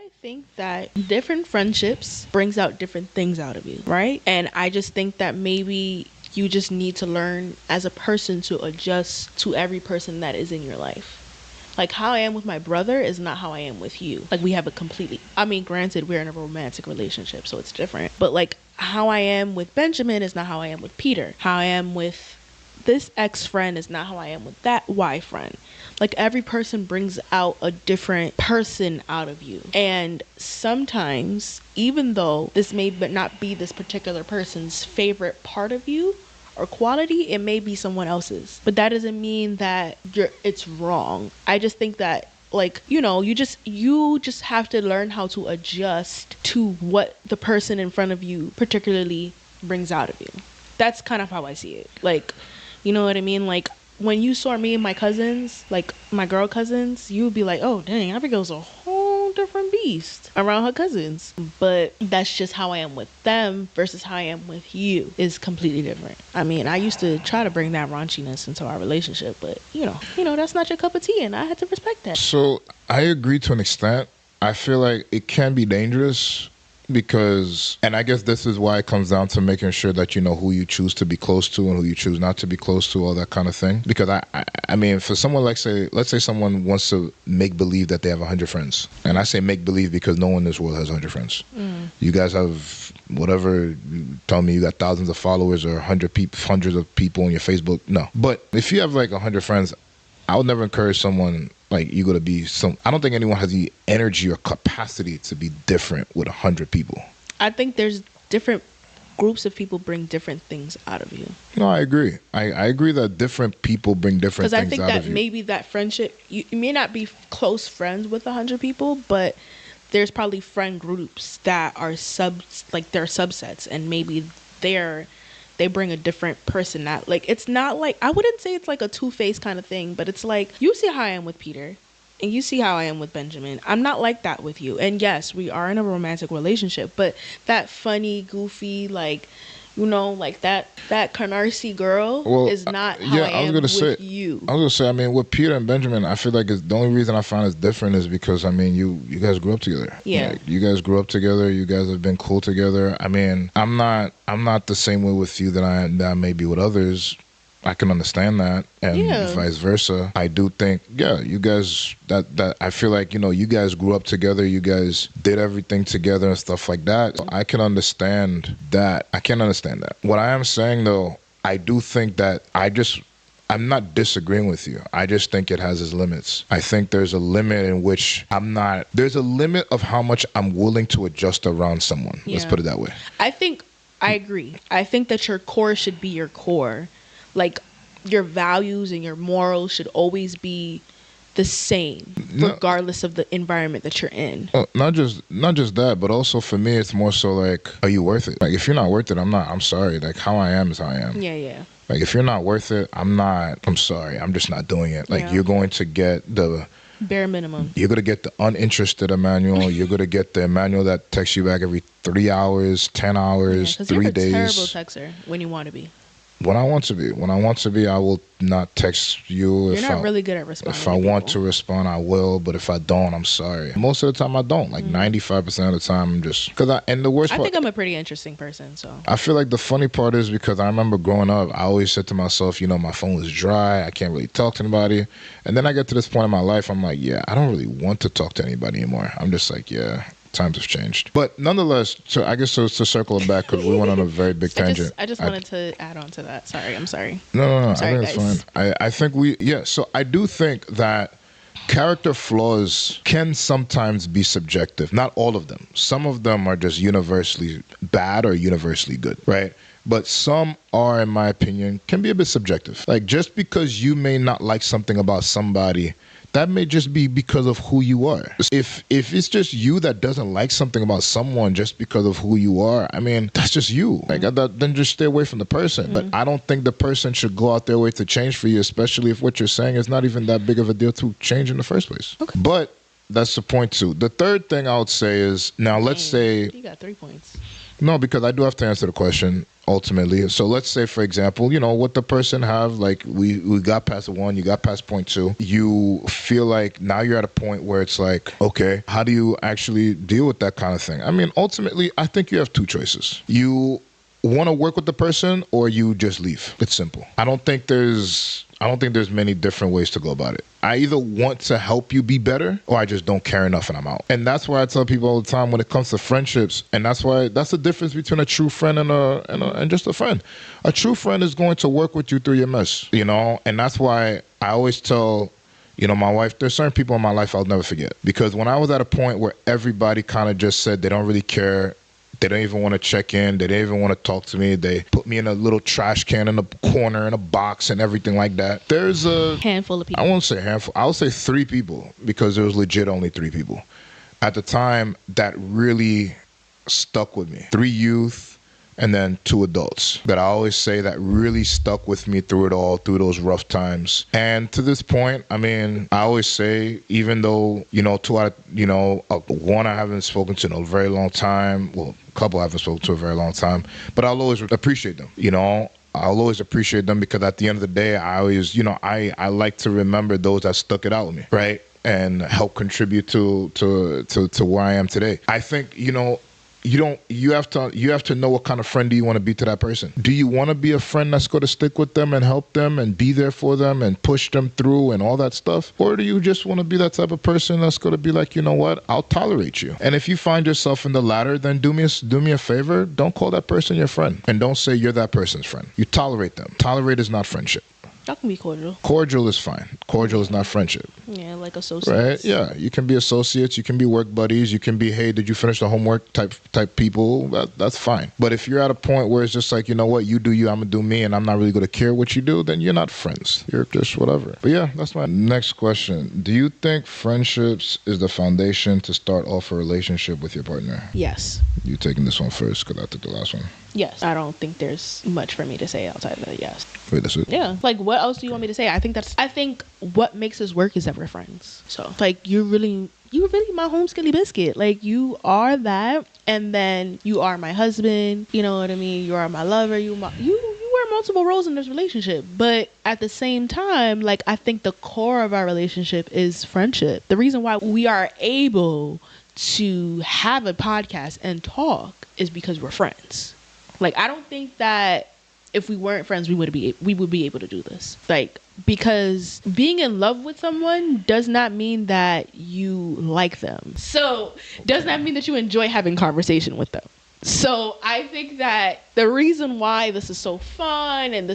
I think that different friendships brings out different things out of you, right? And I just think that maybe you just need to learn as a person to adjust to every person that is in your life. Like how I am with my brother is not how I am with you. Like we have a completely, I mean, granted, we're in a romantic relationship, so it's different. But like how I am with Benjamin is not how I am with Peter. How I am with this ex friend is not how I am with that Y friend. Like every person brings out a different person out of you. And sometimes, even though this may not be this particular person's favorite part of you, or quality, it may be someone else's, but that doesn't mean that it's wrong. I just think that, like, you just have to learn how to adjust to what the person in front of you particularly brings out of you. That's kind of how I see it. Like, you know what I mean? Like when you saw me and my cousins, like my girl cousins, you would be like, oh dang, Abigail's a whole different beast around her cousins. But that's just how I am with them versus how I am with you is completely different. I mean, I used to try to bring that raunchiness into our relationship, but that's not your cup of tea, and I had to respect that. So I agree to an extent. I feel like it can be dangerous because, and I guess this is why it comes down to making sure that you know who you choose to be close to and who you choose not to be close to, all that kind of thing. Because I mean, for someone like let's say someone wants to make believe that they have 100 friends, and I say make believe because no one in this world has 100 friends. You guys have whatever. You tell me you got thousands of followers or hundreds of people on your Facebook. No, but if you have like 100 friends, I would never encourage someone like you got to be some. I don't think anyone has the energy or capacity to be different with 100 people. I think there's different groups of people bring different things out of you. No, I agree. I agree that different people bring different things out of you. Because I think that maybe that friendship, you may not be close friends with 100 people, but there's probably friend groups that are they're subsets, and maybe they bring a different person out. Like, it's not like, I wouldn't say it's like a two-faced kind of thing, but it's like, you see how I am with Peter, and you see how I am with Benjamin. I'm not like that with you. And yes, we are in a romantic relationship, but that funny, goofy, like, like that Canarsie girl is not how I am with you. I was gonna say, I mean, with Peter and Benjamin, I feel like the only reason I find it's different is because, I mean, you guys grew up together. Yeah. Like, you guys grew up together. You guys have been cool together. I mean, I'm not the same way with you that I may be with others. I can understand that, and vice versa. I do think, you guys, that I feel like, you guys grew up together, you guys did everything together and stuff like that. So I can understand that. What I am saying, though, I do think that I'm not disagreeing with you. I just think it has its limits. I think there's a limit in which there's a limit of how much I'm willing to adjust around someone. Yeah. Let's put it that way. I agree. I think that your core should be your core. Like, your values and your morals should always be the same, regardless of the environment that you're in. Well, not just that, but also for me, it's more so like, are you worth it? Like, if you're not worth it, I'm sorry. Like, how I am is how I am. Yeah. Like, if you're not worth it, I'm sorry. I'm just not doing it. Like, you're going to get the bare minimum. You're going to get the uninterested Emmanuel. You're going to get the Emmanuel that texts you back every 3 hours, 10 hours, 3 days. You're a terrible texter when you want to be. When I want to be, I will not text you. You're not really good at responding. If I want to respond, I will. But if I don't, I'm sorry. Most of the time, I don't. Like 95% of the time, I'm just and the worst part, I think I'm a pretty interesting person. So I feel like the funny part is because I remember growing up, I always said to myself, my phone is dry. I can't really talk to anybody. And then I get to this point in my life, I'm like, I don't really want to talk to anybody anymore. I'm just like, times have changed. But nonetheless, so I guess to circle it back, because we went on a very big tangent. I just wanted to add on to that. Sorry, I'm sorry. No. Sorry, I think it's fine. I think so I do think that character flaws can sometimes be subjective. Not all of them. Some of them are just universally bad or universally good, right? But some are, in my opinion, can be a bit subjective. Like, just because you may not like something about somebody, that may just be because of who you are. If it's just you that doesn't like something about someone just because of who you are, I mean, that's just you. Like, then just stay away from the person. But I don't think the person should go out their way to change for you, especially if what you're saying is not even that big of a deal to change in the first place. Okay. But that's the point too. The third thing I would say is, now let's say... You got 3 points. No, because I do have to answer the question. ultimately. So let's say, for example, what the person have, like we got past one, you got past point two. You feel like now you're at a point where it's like, okay, how do you actually deal with that kind of thing? I mean, ultimately, I think you have two choices. You want to work with the person or you just leave. It's simple. I don't think there's many different ways to go about it. I either want to help you be better or I just don't care enough and I'm out. And that's why I tell people all the time when it comes to friendships, and that's the difference between a true friend and just a friend. A true friend is going to work with you through your mess, and that's why I always tell my wife, there's certain people in my life I'll never forget. Because when I was at a point where everybody kind of just said they don't really care, they don't even want to check in. They didn't even want to talk to me. They put me in a little trash can in a corner, in a box and everything like that. There's a handful of people. I won't say handful. I'll say 3 people, because there was legit only 3 people at the time that really stuck with me. 3 youth and then 2 adults that I always say that really stuck with me through it all, through those rough times. And to this point, I mean, I always say, even though, 2 out of, 1 I haven't spoken to in a very long time, well, a couple I haven't spoken to a very long time, but I'll always appreciate them, I'll always appreciate them, because at the end of the day, I always, I like to remember those that stuck it out with me, right? And help contribute to where I am today. I think, you have to know what kind of friend do you want to be to that person. Do you want to be a friend that's going to stick with them and help them and be there for them and push them through and all that stuff? Or do you just want to be that type of person that's going to be like, you know what, I'll tolerate you. And if you find yourself in the latter, then do me a favor, don't call that person your friend and don't say you're that person's friend. You tolerate them. Tolerate is not friendship. Y'all can be cordial. Cordial is fine. Cordial is not friendship. Yeah, like associates. Right? Yeah. You can be associates. You can be work buddies. You can be, hey, did you finish the homework type people. That's fine. But if you're at a point where it's just like, you know what, you do you, I'm going to do me, and I'm not really going to care what you do, then you're not friends. You're just whatever. But yeah, that's my next question. Do you think friendships is the foundation to start off a relationship with your partner? Yes. You taking this one first, because I took the last one. Yes. I don't think there's much for me to say outside of that. Yes. Wait, that's it? Yeah. Like, what else do you want me to say? I think what makes us work is that we're friends. So, like, you're really my home skilly biscuit. Like, you are that, and then you are my husband. You know what I mean? You are my lover. You wear multiple roles in this relationship. But at the same time, like, I think the core of our relationship is friendship. The reason why we are able to have a podcast and talk is because we're friends. Like, I don't think that if we weren't friends, we would be able to do this. Like, because being in love with someone does not mean that you like them. So, does not mean that you enjoy having conversation with them. So, I think that the reason why this is so fun and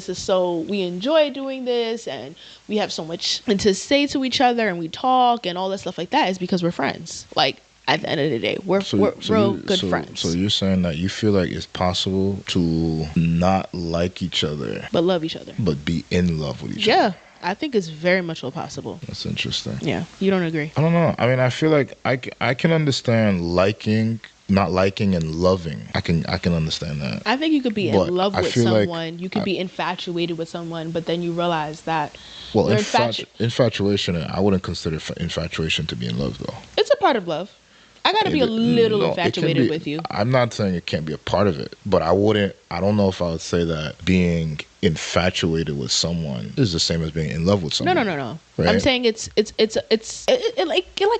we enjoy doing this and we have so much to say to each other and we talk and all that stuff like that is because we're friends. Like, at the end of the day, we're real good friends. So you're saying that you feel like it's possible to not like each other, but love each other, but be in love with each other? Yeah, I think it's very much so possible. That's interesting. Yeah, you don't agree? I don't know. I mean, I feel like I can understand liking, not liking, and loving. I can understand that. I think you could be in love with someone. You could be infatuated with someone, but then you realize that. Well, infatuation, I wouldn't consider infatuation to be in love, though. It's a part of love. I gotta be a little infatuated with you. I'm not saying it can't be a part of it, but I don't know if I would say that being infatuated with someone is the same as being in love with someone. No. Right? I'm saying it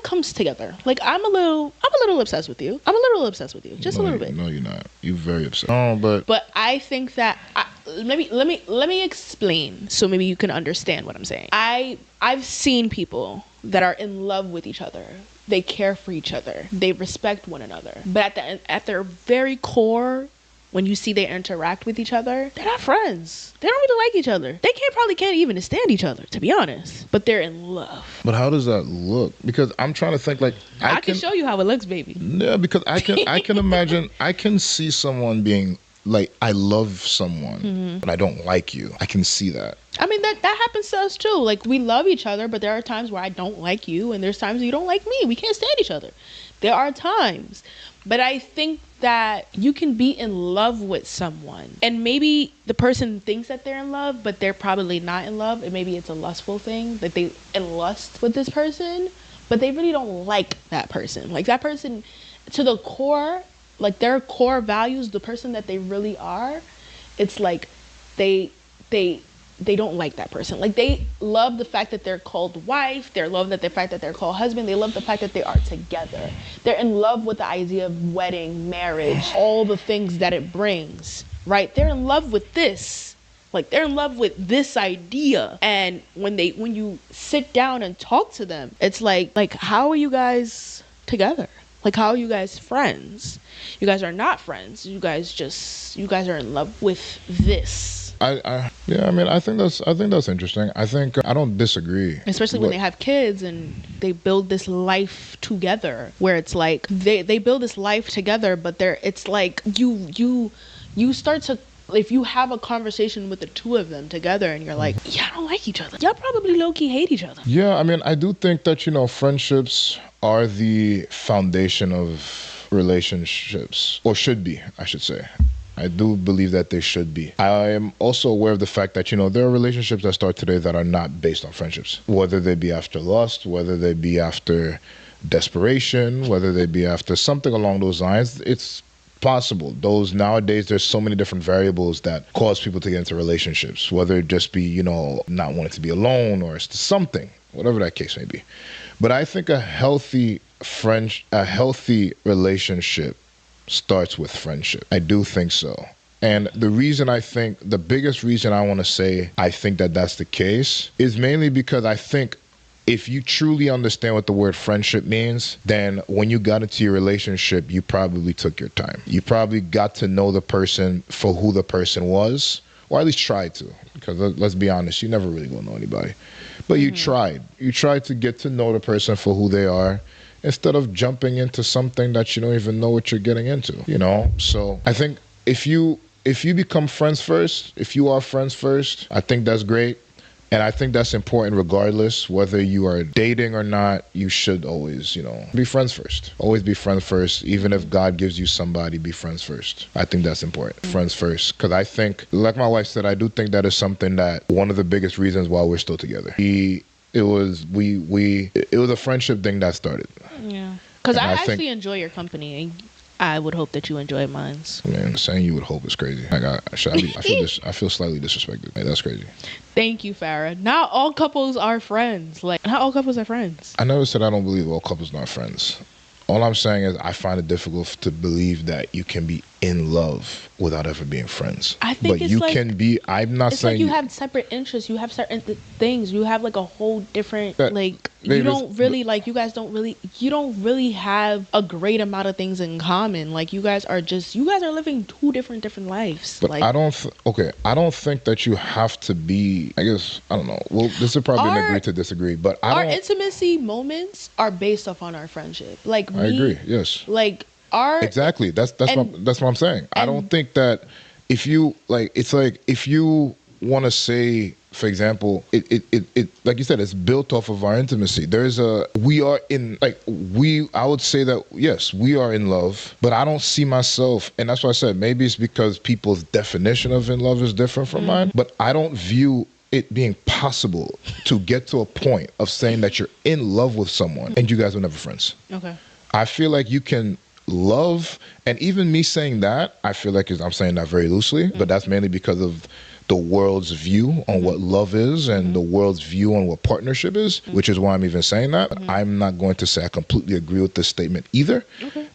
comes together. Like, I'm a little obsessed with you. I'm a little obsessed with you, just a little bit. No, you're not. You're very obsessed. Oh, but I think that let me explain so maybe you can understand what I'm saying. I've seen people that are in love with each other. They care for each other. They respect one another. But at their very core, when you see they interact with each other, they're not friends. They don't really like each other. They probably can't even stand each other, to be honest. But they're in love. But how does that look? Because I'm trying to think, like, I can show you how it looks, baby. Yeah, because I can imagine, I can see someone being like, I love someone, but I don't like you. I can see that. I mean, that happens to us too. Like, we love each other, but there are times where I don't like you, and there's times you don't like me. We can't stand each other. There are times. But I think that you can be in love with someone, and maybe the person thinks that they're in love, but they're probably not in love, and maybe it's a lustful thing, that they in lust with this person, but they really don't like that person. Like, that person, to the core, like, their core values, the person that they really are, it's like they they they don't like that person. Like they love the fact that they're called wife, they love that the fact that they're called husband, they love the fact that they are together. They're in love with the idea of wedding, marriage, all the things that it brings, right? They're in love with this. Like they're in love with this idea. And when you sit down and talk to them, it's like how are you guys together? Like how are you guys friends? You guys are not friends. You guys are in love with this. Yeah, I mean, I think that's interesting. I think I don't disagree. Especially when they have kids and they build this life together, where it's like they build this life together, but it's like you start to, if you have a conversation with the two of them together and you're like, y'all don't like each other. Y'all probably low-key hate each other. Yeah, I mean, I do think that, friendships are the foundation of relationships, or should be, I should say. I do believe that they should be. I am also aware of the fact that, there are relationships that start today that are not based on friendships, whether they be after lust, whether they be after desperation, whether they be after something along those lines. It's possible. Nowadays, there's so many different variables that cause people to get into relationships, whether it just be, not wanting to be alone or it's something, whatever that case may be. But I think a healthy relationship starts with friendship. I do think so. And the biggest reason I want to say I think that that's the case is mainly because I think if you truly understand what the word friendship means, then when you got into your relationship, you probably took your time. You probably got to know the person for who the person was, or at least tried to. Because let's be honest, you never really gonna know anybody. But you tried. You tried to get to know the person for who they are, instead of jumping into something that you don't even know what you're getting into, So I think if you become friends first, if you are friends first, I think that's great. And I think that's important regardless, whether you are dating or not. You should always, be friends first. Always be friends first. Even if God gives you somebody, be friends first. I think that's important. Friends first. Because I think, like my wife said, I do think that is something that one of the biggest reasons why we're still together. It was a friendship thing that started. Yeah. Because I actually enjoy your company, and I would hope that you enjoy mine. Man, saying you would hope is crazy. I feel slightly disrespected. Like, that's crazy. Thank you, Farah. Not all couples are friends. Like, not all couples are friends. I never said I don't believe all couples are not friends. All I'm saying is I find it difficult to believe that you can be in love without ever being friends. I think but you can be. I'm not saying like you have separate interests. You have certain things. You have like a whole different you don't really have a great amount of things in common. Like you guys are living two different lives. But like, I don't think that you have to be. I guess I don't know. Well, this is probably an agree to disagree. But our intimacy moments are based off on our friendship. Like I agree. Yes. Like exactly. That's what I'm saying. I don't think that if you if you want to say, for example, it like you said, it's built off of our intimacy. I would say that yes, we are in love, but I don't see myself, and that's why I said maybe it's because people's definition of in love is different from mine, but I don't view it being possible to get to a point of saying that you're in love with someone and you guys were never friends. Okay. I feel like you can love, and even me saying that, I feel like I'm saying that very loosely, but that's mainly because of the world's view on what love is and the world's view on what partnership is, which is why I'm even saying that. I'm not going to say I completely agree with this statement either,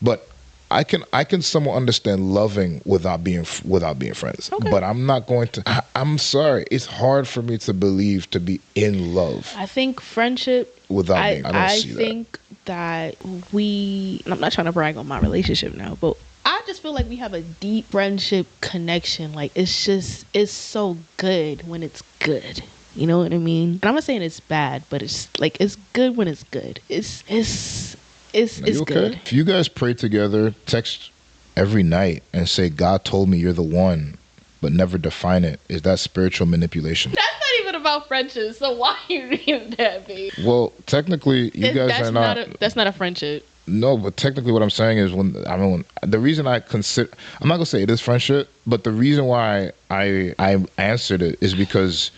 but I can somewhat understand loving without being friends. Okay. But I'm not going to. I'm sorry. It's hard for me to believe to be in love. I think friendship without being. I don't see that. I think that I'm not trying to brag on my relationship now, but I just feel like we have a deep friendship connection. Like it's so good when it's good. You know what I mean? And I'm not saying it's bad, but it's good when it's good. It's okay? Good. If you guys pray together, text every night and say, God told me you're the one, but never define it, is that spiritual manipulation? That's not even about friendship, so why are you reading that, babe? Well, technically, that's not a friendship. No, but technically what I'm saying is the reason I'm not going to say it is friendship, but the reason why I answered it is because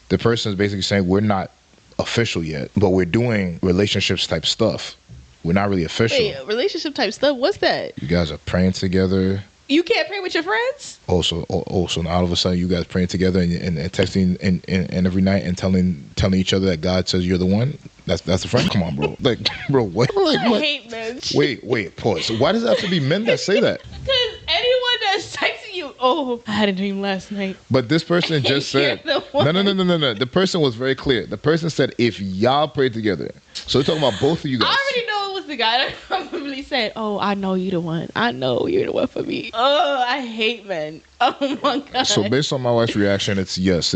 the person is basically saying we're not official yet, but we're doing relationships type stuff. We're not really official. Wait, relationship type stuff? What's that? You guys are praying together. You can't pray with your friends? Also, now all of a sudden you guys praying together and texting and every night and telling each other that God says you're the one. That's a friend. Come on, bro. Like, bro, what? Like, I what? hate men. Wait, pause. Why does it have to be men that say that? Because anyone that's texting you, oh, I had a dream last night. But this person just said, You're the one. no. The person was very clear. The person said, if y'all pray together. So we're talking about both of you guys. I already know it was the guy that probably said, oh, I know you're the one. I know you're the one for me. Oh, I hate men. Oh my God. So based on my wife's reaction, it's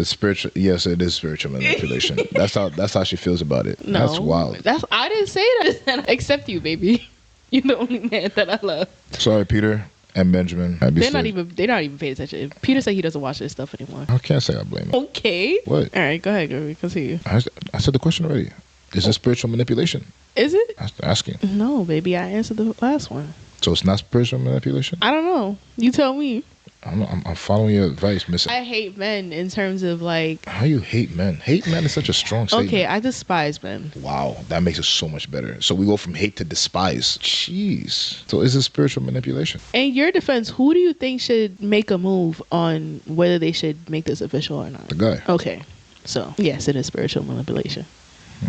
spiritual. Yes, it is spiritual manipulation. That's how she feels about it. No, that's wild. I didn't say that. Except you, baby. You're the only man that I love. Sorry, Peter and Benjamin. They're not even paying attention. Peter said he doesn't watch this stuff anymore. I can't say I blame him. Okay. What? All right, go ahead, girl. Continue. I said the question already. Is it spiritual manipulation? Is it? I was asking. No, baby. I answered the last one. So it's not spiritual manipulation? I don't know. You tell me. I'm following your advice, Miss. I hate men in terms of like. How you hate men? Hate men is such a strong statement. Okay, I despise men. Wow, that makes it so much better. So we go from hate to despise. Jeez. So is it spiritual manipulation? In your defense, who do you think should make a move on whether they should make this official or not? The guy. Okay, so yes, it is spiritual manipulation.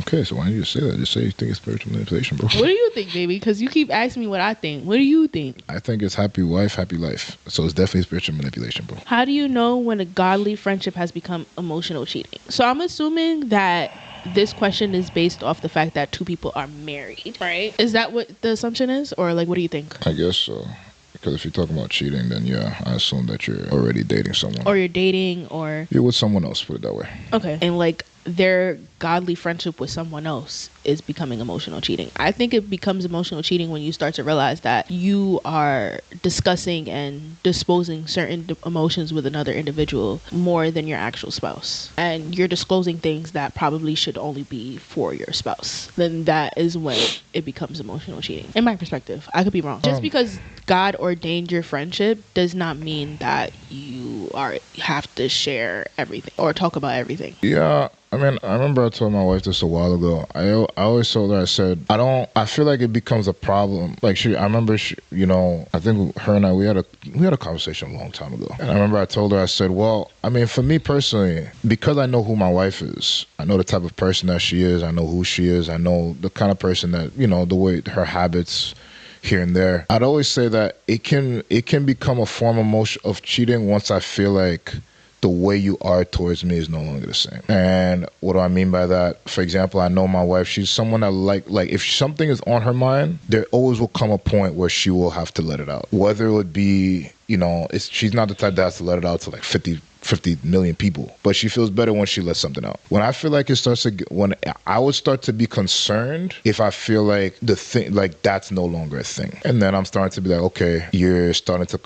Okay, so why don't you just say that? Just say you think it's spiritual manipulation, bro. What do you think, baby? Because you keep asking me what I think. What do you think? I think it's happy wife, happy life. So it's definitely spiritual manipulation, bro. How do you know when a godly friendship has become emotional cheating? So I'm assuming that this question is based off the fact that two people are married, right? Is that what the assumption is? Or like, what do you think? I guess so. Because if you're talking about cheating, then yeah, I assume that you're already dating someone. Or you're dating, or... You're with someone else, put it that way. Okay. And like, their godly friendship with someone else is becoming emotional cheating. I think it becomes emotional cheating when you start to realize that you are discussing and disposing certain emotions with another individual more than your actual spouse. And you're disclosing things that probably should only be for your spouse. Then that is when it becomes emotional cheating. In my perspective, I could be wrong. Just because God ordained your friendship does not mean that you have to share everything or talk about everything. Yeah. I mean, I remember I told my wife this a while ago. I always told her, I said, I feel like it becomes a problem. Like I remember I think her and I, we had a conversation a long time ago. And I remember I told her, I said, well, I mean, for me personally, because I know who my wife is, I know the type of person that she is, I know who she is, I know the kind of person that, the way her habits here and there. I'd always say that it can become a form of cheating once I feel like the way you are towards me is no longer the same. And what do I mean by that? For example, I know my wife, she's someone that like if something is on her mind, there always will come a point where she will have to let it out. Whether it would be, she's not the type that has to let it out to like 50 million people, but she feels better when she lets something out. When I feel like when I would start to be concerned if I feel like the thing, like that's no longer a thing. And then I'm starting to be like, okay, you're starting to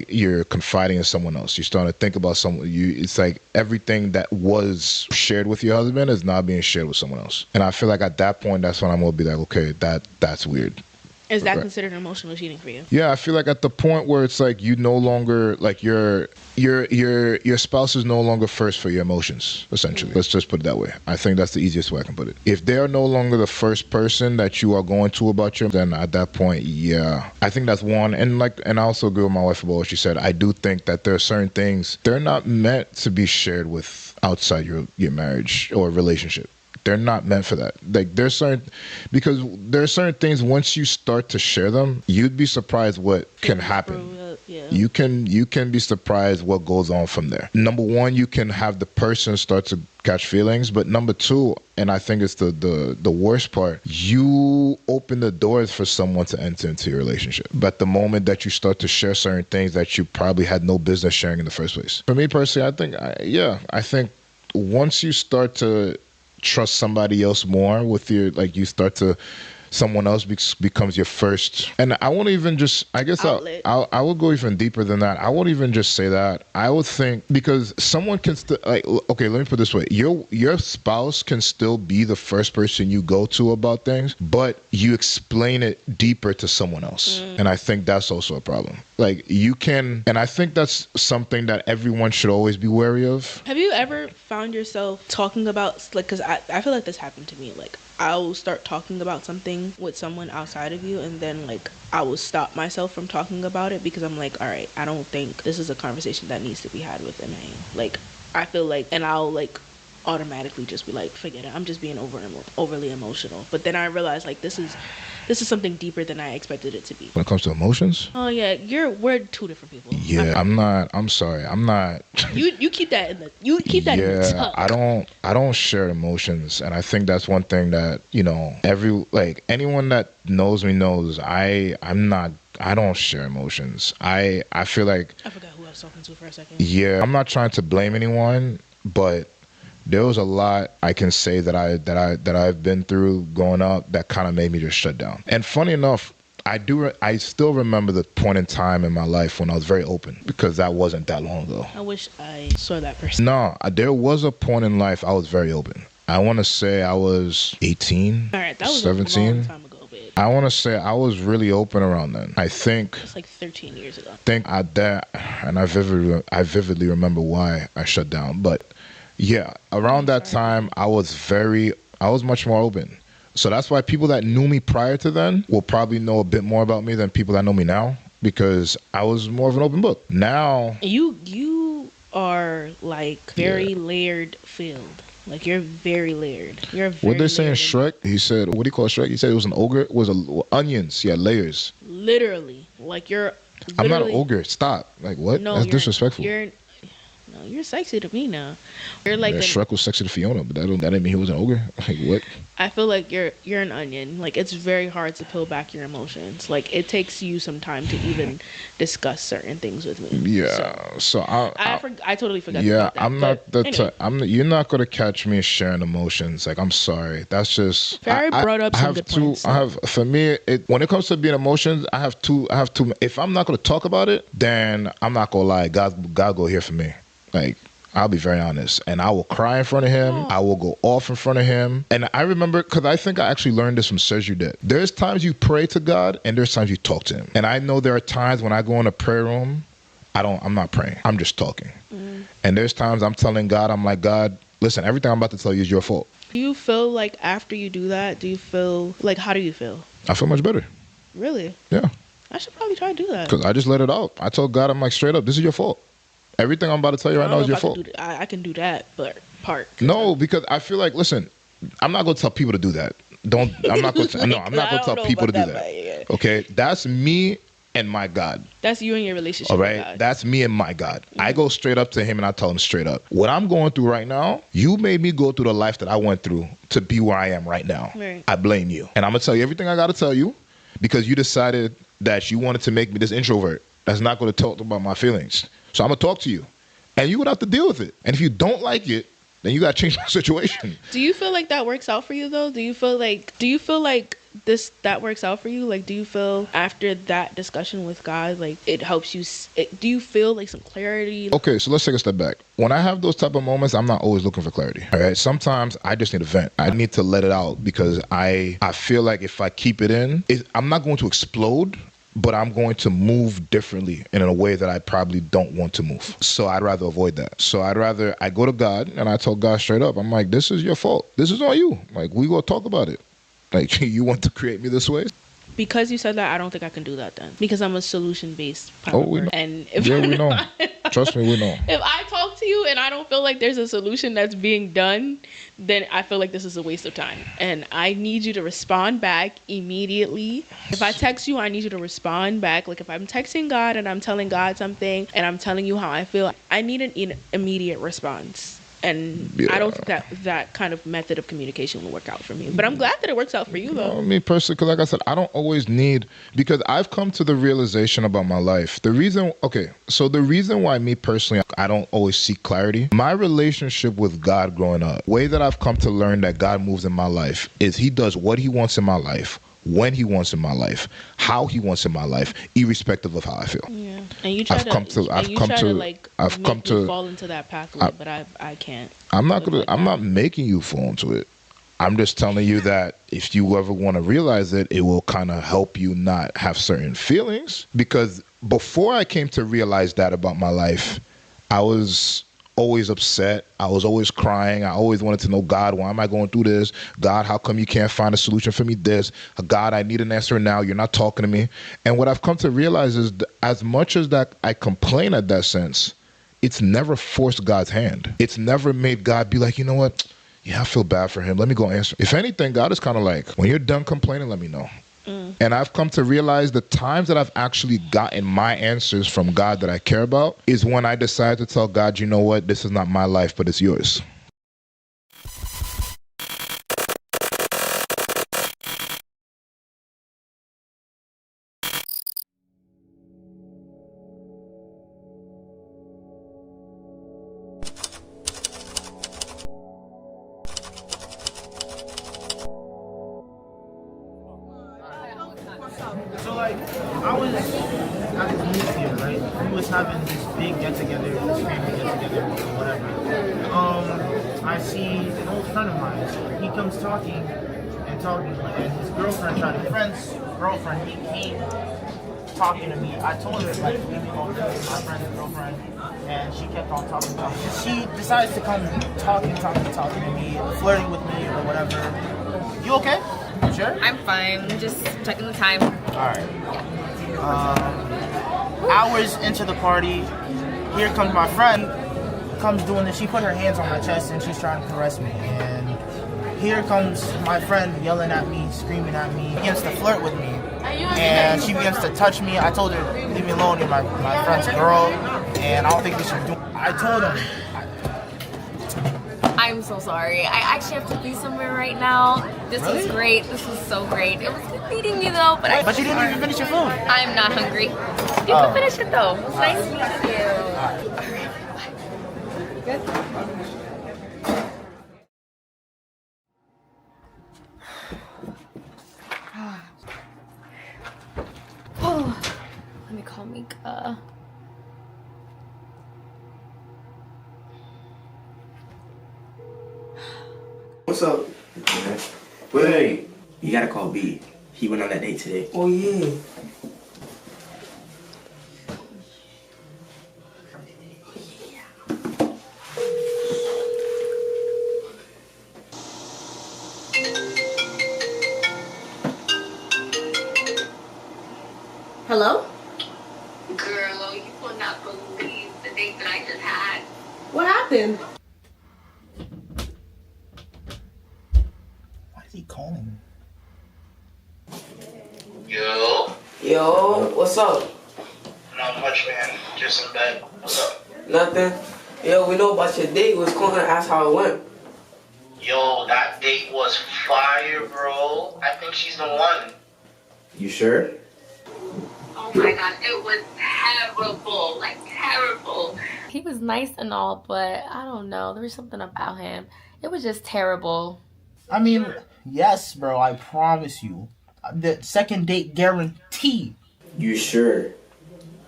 you're confiding in someone else. You're starting to think about it's like everything that was shared with your husband is now being shared with someone else. And I feel like at that point, that's when I'm going to be like, okay, that's weird. Is that considered emotional cheating for you? Yeah, I feel like at the point where it's like you no longer like your spouse is no longer first for your emotions, essentially. Let's just put it that way. I think that's the easiest way I can put it. If they are no longer the first person that you are going to about then at that point, yeah, I think that's one. And I also agree with my wife about what she said. I do think that there are certain things they're not meant to be shared with outside your marriage or relationship. They're not meant for that. Like there's certain things once you start to share them, you'd be surprised what can happen. Yeah. You can be surprised what goes on from there. Number one, you can have the person start to catch feelings, but number two, and I think it's the worst part, you open the doors for someone to enter into your relationship. But the moment that you start to share certain things that you probably had no business sharing in the first place. For me personally, I think once you start to trust somebody else more with someone else becomes your first, and I won't even just, I guess I will go even deeper than that. I won't even just say that. I would think, because someone can still, okay, let me put it this way. Your spouse can still be the first person you go to about things, but you explain it deeper to someone else. And I think that's also a problem. Like you can, and I think that's something that everyone should always be wary of. Have you ever found yourself talking about, because I feel like this happened to me, I'll start talking about something with someone outside of you, and then like I will stop myself from talking about it because I'm like, all right, I don't think this is a conversation that needs to be had with Emmanuel. Like, I feel like, and I'll like automatically just be like, forget it, I'm just being overly emotional. But then I realize like this is something deeper than I expected it to be. When it comes to emotions? Oh yeah, we're two different people. Yeah, I'm sorry. I'm not. You keep that in the in the tuck. I don't share emotions, and I think that's one thing that, you know, anyone that knows me knows I'm not. I don't share emotions. I feel like I forgot who I was talking to for a second. Yeah, I'm not trying to blame anyone, but there was a lot I can say that I've been through growing up that kind of made me just shut down. And funny enough, I still remember the point in time in my life when I was very open, because that wasn't that long ago. I wish I saw that person. No, there was a point in life I was very open. I want to say I was 18, all right, that was 17. a long time ago, babe. I want to say I was really open around then. I think It's like 13 years ago. I vividly remember why I shut down, but yeah, around that time, I was much more open. So that's why people that knew me prior to then will probably know a bit more about me than people that know me now, because I was more of an open book. Now, You are like very layered filled. Like you're very layered. What they say in Shrek? He said, what do you call Shrek? He said it was an ogre. It was onions. Yeah, layers. Literally. Like you're I'm not an ogre. Stop. Like what? No, that's disrespectful. No, you're sexy to me now. You're like Shrek was sexy to Fiona, but that didn't mean he was an ogre. Like what? I feel like you're an onion. Like it's very hard to peel back your emotions. Like it takes you some time to even discuss certain things with me. Yeah. So I totally forgot. Yeah, about that. I'm not the anyway. You're not gonna catch me sharing emotions. Like I'm sorry. That's just. Ferry brought up some good points. For me, when it comes to being emotions, I have two. If I'm not gonna talk about it, then I'm not gonna lie. God go here for me. Like, I'll be very honest. And I will cry in front of him. I will go off in front of him. And I remember, because I think I actually learned this from Serge Udet. There's times you pray to God, and there's times you talk to him. And I know there are times when I go in a prayer room, I'm not praying. I'm just talking. And there's times I'm telling God, I'm like, God, listen, everything I'm about to tell you is your fault. Do you feel like after you do that, how do you feel? I feel much better. Really? Yeah. I should probably try to do that. Because I just let it out. I told God, I'm like, straight up, this is your fault. Everything I'm about to tell you right now is your fault. I can do that, but No, because I feel like, listen, I'm not going to tell people to do that. I'm not going to tell people to do that. Yeah. Okay? That's me and my God. That's you and your relationship. All right? With God. That's me and my God. I go straight up to him and I tell him straight up, what I'm going through right now, you made me go through the life that I went through to be where I am right now. Right. I blame you. And I'm going to tell you everything I got to tell you, because you decided that you wanted to make me this introvert that's not going to talk about my feelings. So I'm going to talk to you. And you would have to deal with it. And if you don't like it, then you got to change the situation. Do you feel like that works out for you though? Do you feel like that works out for you? Like, do you feel after that discussion with God, like it helps you? Do you feel like some clarity? Okay, so let's take a step back. When I have those type of moments, I'm not always looking for clarity. All right, sometimes I just need to vent. I need to let it out, because I feel like if I keep it in, I'm not going to explode, but I'm going to move differently and in a way that I probably don't want to move. So I'd rather avoid that. So I go to God and I tell God straight up, I'm like, this is your fault. This is on you. Like, we go talk about it. Like, you want to create me this way? Because you said that, I don't think I can do that then. Because I'm a solution-based we know. And we know. Trust me, we know. If I talk to you and I don't feel like there's a solution that's being done, then I feel like this is a waste of time. And I need you to respond back immediately. If I text you, I need you to respond back. Like if I'm texting God and I'm telling God something and I'm telling you how I feel, I need an immediate response. And yeah. I don't think that kind of method of communication will work out for me. But I'm glad that it works out for you, though. Me personally, because like I said, I don't always need, because I've come to the realization about my life. The reason why me personally, I don't always seek clarity, my relationship with God growing up, way that I've come to learn that God moves in my life is he does what he wants in my life, when he wants in my life, how he wants in my life, irrespective of how I feel. Yeah, and you try to fall into that pathway, but I can't. I'm not making you fall into it. I'm just telling you that if you ever want to realize it, it will kind of help you not have certain feelings. Because before I came to realize that about my life, I was always upset. I was always crying. I always wanted to know, God, why am I going through this? God, how come you can't find a solution for me? This, God, I need an answer now. You're not talking to me. And what I've come to realize is as much as that I complain at that sense, it's never forced God's hand. It's never made God be like, you know what? Yeah, I feel bad for him. Let me go answer. If anything, God is kind of like, when you're done complaining, let me know. And I've come to realize the times that I've actually gotten my answers from God that I care about is when I decide to tell God, you know what, this is not my life, but it's yours. So like, I was at his niece here, right? We was having this big get together, this family get together, whatever. I see an old friend of mine. He comes talking, and his girlfriend tried to friend's girlfriend. He came talking to me. I told her like, leave me alone, this is my friend's girlfriend, and she kept on talking. She decides to come talking to me, flirting with me or whatever. You okay? You sure? I'm fine. I'm just checking the time. Alright. Hours into the party, here comes my friend, comes doing this. She put her hands on my chest and she's trying to caress me. And here comes my friend yelling at me, screaming at me, begins to flirt with me. And she begins to touch me. I told her, leave me alone, you're my friend's girl, and I don't think we should do it. I told him. I'm so sorry. I actually have to be somewhere right now. This was great. This was so great. It was good meeting you though, but But you didn't even finish your food. I'm not hungry. You can finish it though. It's nice meeting you. Alright. Good? Oh, let me call Mika. What's up? Wait, you gotta call B. He went on that date today. Oh yeah. Hello? Girl, you will not believe the date that I just had. What happened? Why is he calling? Yo, Yo, what's up? not much, man. Just in bed. What's up? Nothing. Yo, we know about your date. We was calling to ask how it went. Yo, that date was fire, bro. I think she's the one. You sure? Oh my god, it was terrible. Like, terrible. He was nice and all, but I don't know. There was something about him. It was just terrible. I mean, yes, bro, I promise you. The second date guarantee. You sure?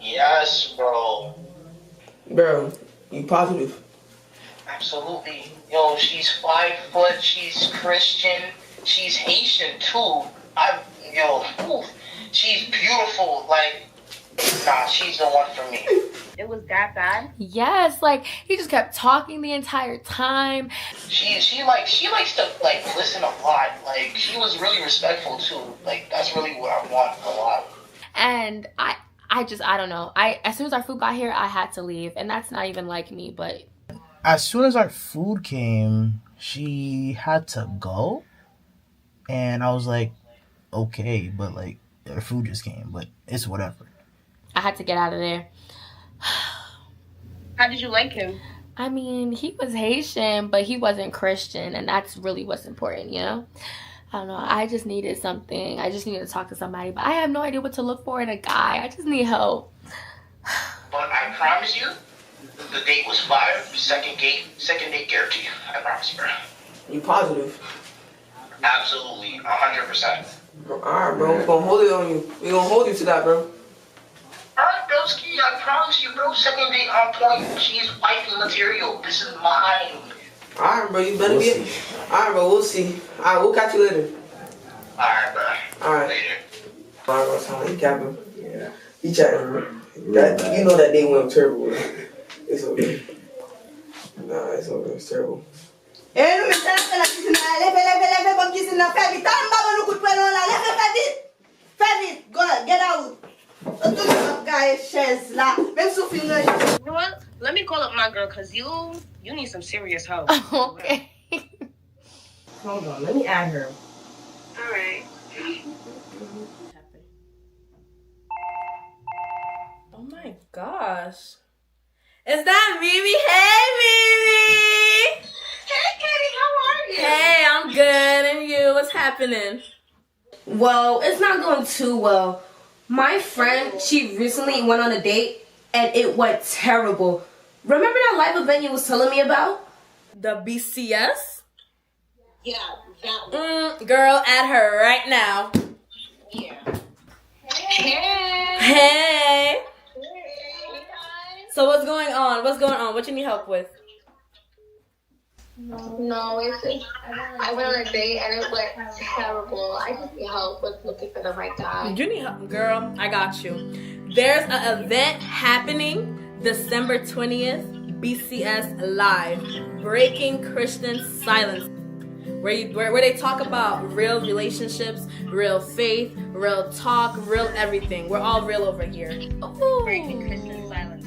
Yes, bro. Bro, you positive? Absolutely. Yo, she's 5 foot. She's Christian. She's Haitian, too. She's beautiful. Like, nah, she's the one for me. It was that bad? Yes, like he just kept talking the entire time. She likes to like listen a lot. Like, she was really respectful too. Like, that's really what I want a lot. And I don't know. As soon as our food got here, I had to leave. And that's not even like me, but As soon as our food came, she had to go. And I was like, okay, but like, her food just came, but it's whatever. I had to get out of there. How did you like him? I mean, he was Haitian, but he wasn't Christian, and that's really what's important, you know? I don't know. I just needed something. I just needed to talk to somebody, but I have no idea what to look for in a guy. I just need help. But I promise you, the date was fire. Second date guarantee. I promise you, bro. You positive? Absolutely, 100%. Alright, bro. We're gonna hold it on you. We're gonna hold you to that, bro. Alright, broski, I promise you, bro. Second date on point. She's wifey material. This is mine. Alright, bro. You better be it. Alright, bro. We'll see. Alright, we'll catch you later. Alright, bro. Alright. Later. Alright, bro. Sound like capping. Yeah. He chatting, bro. You know that day went terrible. It's okay. Nah, it's over. It's terrible. Eh, nous mettons la piscine. Lève, comme piscine. Fais vite. T'as un ballon coup de poing là. Lève, fais vite. Fais vite. Go, get out. Tout gars, chaise là. Même sous film. You know what? Let me call up my girl, cause you need some serious help. Okay. Hold on. Let me add her. All right. Oh my gosh. Is that Mimi? Hey, Mimi! Hey, Katie, how are you? Hey, I'm good. And you? What's happening? Well, it's not going too well. My friend, she recently went on a date and it went terrible. Remember that live event you was telling me about? The BCS? Yeah, that one. Girl, add her right now. Yeah. Hey. Hey! So what's going on? What's going on? What you need help with? No, it's just, I went on a date and it went terrible. I just need help with looking for the right guy. You need help, girl. I got you. There's an event happening December 20th, BCS Live, Breaking Christian Silence, where they talk about real relationships, real faith, real talk, real everything. We're all real over here. Ooh. Breaking Christian silence.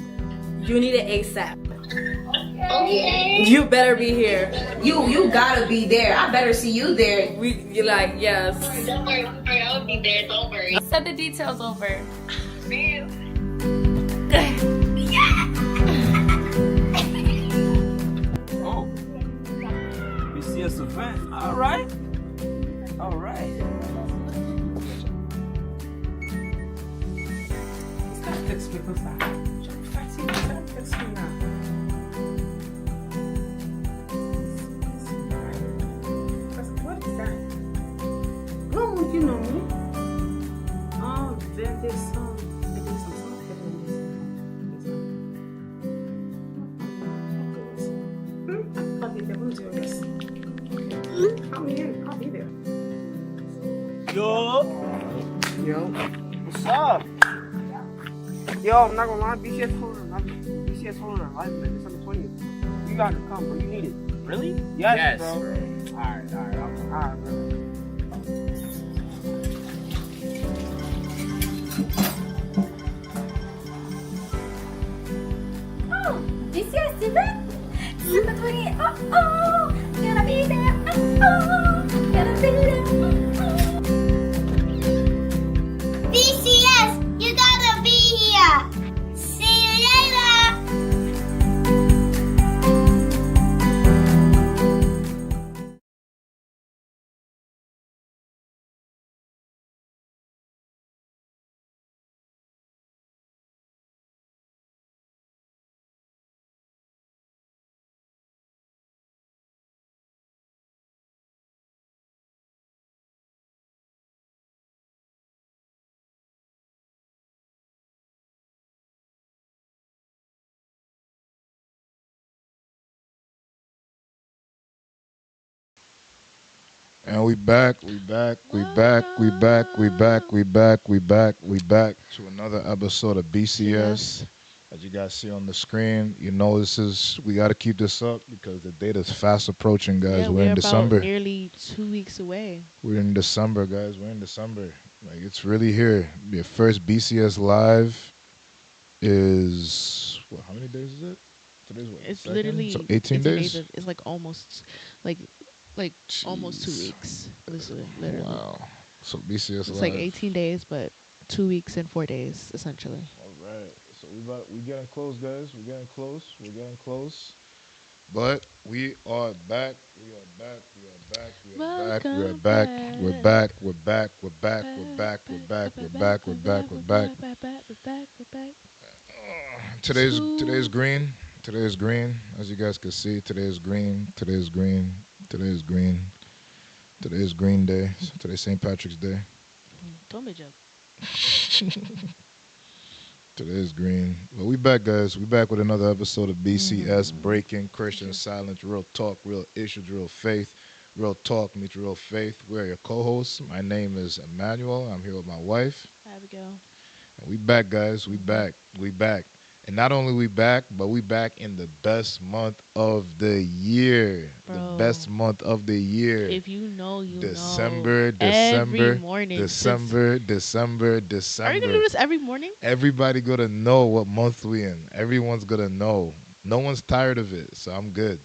You need it ASAP. Okay. You better be here. You gotta be there. I better see you there. You're like, yes. Don't worry, I'll be there. Don't worry. Send the details over. See you. Oh, BCS event. All right. This guy text me for that. Text me now. What is that? Oh, you know me. Oh, there's some stuff in this. I'll be there. Yo, what's up? Yo, I'm not gonna lie, BCS holding a live event December 20th. You gotta come, bro. You need it. Really? Yes, bro. Alright, bro. Oh, BCS event? December 20th. Gonna be there. Gonna be there. BCS, you gotta be here. See you later. And we back to another episode of BCS. As you guys see on the screen, you know we got to keep this up because the date is fast approaching, guys. Yeah, we're in December. About nearly 2 weeks away. We're in December, guys. We're in December. Like, it's really here. Your first BCS live is how many days is it? Today's what? It's second? literally so 18 days. It's like almost almost 2 weeks. Literally. Wow. So BCS it's live. like 18 days, but 2 weeks and 4 days essentially. All right. So we getting close, guys. We're getting close. But we are back. We're back. Today's green. As you guys can see, today's green day. Today's St. Patrick's Day. Don't be joking. Today's green. Well, we back, guys. We back with another episode of BCS, Breaking Christian Silence, real talk, real issues, real faith. Real talk meets real faith. We're your co-hosts. My name is Emmanuel. I'm here with my wife. Abigail. And we back, guys. We back. And not only we back, but we back in the best month of the year. The Bro, best month of the year. if you know, you December, know. Every December, morning. December, December, Are December. you gonna do this every morning? Everybody gonna know what month we in. Everyone's gonna know. No one's tired of it, so I'm good.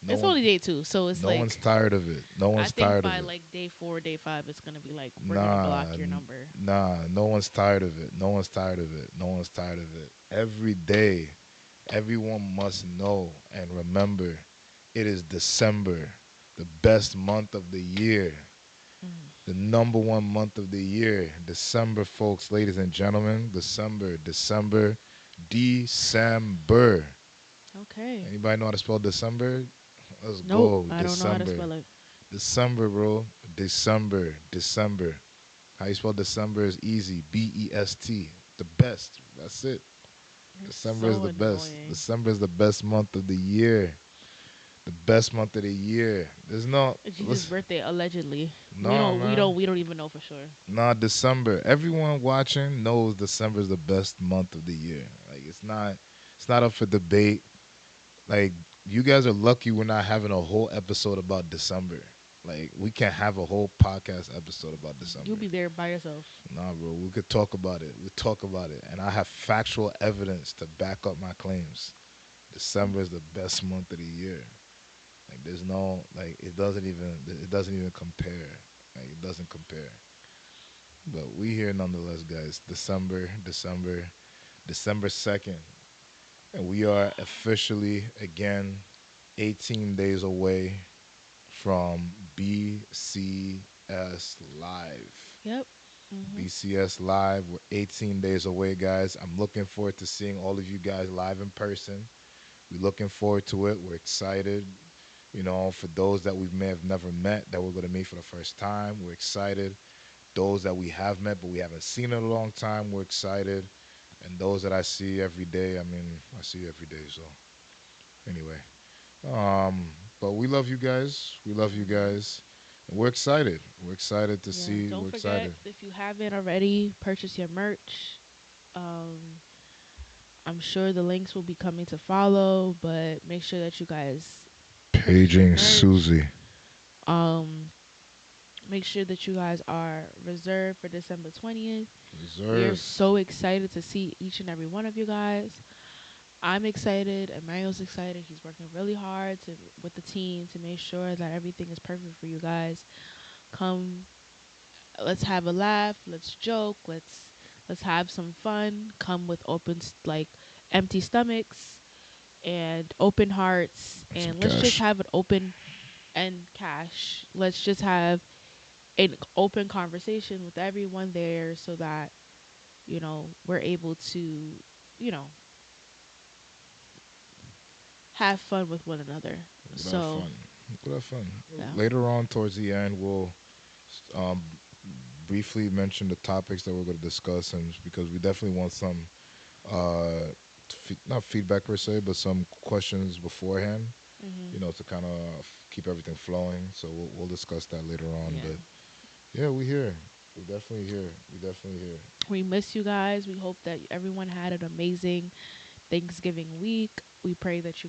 It's only day 2, so it's no like one's tired of it. No I one's think tired by of it. like day 4, day 5, it's gonna be like we're gonna block your number. Nah, no one's tired of it. No one's tired of it. No one's tired of it. Every day, everyone must know and remember it is December, the best month of the year. The number one month of the year. December, folks, ladies and gentlemen. December, December, December. Okay. Anybody know how to spell December? Let's Nope, go. I don't know how to December. spell it. December, bro. December. December. How you spell December is easy. B-E-S-T. The best. That's it. December is so the best. annoying. December is the best month of the year. The best month of the year. There's no Jesus' birthday, allegedly. No, man. We don't even know for sure. Nah, December. Everyone watching knows December is the best month of the year. Like it's not up for debate. Like you guys are lucky we're not having a whole episode about December. Like we can't have a whole podcast episode about December. You'll be there by yourself. Nah, bro, we could talk about it. We talk about it, and I have factual evidence to back up my claims. December is the best month of the year. Like there's no like it doesn't even compare. Like it doesn't compare. But we here nonetheless, guys. December 2nd, and we are officially again 18 days away from BCS Live. Yep. BCS Live. We're 18 days away, guys. I'm looking forward to seeing all of you guys live in person. We're looking forward to it. We're excited. You know, for those that we may have never met, that we're going to meet for the first time, we're excited. Those that we have met but we haven't seen in a long time, we're excited. And those that I see every day, I mean, I see you every day. So, anyway. But we love you guys. We love you guys. And we're excited. We're excited to see. Don't we're forget, excited. if you haven't already, purchase your merch. I'm sure the links will be coming to follow, but make sure that you guys Paging Susie. Make sure that you guys are reserved for December 20th. Reserved. We're so excited to see each and every one of you guys. I'm excited. Emmanuel's excited. He's working really hard with the team to make sure that everything is perfect for you guys. Come, let's have a laugh. Let's joke. Let's have some fun. Come with empty stomachs and open hearts, and let's just have an open and cash. Let's just have an open conversation with everyone there, so that we're able to have fun with one another. We'll have fun. Yeah. Later on, towards the end, we'll briefly mention the topics that we're going to discuss, and because we definitely want some, not feedback per se, but some questions beforehand. To kind of keep everything flowing. So we'll discuss that later on. Yeah. But yeah, we're here. We're definitely here. We miss you guys. We hope that everyone had an amazing Thanksgiving week. We pray that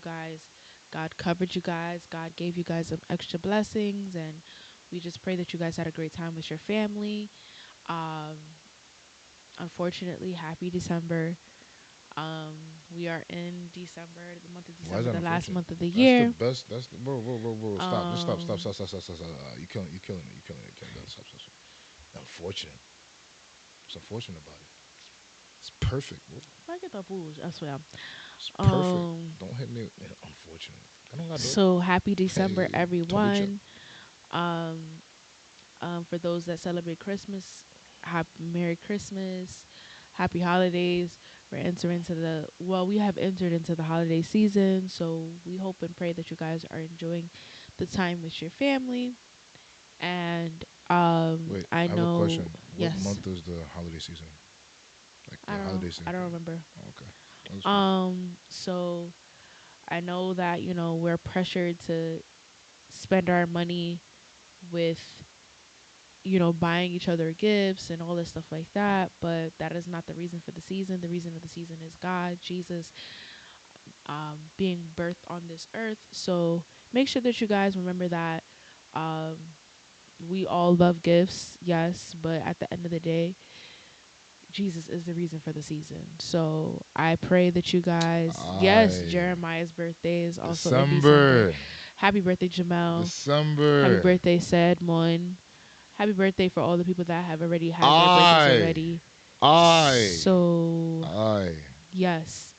God covered you guys. God gave you guys some extra blessings, and we just pray that you guys had a great time with your family. Unfortunately, happy December. We are in December, the month of December, the last month of the year. That's the best. Bro. Stop. You killing it. Stop. Unfortunate. It's unfortunate about it. It's perfect, bro. I get the booze, I swear. It's perfect. Don't hit me with unfortunate. I don't got so happy December, everyone. For those that celebrate Christmas, Merry Christmas, Happy Holidays. We have entered into the holiday season, so we hope and pray that you guys are enjoying the time with your family. And wait, I have a question. Yes. What month is the holiday season? Like the holiday season? I don't remember. Oh, okay. So I know that we're pressured to spend our money with buying each other gifts and all this stuff like that. But that is not the reason for the season. The reason of the season is God, Jesus, being birthed on this earth. So make sure that you guys remember that. Um, we all love gifts, yes, but at the end of the day, Jesus is the reason for the season. So I pray that you guys, yes, Jeremiah's birthday is also in December. Happy birthday, Jamel. Happy birthday, Sadmon. Happy birthday for all the people that have already had their birthdays already. So, yes.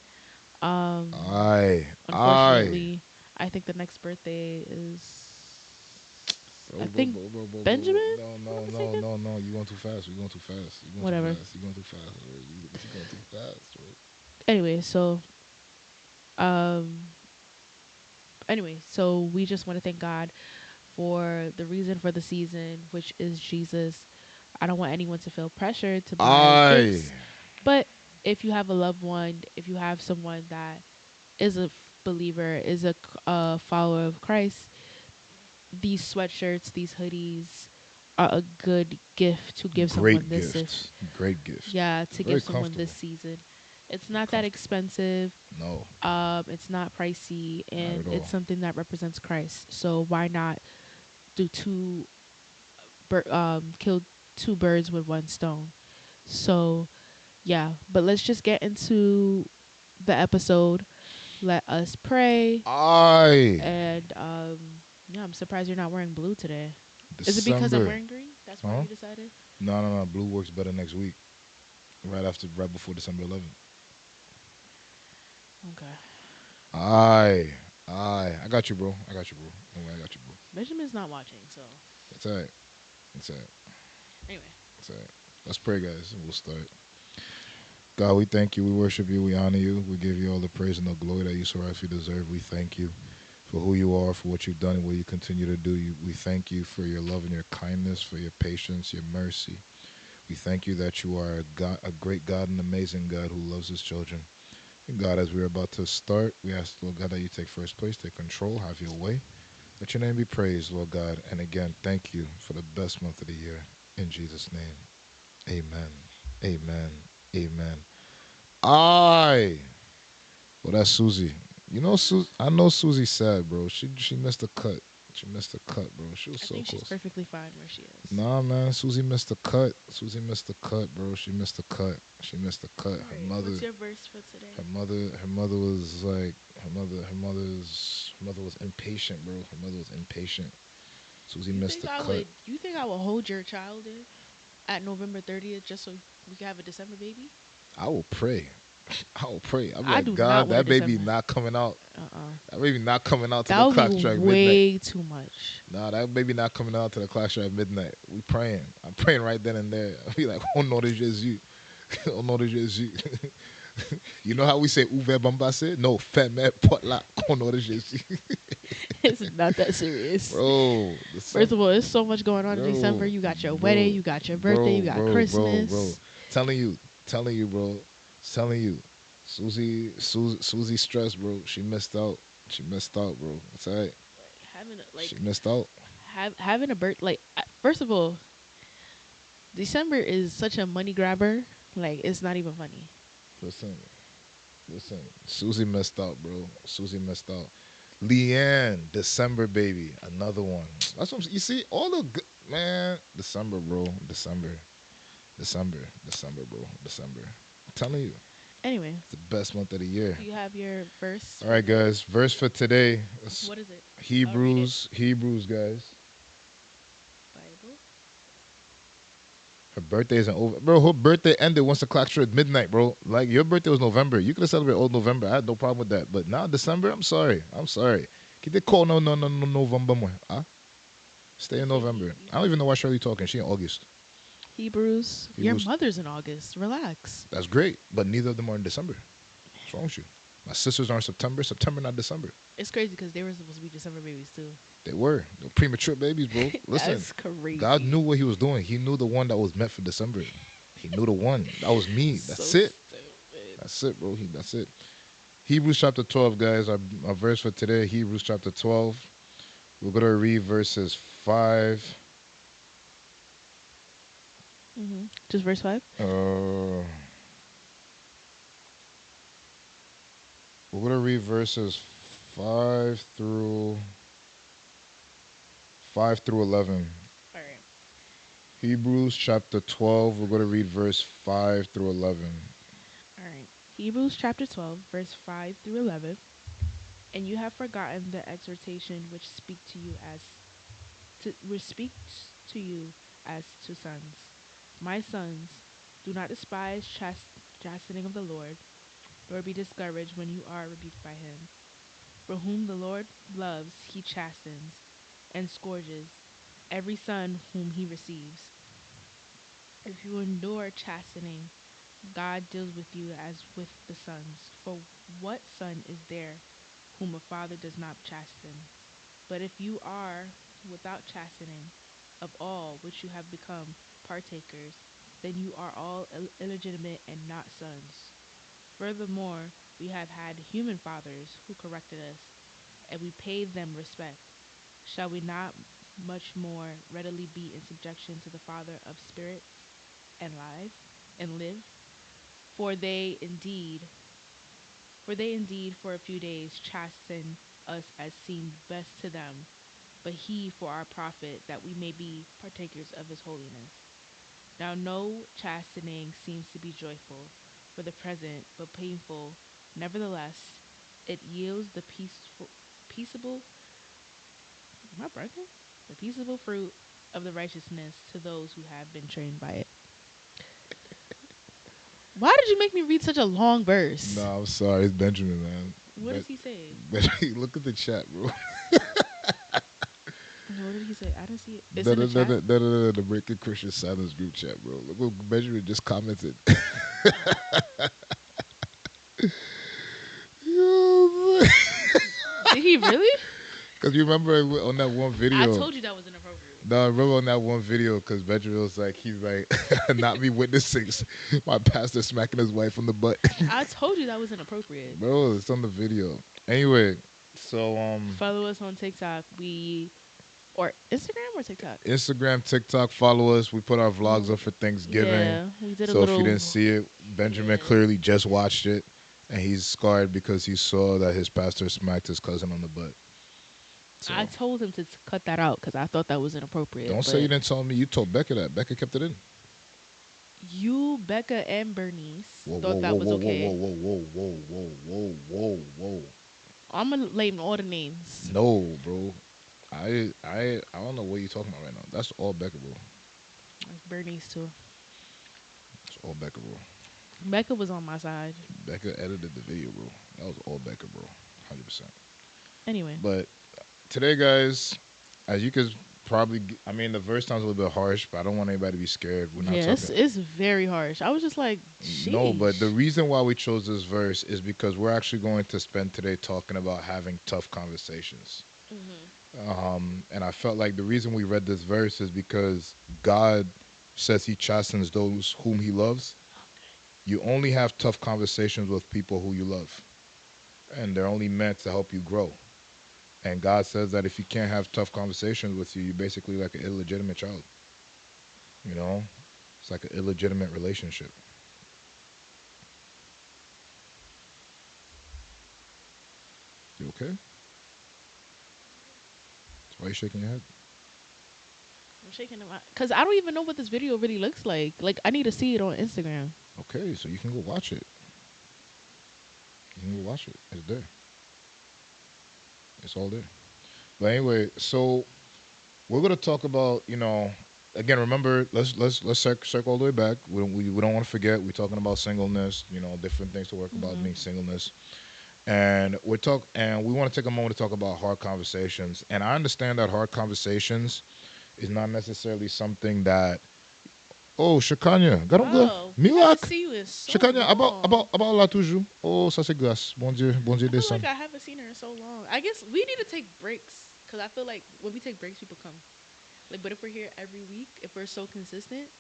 Unfortunately, I think the next birthday is. I think Benjamin. No. You going too fast. You going too fast. Whatever. You going too fast. You going too fast. Anyway, um, so we just want to thank God for the reason for the season, which is Jesus. I don't want anyone to feel pressured to buy gifts, but if you have a loved one, if you have someone that is a believer, is a follower of Christ, these sweatshirts, these hoodies are a good gift to give someone this. Great gift. Yeah, to give someone this season. It's not that expensive. No. It's not pricey, and it's something that represents Christ. So why not do kill two birds with one stone? So, yeah. But let's just get into the episode. Let us pray. And yeah, I'm surprised you're not wearing blue today. Is it because I'm wearing green? That's why you decided? No. Blue works better next week. Right before December 11th. Okay. I got you, bro. I got you, bro. Benjamin's not watching, so. That's all right. Anyway. That's all right. Let's pray, guys, and we'll start. God, we thank you. We worship you. We honor you. We give you all the praise and the glory that you so rightfully deserve. We thank you for who you are, for what you've done and what you continue to do. We thank you for your love and your kindness, for your patience, your mercy. We thank you that you are a great God, an amazing God who loves his children. And God, as we're about to start, we ask, Lord God, that you take first place, take control, have your way. Let your name be praised, Lord God. And again, thank you for the best month of the year. In Jesus' name, amen. Amen. Amen. Well, that's Susie. You know, I know Susie's sad, bro. She missed the cut. She missed the cut, bro. She was so close. She's perfectly fine where she is. Nah, man. Susie missed the cut. Bro. She missed the cut. Right. Her mother. What's your verse for today? Her mother was like, her mother was impatient, bro. Her mother was impatient. Susie missed the cut. You think I will hold your child in at November 30th just so we can have a December baby? I will pray. I'm like, God, that baby not coming out. That baby not coming out to the clock strike midnight. Way too much. Nah, that baby not coming out to the clock strike midnight. We praying. I'm praying right then and there. I'll be like, oh no, it's just you. Oh no, it's just you. You know how we say "Uve Bambase"? No, femme potluck. Oh no, it's just you. It's not that serious, bro. First of all, there's so much going on in December. You got your wedding, you got your birthday, you got Christmas. Bro. Telling you, bro. Telling you, Susie stressed, bro. She missed out, bro. It's alright. She missed out. Having a birth, first of all, December is such a money grabber. Like, it's not even funny. Listen. Susie missed out, bro. Leanne, December baby, another one. That's what you see. All the good, man. December, bro. December, bro. I'm telling you. Anyway. It's the best month of the year. Do you have your verse? All right, guys. Verse for today. What is it? Hebrews, guys. Bible. Her birthday isn't over. Bro, her birthday ended once the clock struck midnight, bro. Like, your birthday was November. You could have celebrated old November. I had no problem with that. But now December, I'm sorry. Can they call no November? Huh? Stay in November. I don't even know why Shirley talking. She in August. Hebrews. Your mother's in August. Relax. That's great, but neither of them are in December. What's wrong with you? My sisters are in September. September, not December. It's crazy because they were supposed to be December babies too. They were. They were premature babies, bro. Listen, that's crazy. God knew what he was doing. He knew the one that was meant for December. He knew the one. That was me. That's so it. Stupid. That's it, bro. That's it. Hebrews chapter 12, guys. Our verse for today, Hebrews chapter 12. We're going to read verses 5 Just verse 5? We're going to read verses 5 through 11. All right. Hebrews chapter 12, we're going to read verse 5 through 11. All right. Hebrews chapter 12, verse 5 through 11. And you have forgotten the exhortation which speaks to you as to sons. My sons, do not despise chastening of the Lord, nor be discouraged when you are rebuked by him. For whom the Lord loves, he chastens and scourges every son whom he receives. If you endure chastening, God deals with you as with the sons. For what son is there whom a father does not chasten? But if you are without chastening of all which you have become partakers, then you are all illegitimate and not sons. Furthermore, we have had human fathers who corrected us, and we paid them respect. Shall we not much more readily be in subjection to the Father of spirits and live? For they indeed for a few days chasten us as seemed best to them, but he for our profit, that we may be partakers of his holiness. Now no chastening seems to be joyful for the present, but painful. Nevertheless, it yields the peaceable am I breaking? The peaceable fruit of the righteousness to those who have been trained by it. Why did you make me read such a long verse? No, I'm sorry. It's Benjamin, man. What does he say? Look at the chat, bro. What did he say? I didn't see it. It's in the chat? The Breaking Christian Silence group chat, bro. Look what Benjamin just commented. Did he really? Because you remember on that one video. I told you that was inappropriate. No, I remember on that one video because Benjamin was like, not me witnessing my pastor smacking his wife on the butt. I told you that was inappropriate. Bro, it's on the video. Anyway, so follow us on TikTok. Or Instagram or TikTok? Instagram, TikTok, follow us. We put our vlogs up for Thanksgiving. Yeah, we did so if you didn't see it, Benjamin clearly just watched it. And he's scarred because he saw that his pastor smacked his cousin on the butt. So, I told him to cut that out because I thought that was inappropriate. Don't say you didn't tell me. You told Becca that. Becca kept it in. You, Becca, and Bernice thought that was okay. Whoa. I'm going to name all the names. No, bro. I don't know what you're talking about right now. That's all Becca, bro. Bernice, too. It's all Becca, bro. Becca was on my side. Becca edited the video, bro. That was all Becca, bro. 100%. Anyway. But today, guys, as you could probably, the verse sounds a little bit harsh, but I don't want anybody to be scared. We're not talking. It's very harsh. I was just like, sheesh. No, but the reason why we chose this verse is because we're actually going to spend today talking about having tough conversations. Mm-hmm. And I felt like the reason we read this verse is because God says he chastens those whom he loves. You only have tough conversations with people who you love. And they're only meant to help you grow. And God says that if you can't have tough conversations with you, you're basically like an illegitimate child. You know? It's like an illegitimate relationship. You okay? Why are you shaking your head? I'm shaking it because I don't even know what this video really looks like. Like, I need to see it on Instagram. Okay, so you can go watch it. You can go watch it. It's there. It's all there. But anyway, so we're gonna talk about, again, remember, let's circle all the way back. We don't want to forget. We're talking about singleness. Different things to work about being singleness. And we want to take a moment to talk about hard conversations. And I understand that hard conversations is not necessarily something that. Oh, Chacania, Wow, Milak. see you in so Chacania, long. about là toujours. Oh, ça c'est grâce. Bon Dieu I feel descend. like I haven't seen her in so long. I guess we need to take breaks because I feel like when we take breaks, people come. Like, but if we're here every week, if we're so consistent,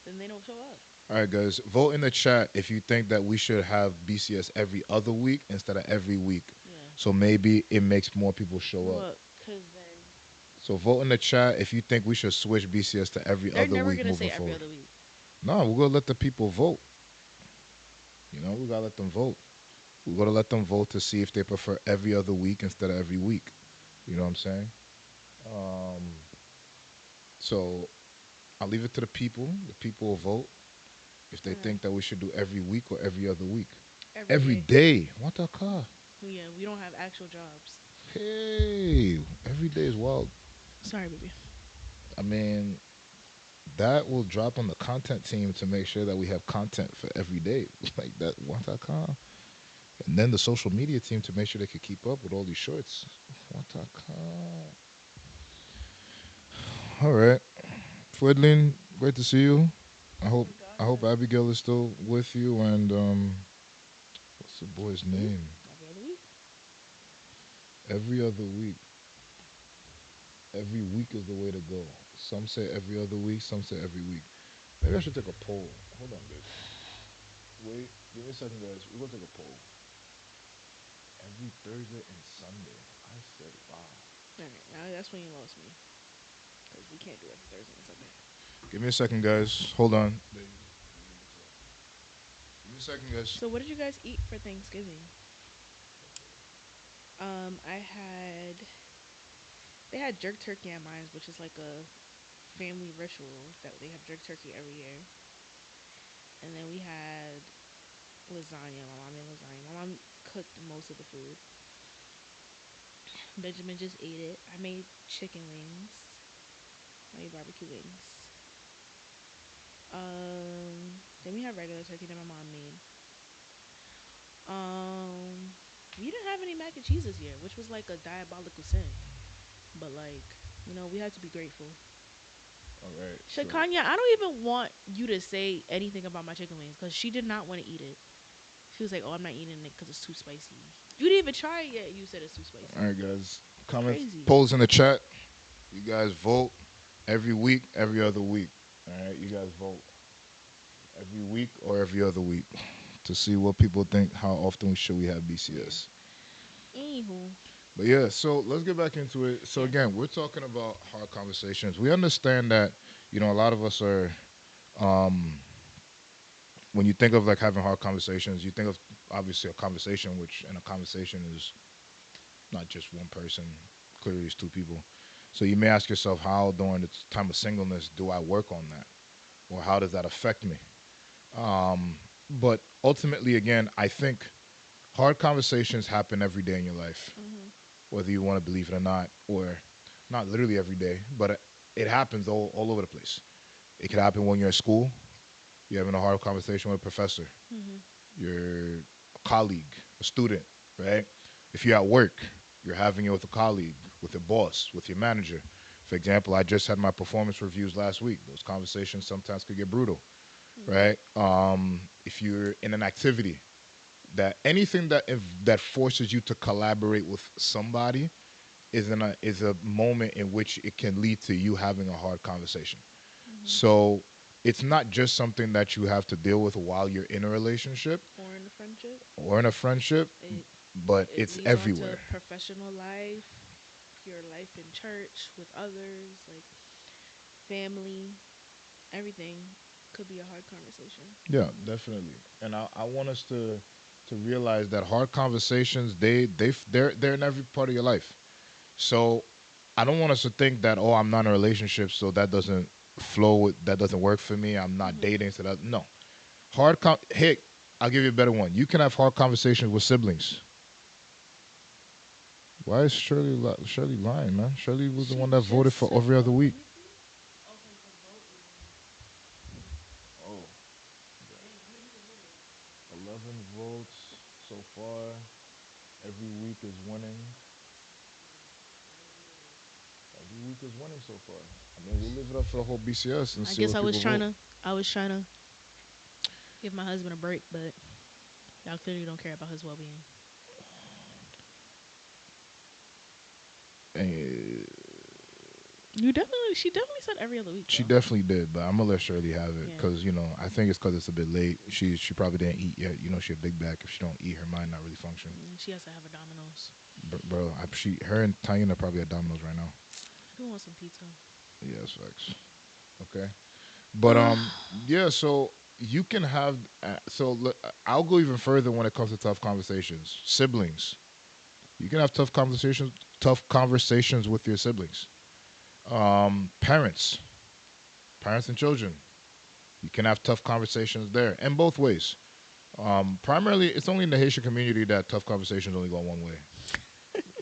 then they don't show up. All right, guys, vote in the chat if you think that we should have BCS every other week instead of every week. Yeah. So maybe it makes more people show up. So vote in the chat if you think we should switch BCS to every other week moving forward. They're never going to say every other week. No, we're gonna let the people vote. You know, we gotta let them vote. We're gonna let them vote to see if they prefer every other week instead of every week. You know what I'm saying? Um, so I'll leave it to the people. The people will vote if they think that we should do every week or every other week. Every day. What the car? Yeah, we don't have actual jobs. Hey, every day is wild. Sorry, baby. I mean, that will drop on the content team to make sure that we have content for every day. Like that, what.com. And then the social media team to make sure they could keep up with all these shorts. What.com. All right. Fredlin, great to see you. I hope Abigail is still with you and what's the boy's name? Every other week. Every week is the way to go. Some say every other week, some say every week. Maybe I should take a poll. Hold on, guys. Wait, give me a second, guys. We're gonna take a poll. Every Thursday and Sunday. I said, wow. Alright, now that's when you lost me. Because we can't do it Thursday and Sunday. Give me a second, guys. Hold on. Give me a second, guys. So what did you guys eat for Thanksgiving? They had jerk turkey at mine, which is like a family ritual that they have jerk turkey every year. And then we had lasagna. My mom made lasagna. My mom cooked most of the food. Benjamin just ate it. I made chicken wings. I made barbecue wings. Then we had regular turkey that my mom made. We didn't have any mac and cheese this year, which was like a diabolical sin. But like, we had to be grateful. All right. Shakanya, I don't even want you to say anything about my chicken wings because she did not want to eat it. She was like, "Oh, I'm not eating it because it's too spicy." You didn't even try it yet. You said it's too spicy. All right, guys. Comments, polls in the chat. You guys vote every week, every other week. All right, you guys vote every week or every other week to see what people think. How often should we have BCS? Anywho. But yeah, so let's get back into it. So again, we're talking about hard conversations. We understand that, a lot of us are, when you think of like having hard conversations, you think of obviously a conversation, which in a conversation is not just one person, clearly it's two people. So you may ask yourself, how during the time of singleness do I work on that? Or how does that affect me? But ultimately, again, I think hard conversations happen every day in your life. Whether you want to believe it or not, or not literally every day, but it happens all over the place. It could happen when you're at school. You're having a hard conversation with a professor. You're a colleague, a student, right? If you're at work, you're having it with a colleague, with a boss, with your manager. For example, I just had my performance reviews last week. Those conversations sometimes could get brutal, right? If you're in an activity, that anything that forces you to collaborate with somebody is a moment in which it can lead to you having a hard conversation. So it's not just something that you have to deal with while you're in a relationship or in a friendship, but it's everywhere. Professional life, your life in church with others, like family, everything could be a hard conversation. Yeah, definitely. And I want us to realize that hard conversations, they're in every part of your life. So I don't want us to think that, oh, I'm not in a relationship, so that doesn't that doesn't work for me. I'm not dating, so that no. Hey, I'll give you a better one. You can have hard conversations with siblings. Why is Shirley lying, man? Shirley was the one that voted for every other week. Oh. 11 votes so far. Every week is winning. Every week is winning so far. I mean, we'll live it up for the whole BCS and see. I guess I was trying to give my husband a break, but y'all clearly don't care about his well-being. She definitely said every other week. She definitely did, but I'm gonna let Shirley have it because I think it's because it's a bit late. She probably didn't eat yet. She a big back. If she don't eat, her mind not really function. She has to have a Domino's. Bro, her and Taina probably at Domino's right now. I do want some pizza. Yeah, that's facts. Okay. But yeah. So you can have. I'll go even further when it comes to tough conversations. Siblings. You can have tough conversations. Tough conversations with your siblings. Parents. Parents and children. You can have tough conversations there, in both ways. Primarily, it's only in the Haitian community that tough conversations only go one way.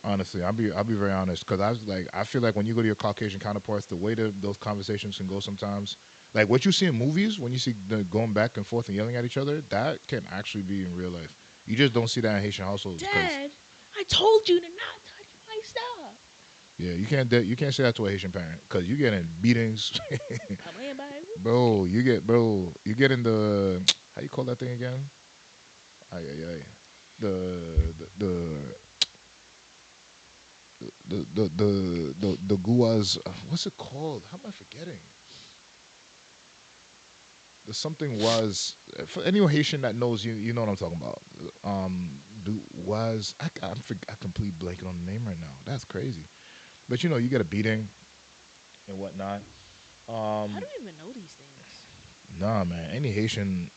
Honestly, I'll be very honest, because I feel like when you go to your Caucasian counterparts, the way that those conversations can go sometimes, like what you see in movies when you see them going back and forth and yelling at each other, that can actually be in real life. You just don't see that in Haitian households. Dad, I told you to not touch my stuff. Yeah, you can't say that to a Haitian parent, because you get in beatings, bro. You get in the, how you call that thing again? Ay, ay, ay. The guas. What's it called? How am I forgetting? The something was, for any Haitian that knows, you know what I'm talking about. Was I completely blanking on the name right now. That's crazy. But you get a beating and whatnot. I don't even know these things. Nah, man. Any Haitian,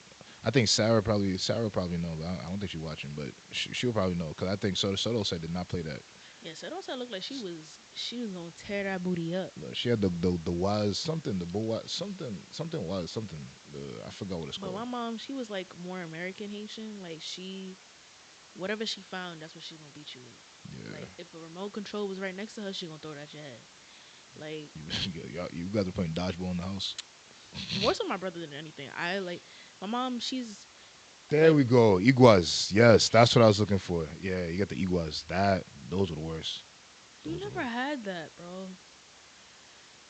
I think Sarah probably know. But I don't think she's watching, but she'll probably know, because I think Soto said did not play that. Yeah, Soto said looked like she was gonna tear that booty up. She had the was something, the bull something was something. I forgot what it's But called. my mom, she was like more American Haitian. Like whatever she found, that's what she gonna beat you with. Yeah. Like if a remote control was right next to her, she gonna throw it at your head. Like you guys are playing dodgeball in the house. More so my brother than anything. I like my mom. She's there. We go. Iguas. Yes, that's what I was looking for. Yeah, you got the iguas. Those were the worst. You never had that, bro.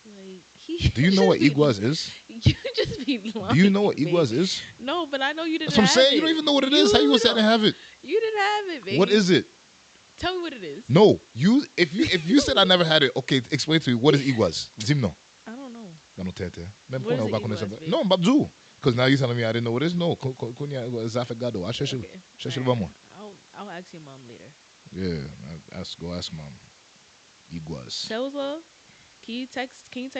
Like do you know what iguas is? You just be lying. Do you know what iguas is? No, but I know you didn't. That's what I'm saying. It. You don't even know what it is. How you gonna say I didn't have it? You didn't have it, baby. What is it? Tell me what it is. No, if you said I never had it, okay, explain to me what is iguas. Zimno. I don't know. I don't tell you. What is iguas, no, babzu. Because now you're telling me I didn't know what it is. No, zafegado. I'll ask your mom later. Yeah, go ask mom. Iguas. Selza, can you type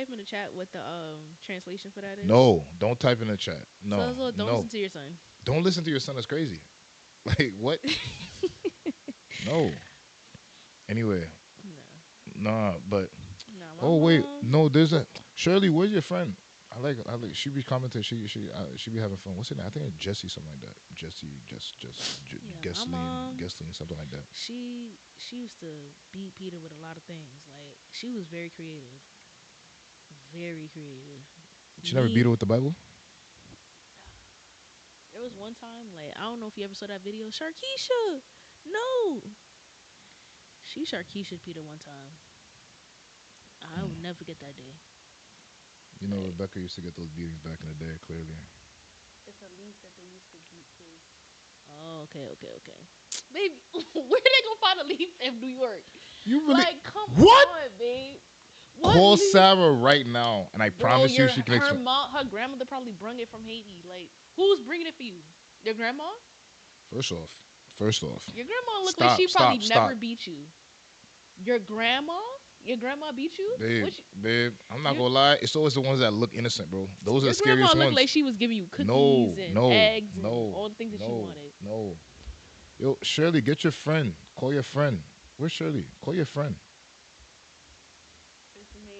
in the chat what the translation for that is? No, don't type in the chat. No. Selza, don't listen to your son. Don't listen to your son. That's crazy. Like what? No. Anyway. No. Nah, but. Oh wait, no. There's a Shirley. Where's your friend? I like. She be commenting. She be having fun. What's her name? I think it's Jessie, something like that. Gessling, something like that. She used to beat Peter with a lot of things. Like she was very creative. Very creative. She never beat her with the Bible? There was one time, like, I don't know if you ever saw that video. Sharkeisha! No! She Sharkeisha Peter one time. I will never forget that day. You know, Rebecca used to get those beatings back in the day, clearly. It's a leaf that they used to beat kids. Oh, okay. Baby, where they gonna find a leaf in New York? You really? Like, come on, babe. Call Sarah right now, and I promise you she can explain. Her grandmother probably brung it from Haiti. Like, who's bringing it for you? Your grandma? First off. Your grandma looked like she probably never beat you. Your grandma? Your grandma beat you? Babe, I'm not gonna lie. It's always the ones that look innocent, bro. Those are the scariest ones. Your grandma looked like she was giving you cookies and eggs and all the things that you wanted. No. Yo, Shirley, get your friend. Call your friend. Where's Shirley? Call your friend. It's me.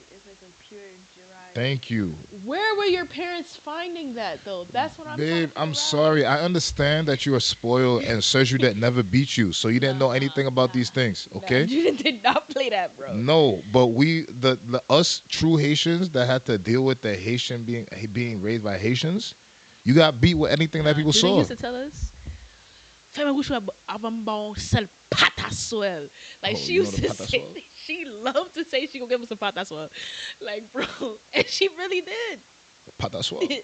It's like a pure Gerard. Thank you. Where were your parents finding that, though? That's what I'm Babe, I'm sorry. I understand that you are spoiled and Sergio that never beat you, so you didn't know anything about these things, okay? You did not play that, bro. No, but we, us true Haitians that had to deal with the Haitian being raised by Haitians, you got beat with anything that people saw. They used to tell us, like, she used to say, she loved to say she gonna give us a pataswell. Like, bro, and she really did. Pataswell?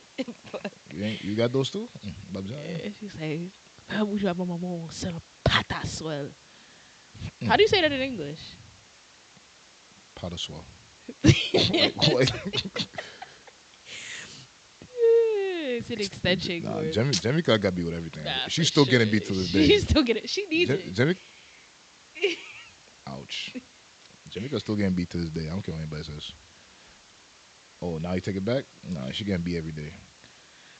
You got those too? Yeah, she say, pataswell. How do you say that in English? Pataswell. It's an extension. Jemica got beat with everything. She's still getting beat to this day. She's still getting. She needs it. Ouch. Jemica's still getting beat to this day. I don't care what anybody says. Oh, now you take it back? Nah, she getting beat every day.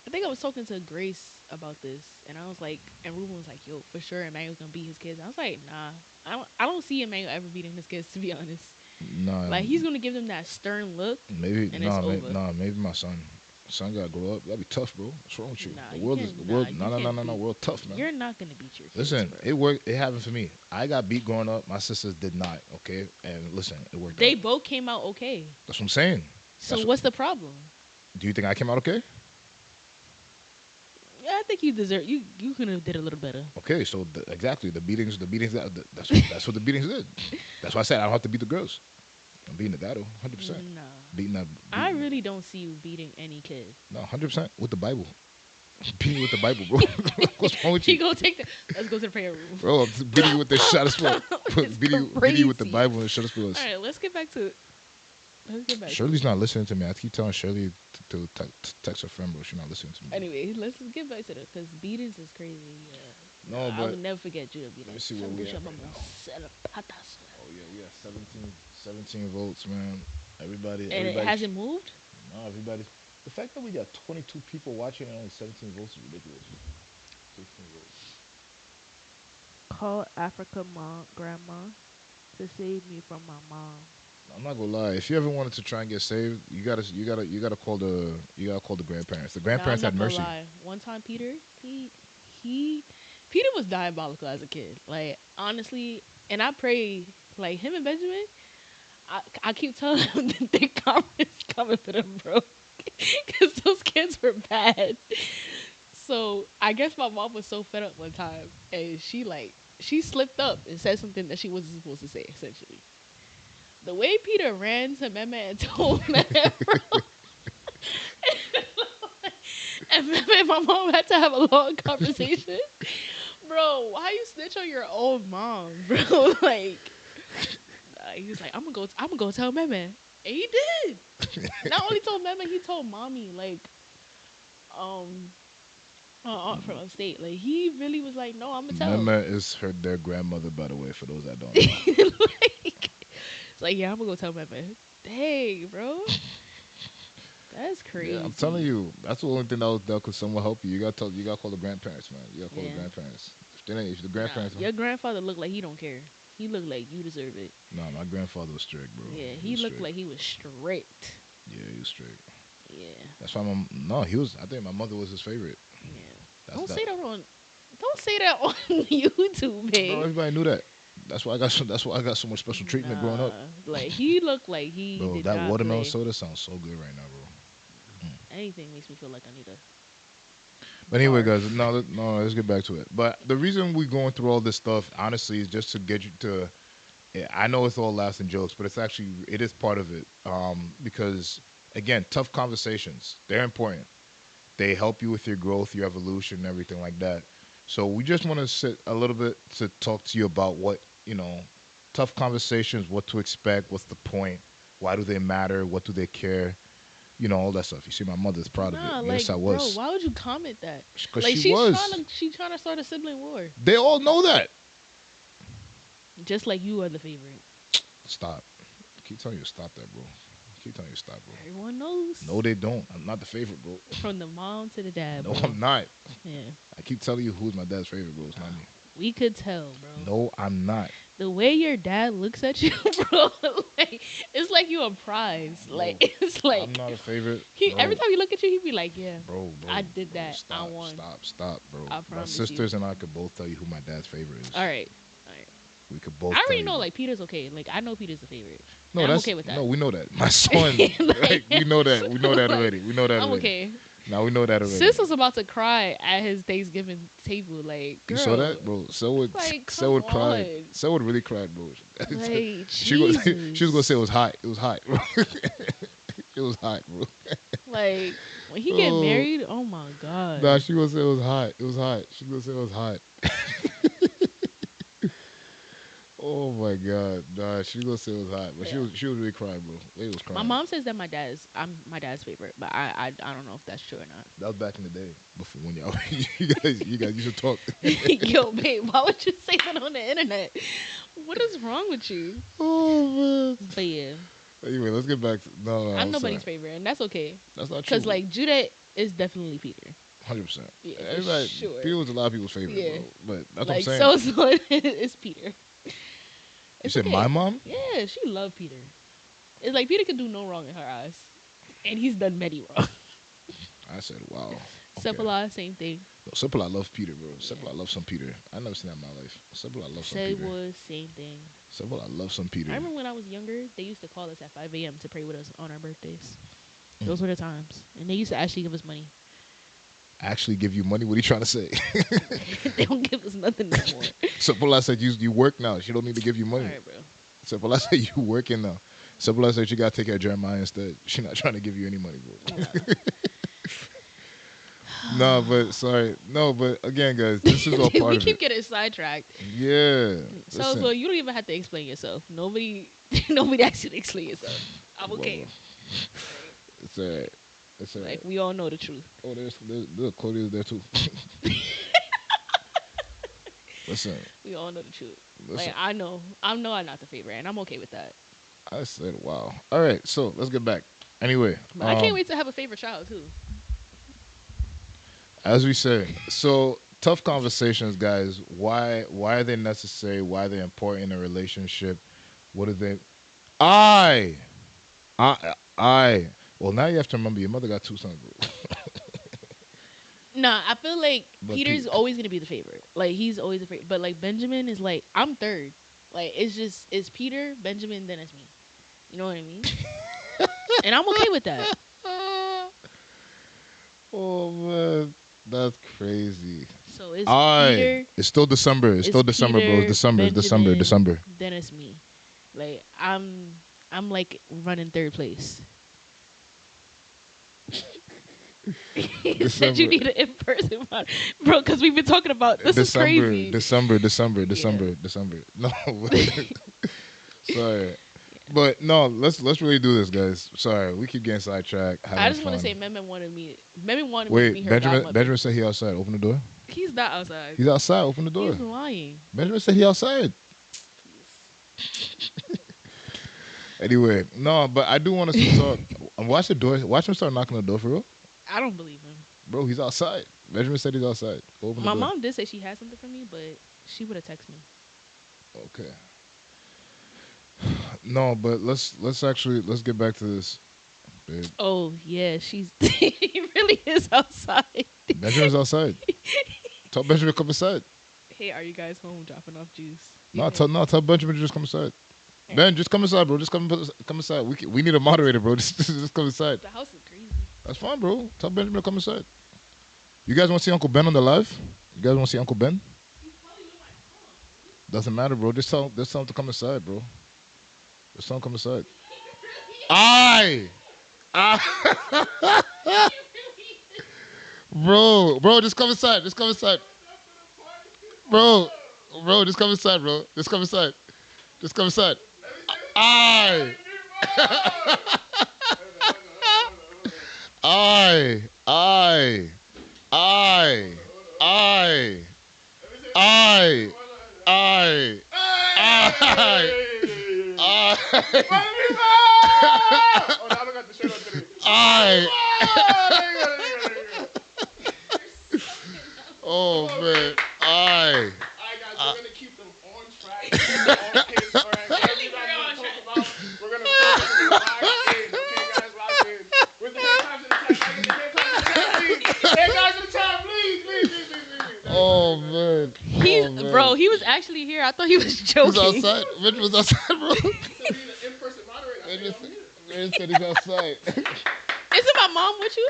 I think I was talking to Grace about this, and I was like, and Ruben was like, "Yo, for sure, Emmanuel's gonna beat his kids." I was like, "Nah, I don't see Emmanuel ever beating his kids, to be honest. Nah, Like he's gonna give them that stern look, maybe and it's over." maybe my son. Son gotta grow up. That'd be tough, bro. What's wrong with you? Nah, The you world is can't- the world. nah, you can't beat- World tough, man. You're not gonna beat your kids. Listen, bro. it worked. It happened for me. I got beat growing up. My sisters did not. Okay, and listen, it worked. They out. both came out okay. That's what I'm saying. So what's the problem? Do you think I came out okay? Yeah, I think you deserve. You could have did a little better. Okay, so exactly the beatings. That's what the beatings did. That's why I said I don't have to beat the girls. I'm beating the dad, 100%. No, Beating that. I really don't see you beating any kid. No, 100% with the Bible. Beating you with the Bible, bro. What's wrong with You you? go take the. Let's go to the prayer room. Bro, I'm beating you with the shot of sport. beating you with the crazy. Bible and the shot of sport. All right, let's get back to. Let's get back. Shirley's not listening to me. I keep telling Shirley to text her friend, bro. She's not listening to me. Anyway, let's get back to the because beatings is crazy. No, I but will never forget Judah beating. let me see where we at right now. Oh Oh yeah, we have 17 votes, man. Everybody, And it hasn't moved. No, everybody. The fact that we got 22 people watching and only 17 votes is ridiculous. 16 votes. Call Africa mom, grandma, to save me from my mom. I'm not gonna lie. If you ever wanted to try and get saved, you gotta call the grandparents. The grandparents Nah, had I'm not mercy. gonna lie. One time, Peter Peter was diabolical as a kid. Like honestly, and I pray like him and Benjamin. I keep telling them that their comments coming for them, bro, because those kids were bad. So I guess my mom was so fed up one time, and she slipped up and said something that she wasn't supposed to say. Essentially, the way Peter ran to Meme and told Meme, bro, and Meme and my mom had to have a long conversation. Bro, why you snitch on your own mom, bro? Like, he was like, I'm gonna go tell Meme, and he did. Not only told Meme, he told mommy, like, my aunt from upstate. Like, he really was like, no, I'm gonna tell. Mama is their grandmother, by the way, for those that don't know. It's like, yeah, I'm gonna go tell Meme. Dang, bro. That's crazy. Yeah, I'm telling you, that's the only thing that could somewhat help you. You gotta call the grandparents, man. You gotta call the grandparents. If the grandparents, your grandfather looked like he don't care. He looked like you deserve it. No, my grandfather was strict, bro. Yeah, he looked like he was strict. Yeah, he was strict. Yeah. That's why he was. I think my mother was his favorite. Yeah. Don't say that on YouTube, man. Bro, everybody knew that. That's why I got so much special treatment growing up. Like he looked like he. Bro, did that not watermelon play. soda sounds so good right now, bro. Anything makes me feel like I need a. But anyway, guys, no, let's get back to it. But the reason we're going through all this stuff, honestly, is just to get you to. I know it's all laughs and jokes, but it is part of it. Because again, tough conversations, they're important. They help you with your growth, your evolution, and everything like that. So we just want to sit a little bit to talk to you about what, tough conversations, what to expect, what's the point, why do they matter, what do they care, all that stuff. You see, my mother's proud of it. Like, Yes, I was. Bro, why would you comment that? Because like, she was. She's trying to start a sibling war. They all know that. Just like you are the favorite. Stop. I keep telling you to stop that, bro. I keep telling you to stop, bro. Everyone knows. No, they don't. I'm not the favorite, bro. From the mom to the dad, No, bro. I'm not. Yeah. I keep telling you who's my dad's favorite, bro. It's not me. We could tell, bro. No, I'm not. The way your dad looks at you, bro, like, it's like you a prize. Like, it's like I'm not a favorite. Every time you look at you, he be like, "Yeah, bro, I did that. Stop, I won." Stop, bro. I My promise sisters and I could both tell you who my dad's favorite is. All right. We could both. I already tell know, you. like, Peter's okay. Like, I know Peter's the favorite. No, I'm that's okay with that. No, we know that. My son, like, we know that. We know that already. We know that I'm already. okay. Now we know that already. Sis was about to cry at his Thanksgiving table. Like, girl, you saw that, bro? So would cry. So would really cry, bro. Like, she was gonna say it was hot. It was hot, bro. It was hot, bro. Like, when he get married, oh my god. Nah, she gonna say it was hot. It was hot. She gonna say it was hot. Oh my god, nah, she gonna say it was hot, but she was really crying, bro. It was crying. My mom says that I'm my dad's favorite, but I don't know if that's true or not. That was back in the day, before when y'all you guys used to talk. Yo, babe, why would you say that on the internet? What is wrong with you? Oh man. But yeah. Anyway, let's get back to I'm nobody's favorite, and that's okay. That's not true. Because like Judah is definitely Peter. 100%. Yeah, Everybody, sure. Peter was a lot of people's favorite, Yeah. bro. But that's Like what I'm saying. so it's Peter. You said my mom? Yeah, she loved Peter. It's like Peter can do no wrong in her eyes, and he's done many wrong. I said, wow. Sepala, same thing. No, Sepala love Peter, bro. Sepala love some Peter. I never seen that in my life. Sepala love some Peter. was same thing. Sepala love some Peter. I remember when I was younger, they used to call us at 5 a.m. to pray with us on our birthdays. Those were the times, and they used to actually give us money. Actually give you money? What are you trying to say? They don't give us nothing anymore. Sepala said you work now. She don't need to give you money. All right, bro. Sepala said you working now. Sepala said you got to take care of Jeremiah instead. She's not trying to give you any money, bro. No, but sorry. No, but again, guys, this is all part We of keep it. getting sidetracked. Yeah. So you don't even have to explain yourself. Nobody asked you to explain yourself. I'm okay. It's all right. It's all right. Like, we all know the truth. Oh, there's Claudia's there too. Listen. We all know the truth. Listen. Like, I know I'm not the favorite, and I'm okay with that. I said, wow. All right, so let's get back. Anyway. But I can't wait to have a favorite child, too. As we say, so tough conversations, guys. Why are they necessary? Why are they important in a relationship? What are they? Well, now you have to remember your mother got two sons, bro. Nah, I feel like But Peter's always gonna be the favorite. Like, he's always the favorite. But like Benjamin is like, I'm third. Like, it's Peter, Benjamin, then it's me. You know what I mean? And I'm okay with that. Oh man, that's crazy. So it's Peter. It's still December. It's still December, Peter, bro. It's December. Benjamin, December. Then it's me. Like, I'm like running third place. You said you need an in-person one. Bro, because we've been talking about this is crazy. December. No. Sorry. But no, let's really do this, guys. Sorry, we keep getting sidetracked. I just want to say Meme wanted me to be her Benjamin godmother. Benjamin said he outside. Open the door. He's not outside. He's outside. Open the door. He's lying. Benjamin said he outside. Anyway, no, but I do want us to talk. Watch the door. Watch him start knocking on the door for real. I don't believe him. Bro, he's outside. Benjamin said he's outside. Open My the door. mom did say she had something for me, but she would have texted me. Okay. No, but let's get back to this, babe. Oh yeah, he really is outside. Benjamin's outside. Tell Benjamin to come inside. Hey, are you guys home dropping off juice? No, tell Benjamin to just come inside. Ben, just come inside, bro. Just come inside. We need a moderator, bro. Just come inside. The house is crazy. That's fine, bro. Tell Benjamin to come inside. You guys want to see Uncle Ben on the live? You guys want to see Uncle Ben? Doesn't matter, bro. Just tell him to come inside, bro. Just tell him to come inside. Bro, just come inside. Just come inside. Bro, just come inside, bro. Just come inside. Just come inside. Aye. Oh man. Aye. Alright guys, we're gonna keep them on track, on pace, alright? Whatever you guys want to talk about, we're gonna lock in, okay guys, lock in. Where's the hand times in the chat? Hand times in the chat, please. Oh man. Bro, he was actually here. I thought he was joking. He was outside. Mitch was outside, bro. So being an in-person moderator, Man said he's outside. Isn't my mom with you?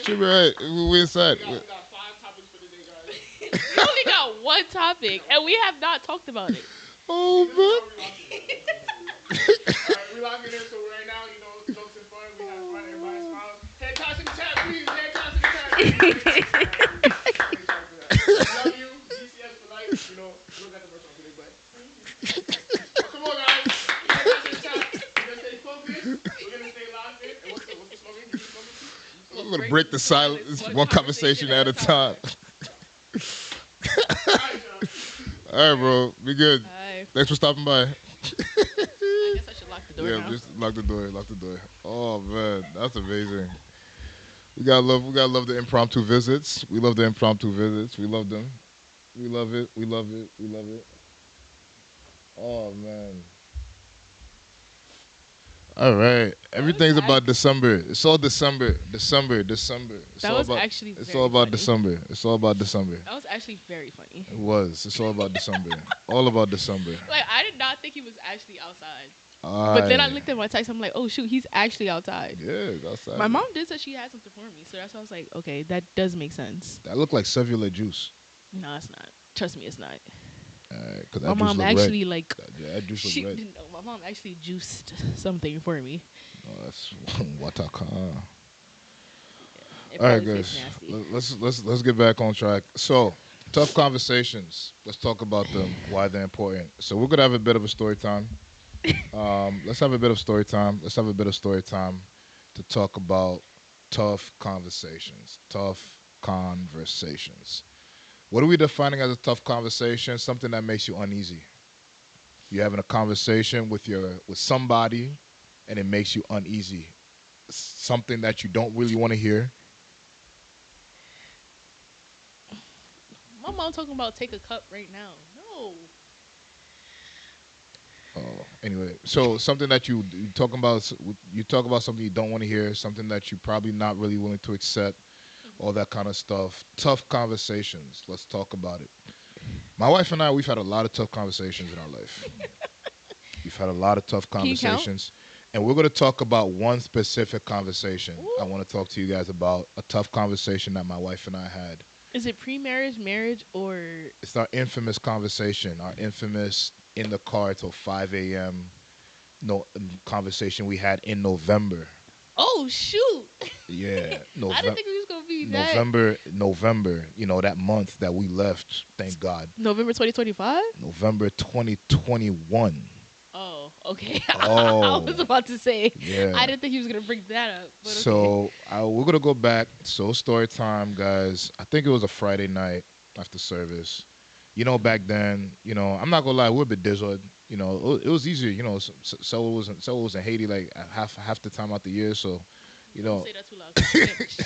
Should be right. We inside. we got 5 topics for today, guys. We only got one topic, and we have not talked about it. Oh man. Alright, we locking in, so right now, jokes and fun, we have fun, everybody smiling. Hand toss in the chat, please. Hand toss in the chat. Love you, GCS for life. We'll get the first one today, but come on, guys. Hand toss in the chat. We're gonna stay focused. We're gonna stay locked in. And what's the slogan? Give me the slogan. I'm gonna break the silence one conversation at a time. All right, bro. Be good. All right. Thanks for stopping by. I guess I should lock the door Yeah, now. just lock the door. Lock the door. Oh man, that's amazing. We gotta love the impromptu visits. We love the impromptu visits. We love them. We love it. We love it. We love it. Oh man. All right. Everything's about December. It's all December. December. December. It's That all was about, actually It's very all about funny. December. It's all about December. That was actually very funny. It was. It's all about December. All about December. Like, I did not think he was actually outside. But then I Aye. looked at my text. I'm like, oh shoot, he's actually outside. Yeah, it's outside. My mom did say she had something for me, so that's why I was like, okay, that does make sense. That looked like cellular juice. No, it's not. Trust me, it's not. Cause My that juice mom look actually red. like. Yeah, that juice She, look red. no, my mom actually juiced something for me. Oh, that's wataka. It All right, probably tastes guys. nasty. Let's get back on track. So, tough conversations. Let's talk about them. Why they're important. So we're gonna have a bit of a story time. Let's have a bit of story time. Let's have a bit of story time to talk about tough conversations. Tough conversations. What are we defining as a tough conversation? Something that makes you uneasy. You're having a conversation with somebody, and it makes you uneasy. Something that you don't really want to hear. My mom talking about take a cup right now. No. Oh, anyway, so something that you talk about something you don't want to hear, something that you're probably not really willing to accept, all that kind of stuff. Tough conversations. Let's talk about it. My wife and I, we've had a lot of tough conversations in our life. We've had a lot of tough Can you count? conversations, and we're going to talk about one specific conversation. I want to talk to you guys about a tough conversation that my wife and I had. Is it pre-marriage, marriage, or It's our infamous conversation, our infamous in the car till 5 a.m. Conversation we had in November. oh shoot? Yeah, I didn't think it was gonna be that. November. You know, that month that we left. Thank God. November 2025. November 2021. Oh, okay. Oh, I was about to say. yeah. I didn't think he was gonna bring that up. But okay. So we're gonna go back. So story time, guys. I think it was a Friday night after service. You know, back then, you know, I'm not gonna lie, we're a bit dizzled. You know, it was easier. You know, so it was in Haiti like half the time out the year. So, you know, Don't say that too loud.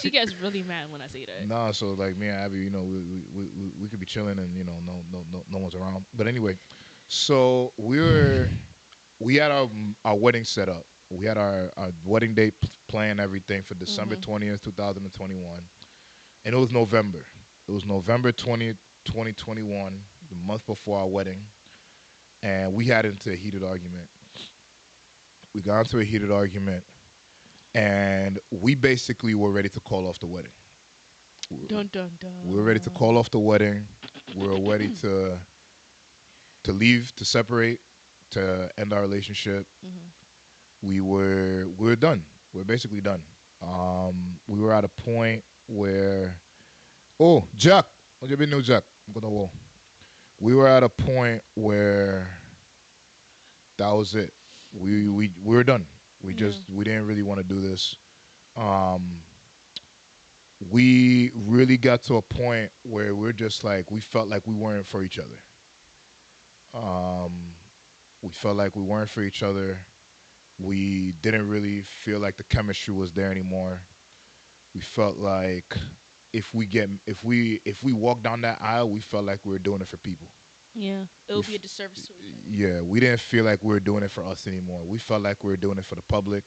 She gets really mad when I say that. nah. So like me and Abby, you know, we could be chilling and you know, no one's around. But anyway, so we had our wedding set up. We had our wedding date planned, everything for December 20th, 2021. And it was November. It was November 20th, 2021, the month before our wedding. And we had into a heated argument. We got into a heated argument. And we basically were ready to call off the wedding. Dun dun dun. We were ready to call off the wedding. We were ready to leave, to separate, to end our relationship. We were done. We're basically done. We were at a point where, oh, Jack, what you been doing, Jack? I'm gonna wall. We were at a point where that was it. We were done. We didn't really want to do this. We really got to a point where we're just like, we felt like we weren't for each other. We felt like we weren't for each other. We didn't really feel like the chemistry was there anymore. We felt like if we walk down that aisle, we felt like we were doing it for people. Yeah, it would be a disservice to each other. Yeah, we didn't feel like we were doing it for us anymore. We felt like we were doing it for the public.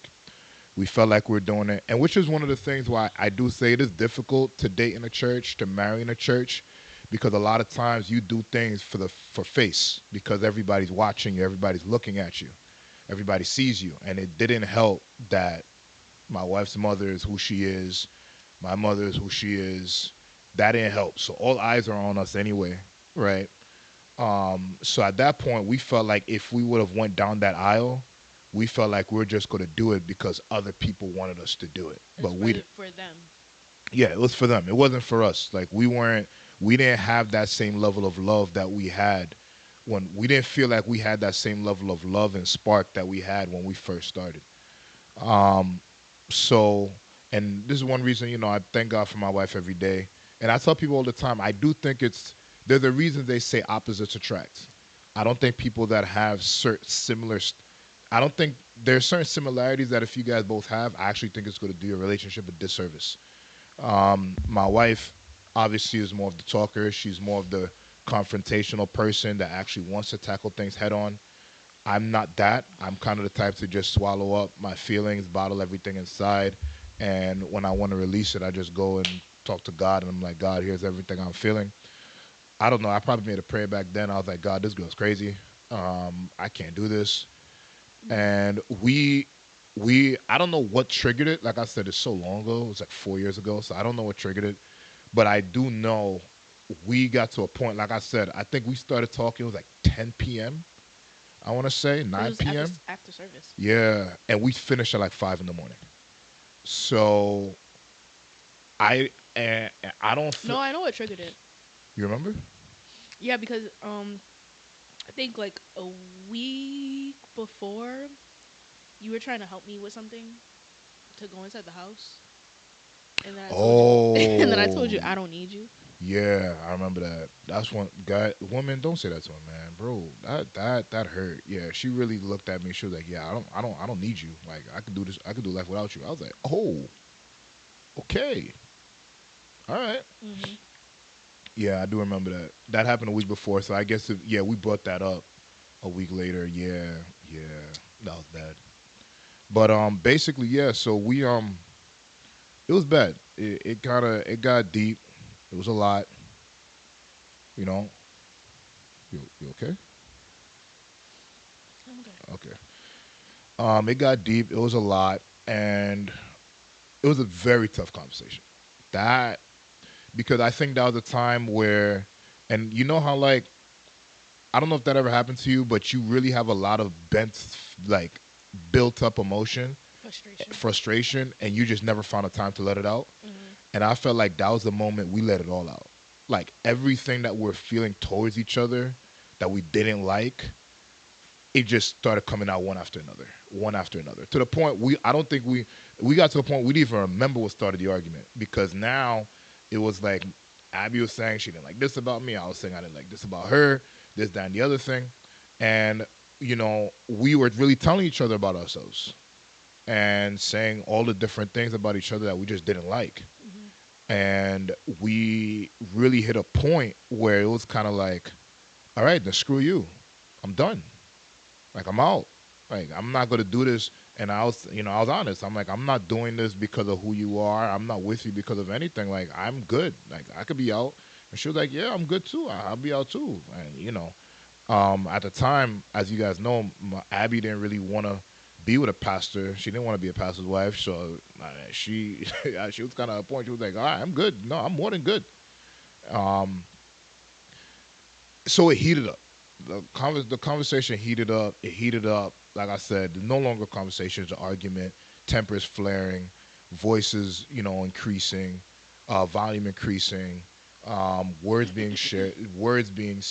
We felt like we were doing it, and which is one of the things why I do say it is difficult to date in a church, to marry in a church, because a lot of times you do things for face, because everybody's watching you, everybody's looking at you, everybody sees you, and it didn't help that my wife's mother is who she is, my mother is who she is. That didn't help. So all eyes are on us anyway, right? So at that point, we felt like if we would have went down that aisle, we felt like we were just going to do it because other people wanted us to do it. But we for them. Yeah, it was for them. It wasn't for us. Like we didn't have that same level of love that we had when we didn't feel like we had that same level of love and spark that we had when we first started. So, and this is one reason, you know, I thank God for my wife every day. And I tell people all the time, I do think there's a reason they say opposites attract. I don't think people that have similar. I don't think there's certain similarities that if you guys both have, I actually think it's going to do your relationship a disservice. My wife obviously is more of the talker. She's more of the confrontational person that actually wants to tackle things head on. I'm not that. I'm kind of the type to just swallow up my feelings, bottle everything inside, and when I want to release it, I just go and talk to God, and I'm like, God, here's everything I'm feeling. I don't know. I probably made a prayer back then. I was like, God, this girl's crazy. I can't do this. And I don't know what triggered it. Like I said, it's so long ago. It was like 4 years ago. So I don't know what triggered it. But I do know we got to a point, like I said, I think we started talking, it was like 10 p.m. I want to say, 9 p.m. After service. Yeah. And we finished at like 5 in the morning. So I don't. No, I know what triggered it. You remember? Yeah, because I think like a week before, you were trying to help me with something to go inside the house, and then I told you, and then I told you I don't need you. Yeah, I remember that. That's one guy. Woman, don't say that to him, man, bro. That hurt. Yeah, she really looked at me. She was like, "Yeah, I don't need you. Like, I could do this. I could do life without you." I was like, "Oh, okay, all right." Mm-hmm. Yeah, I do remember that. That happened a week before, so I guess we brought that up a week later. Yeah, that was bad. But basically, yeah. So it was bad. It got deep. It was a lot. You know. You okay? Okay. It got deep. It was a lot, and it was a very tough conversation. That because I think that was a time where, and you know how like, I don't know if that ever happened to you, but you really have a lot of like built up emotion, frustration, and you just never found a time to let it out. Mm-hmm. And I felt like that was the moment we let it all out. Like everything that we're feeling towards each other that we didn't like, it just started coming out one after another. To the point I don't think we got to a point we didn't even remember what started the argument, because now it was like Abby was saying she didn't like this about me. I was saying I didn't like this about her, this, that, and the other thing. And, we were really telling each other about ourselves and saying all the different things about each other that we just didn't like. Mm-hmm. And we really hit a point where it was kind of like, all right, then screw you. I'm done. Like, I'm out. Like, I'm not going to do this. And I was honest. I'm like, I'm not doing this because of who you are. I'm not with you because of anything. Like, I'm good. Like, I could be out. And she was like, yeah, I'm good too. I'll be out too. And, at the time, as you guys know, Abby didn't really want to be with a pastor. She didn't want to be a pastor's wife. So she was kind of at a point. She was like, all right, I'm good. No, I'm more than good. So it heated up. The conversation heated up. It heated up. Like I said, no longer conversation, it's an argument. Tempers flaring, voices, increasing, volume increasing, words being shared, words being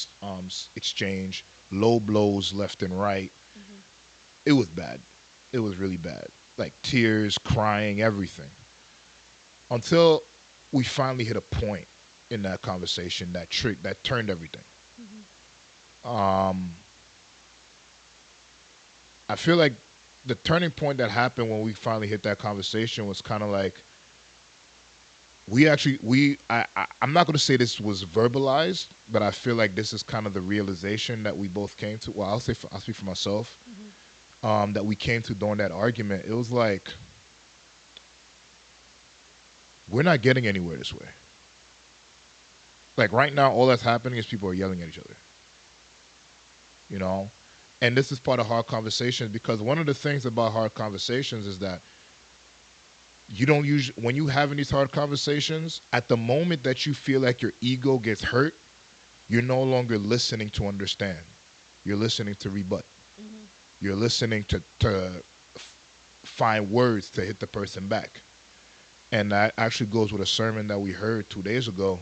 exchanged, low blows left and right. Mm-hmm. It was bad. It was really bad. Like tears, crying, everything. Until we finally hit a point in that conversation that turned everything. I feel like the turning point that happened when we finally hit that conversation was kind of like I'm not going to say this was verbalized, but I feel like this is kind of the realization that we both came to. Well, I'll speak for myself. Mm-hmm. That we came to during that argument. It was like, we're not getting anywhere this way. Like right now, all that's happening is people are yelling at each other. And this is part of hard conversations, because one of the things about hard conversations is that when you having these hard conversations, at the moment that you feel like your ego gets hurt, you're no longer listening to understand. You're listening to rebut. Mm-hmm. You're listening to find words to hit the person back. And that actually goes with a sermon that we heard 2 days ago,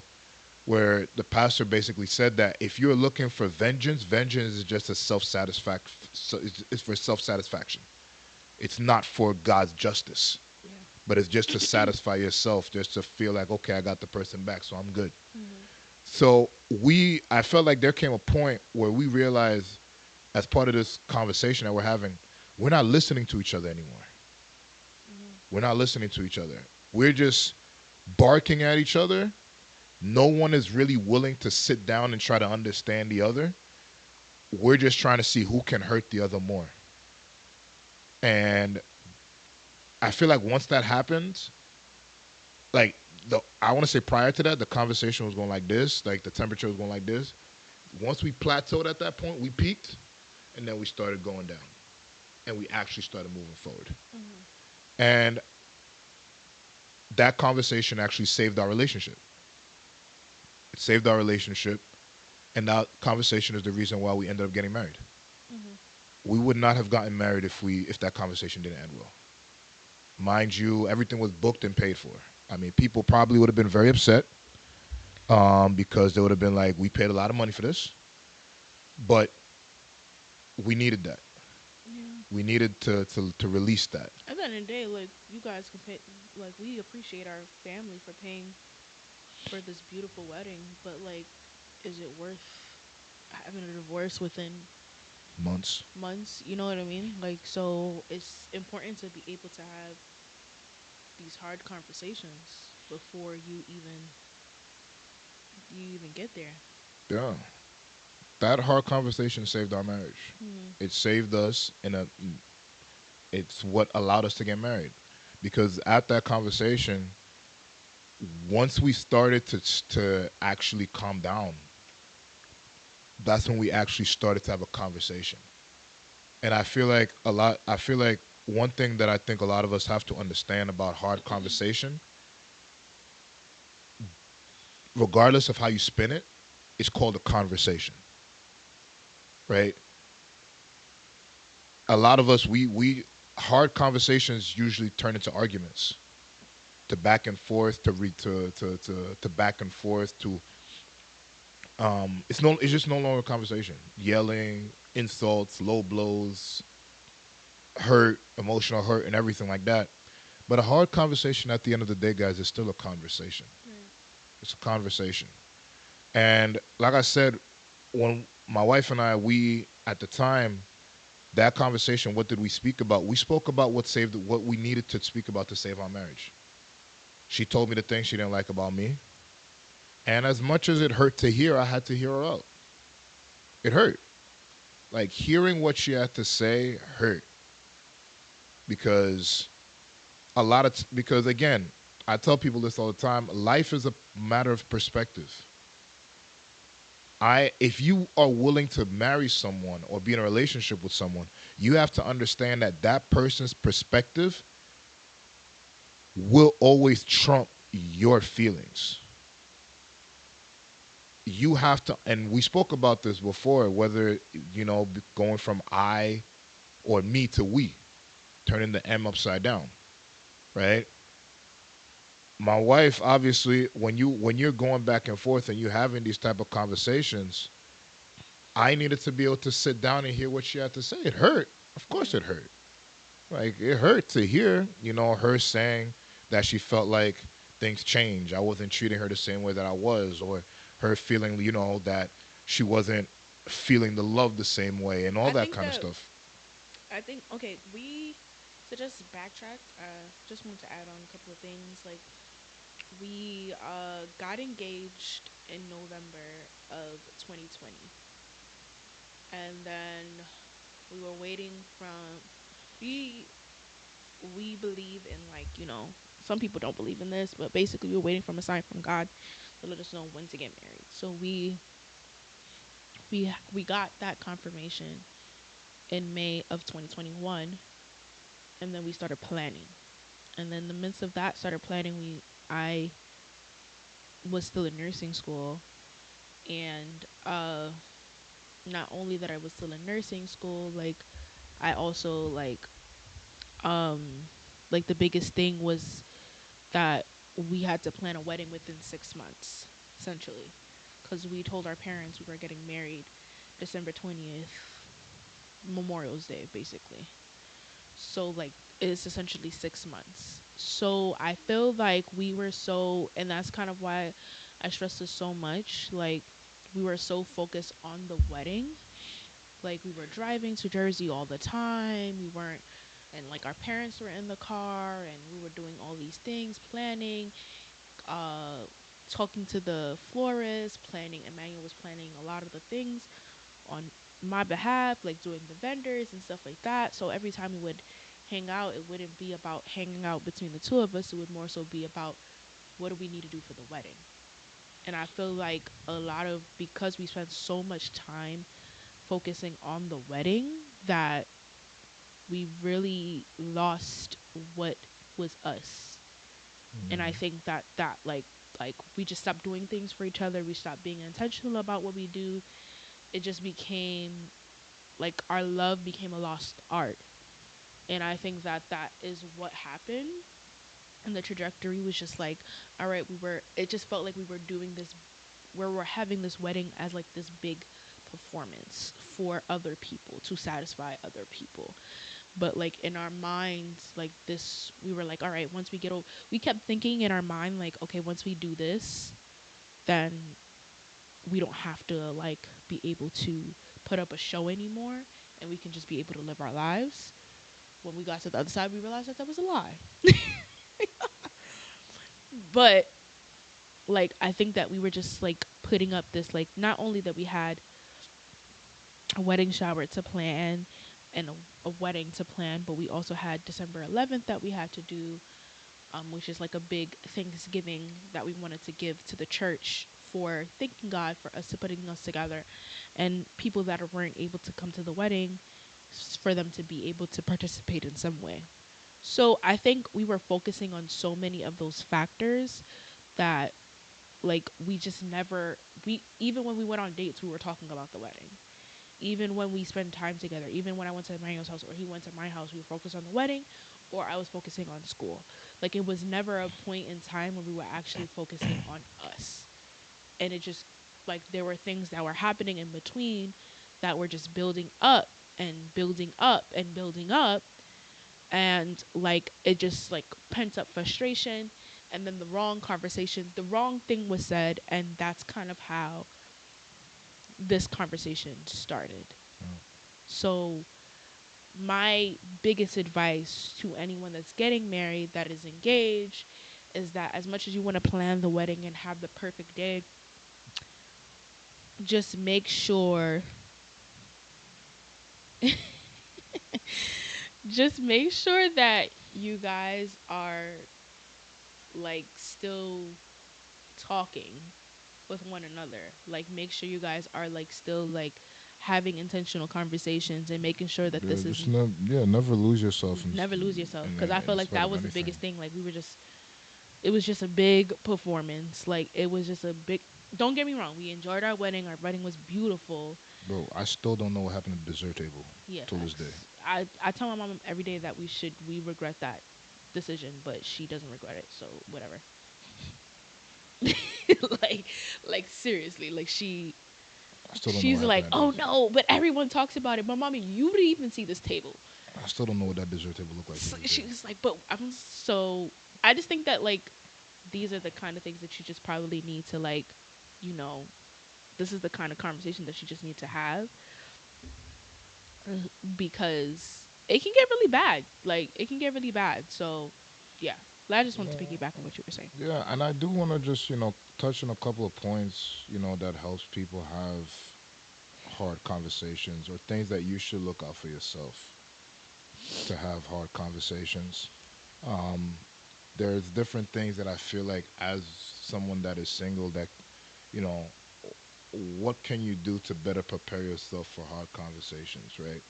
where the pastor basically said that if you're looking for vengeance is just a it's for self-satisfaction. It's not for God's justice, but it's just to satisfy yourself, just to feel like, okay, I got the person back, so I'm good. Mm-hmm. So I felt like there came a point where we realized, as part of this conversation that we're having, we're not listening to each other anymore. We're not listening to each other. We're just barking at each other. No one is really willing to sit down and try to understand the other. We're just trying to see who can hurt the other more. And I feel like once that happens, like I want to say prior to that, the conversation was going like this, like the temperature was going like this. Once we plateaued at that point, we peaked, and then we started going down, and we actually started moving forward. And that conversation actually saved our relationship. It saved our relationship, and that conversation is the reason why we ended up getting married. We would not have gotten married if that conversation didn't end well. Mind you, everything was booked and paid for. I mean, people probably would have been very upset because they would have been like, we paid a lot of money for this, but we needed that. We needed to release that. At the end of the day, like, you guys can pay, like, we appreciate our family for paying for this beautiful wedding, but, like, is it worth having a divorce within Months? You know what I mean? Like, so it's important to be able to have these hard conversations before you even get there. Yeah. That hard conversation saved our marriage. It saved us, it's what allowed us to get married. Because at that conversation, once we started to actually calm down, that's when we actually started to have a conversation. And I feel like one thing that I think a lot of us have to understand about hard conversation, regardless of how you spin it, it's called a conversation. Right? A lot of us, we hard conversations usually turn into arguments, to back and forth, to back and forth, to it's just no longer a conversation. Yelling, insults, low blows, hurt, emotional hurt, and everything like that. But a hard conversation at the end of the day, guys, is still a conversation. It's a conversation. And like I said, when my wife and I, at the time, that conversation, what did we speak about? We spoke about what we needed to speak about to save our marriage. She told me the things she didn't like about me. And as much as it hurt to hear, I had to hear her out. It hurt. Like, hearing what she had to say hurt. Because again, I tell people this all the time, life is a matter of perspective. If you are willing to marry someone or be in a relationship with someone, you have to understand that person's perspective will always trump your feelings. You have to, and we spoke about this before, whether, going from I or me to we, turning the M upside down, right? My wife, obviously, when you're going back and forth and you're having these type of conversations, I needed to be able to sit down and hear what she had to say. It hurt. Of course it hurt. Like, it hurt to hear, her saying that she felt like things changed. I wasn't treating her the same way that I was, or her feeling, that she wasn't feeling the love the same way, and all that kind of stuff. I think, okay, to just backtrack, just want to add on a couple of things. Like, we got engaged in November of 2020. And then we were waiting we believe in, like, some people don't believe in this, but basically we were waiting from a sign from God to let us know when to get married. So we got that confirmation in May of 2021, and then we started planning. And then in the midst of that started planning, I was still in nursing school, and not only that I was still in nursing school, like, I also like the biggest thing was that we had to plan a wedding within 6 months, essentially, because we told our parents we were getting married December 20th, Memorial's Day, basically. So, like, it's essentially 6 months. So I feel like we were and that's kind of why I stressed this so much. Like, we were so focused on the wedding. Like, we were driving to Jersey all the time. We weren't, and like our parents were in the car, and we were doing all these things, planning, uh, talking to the florist, planning. Emmanuel was planning a lot of the things on my behalf, like doing the vendors and stuff like that. So every time we would hang out, it wouldn't be about hanging out between the two of us. It would more so be about what do we need to do for the wedding. And I feel like a lot of, because we spent so much time focusing on the wedding, that we really lost what was us. And I think that like we just stopped doing things for each other. We stopped being intentional about what we do. It just became like our love became a lost art. And I think that that is what happened. And the trajectory was just like, all right, it just felt like we were doing this, where we're having this wedding as like this big performance for other people, to satisfy other people. But like in our minds, like this, we were like, all right, once we get over, we kept thinking in our mind, like, okay, once we do this, then we don't have to like be able to put up a show anymore, and we can just be able to live our lives. When we got to the other side, we realized that that was a lie. But like, I think that we were just like putting up this, like, not only that we had a wedding shower to plan and a wedding to plan, but we also had December 11th that we had to do, which is like a big Thanksgiving that we wanted to give to the church for thanking God for us to putting us together, and people that weren't able to come to the wedding, for them to be able to participate in some way. So I think we were focusing on so many of those factors that like we just never, we, even when we went on dates, we were talking about the wedding. Even when we spent time together, even when I went to Emmanuel's house or he went to my house, we were focused on the wedding, or I was focusing on school. Like, it was never a point in time when we were actually focusing on us. And it just, like, there were things that were happening in between that were just building up and building up and building up. And, like, it just, like, pent up frustration. And then the wrong conversation, the wrong thing was said. And that's kind of how this conversation started. So my biggest advice to anyone that's getting married, that is engaged, is that as much as you want to plan the wedding and have the perfect day, just make sure just make sure that you guys are like still talking with one another. Like, make sure you guys are like still like having intentional conversations and making sure that this is never lose yourself. Never lose yourself, because I feel like that was the biggest thing. Like, we were just, it was just a big performance. Like, it was just a big, don't get me wrong, we enjoyed our wedding. Our wedding was beautiful. Bro, I still don't know what happened at the dessert table. Yeah, till this day. I tell my mom every day that we regret that decision, but she doesn't regret it, so whatever. like seriously, like she's like, oh no, but everyone talks about it. But mommy, you didn't even see this table. I still don't know what that dessert table looked like. So she's like, but I just think that like these are the kind of things that you just probably need to, like, you know, this is the kind of conversation that you just need to have, because it can get really bad. Like, it can get really bad. So yeah, I just wanted to piggyback on what you were saying. Yeah, and I do want to just, touch on a couple of points, that helps people have hard conversations, or things that you should look out for yourself to have hard conversations. There's different things that I feel like, as someone that is single, that, what can you do to better prepare yourself for hard conversations, right?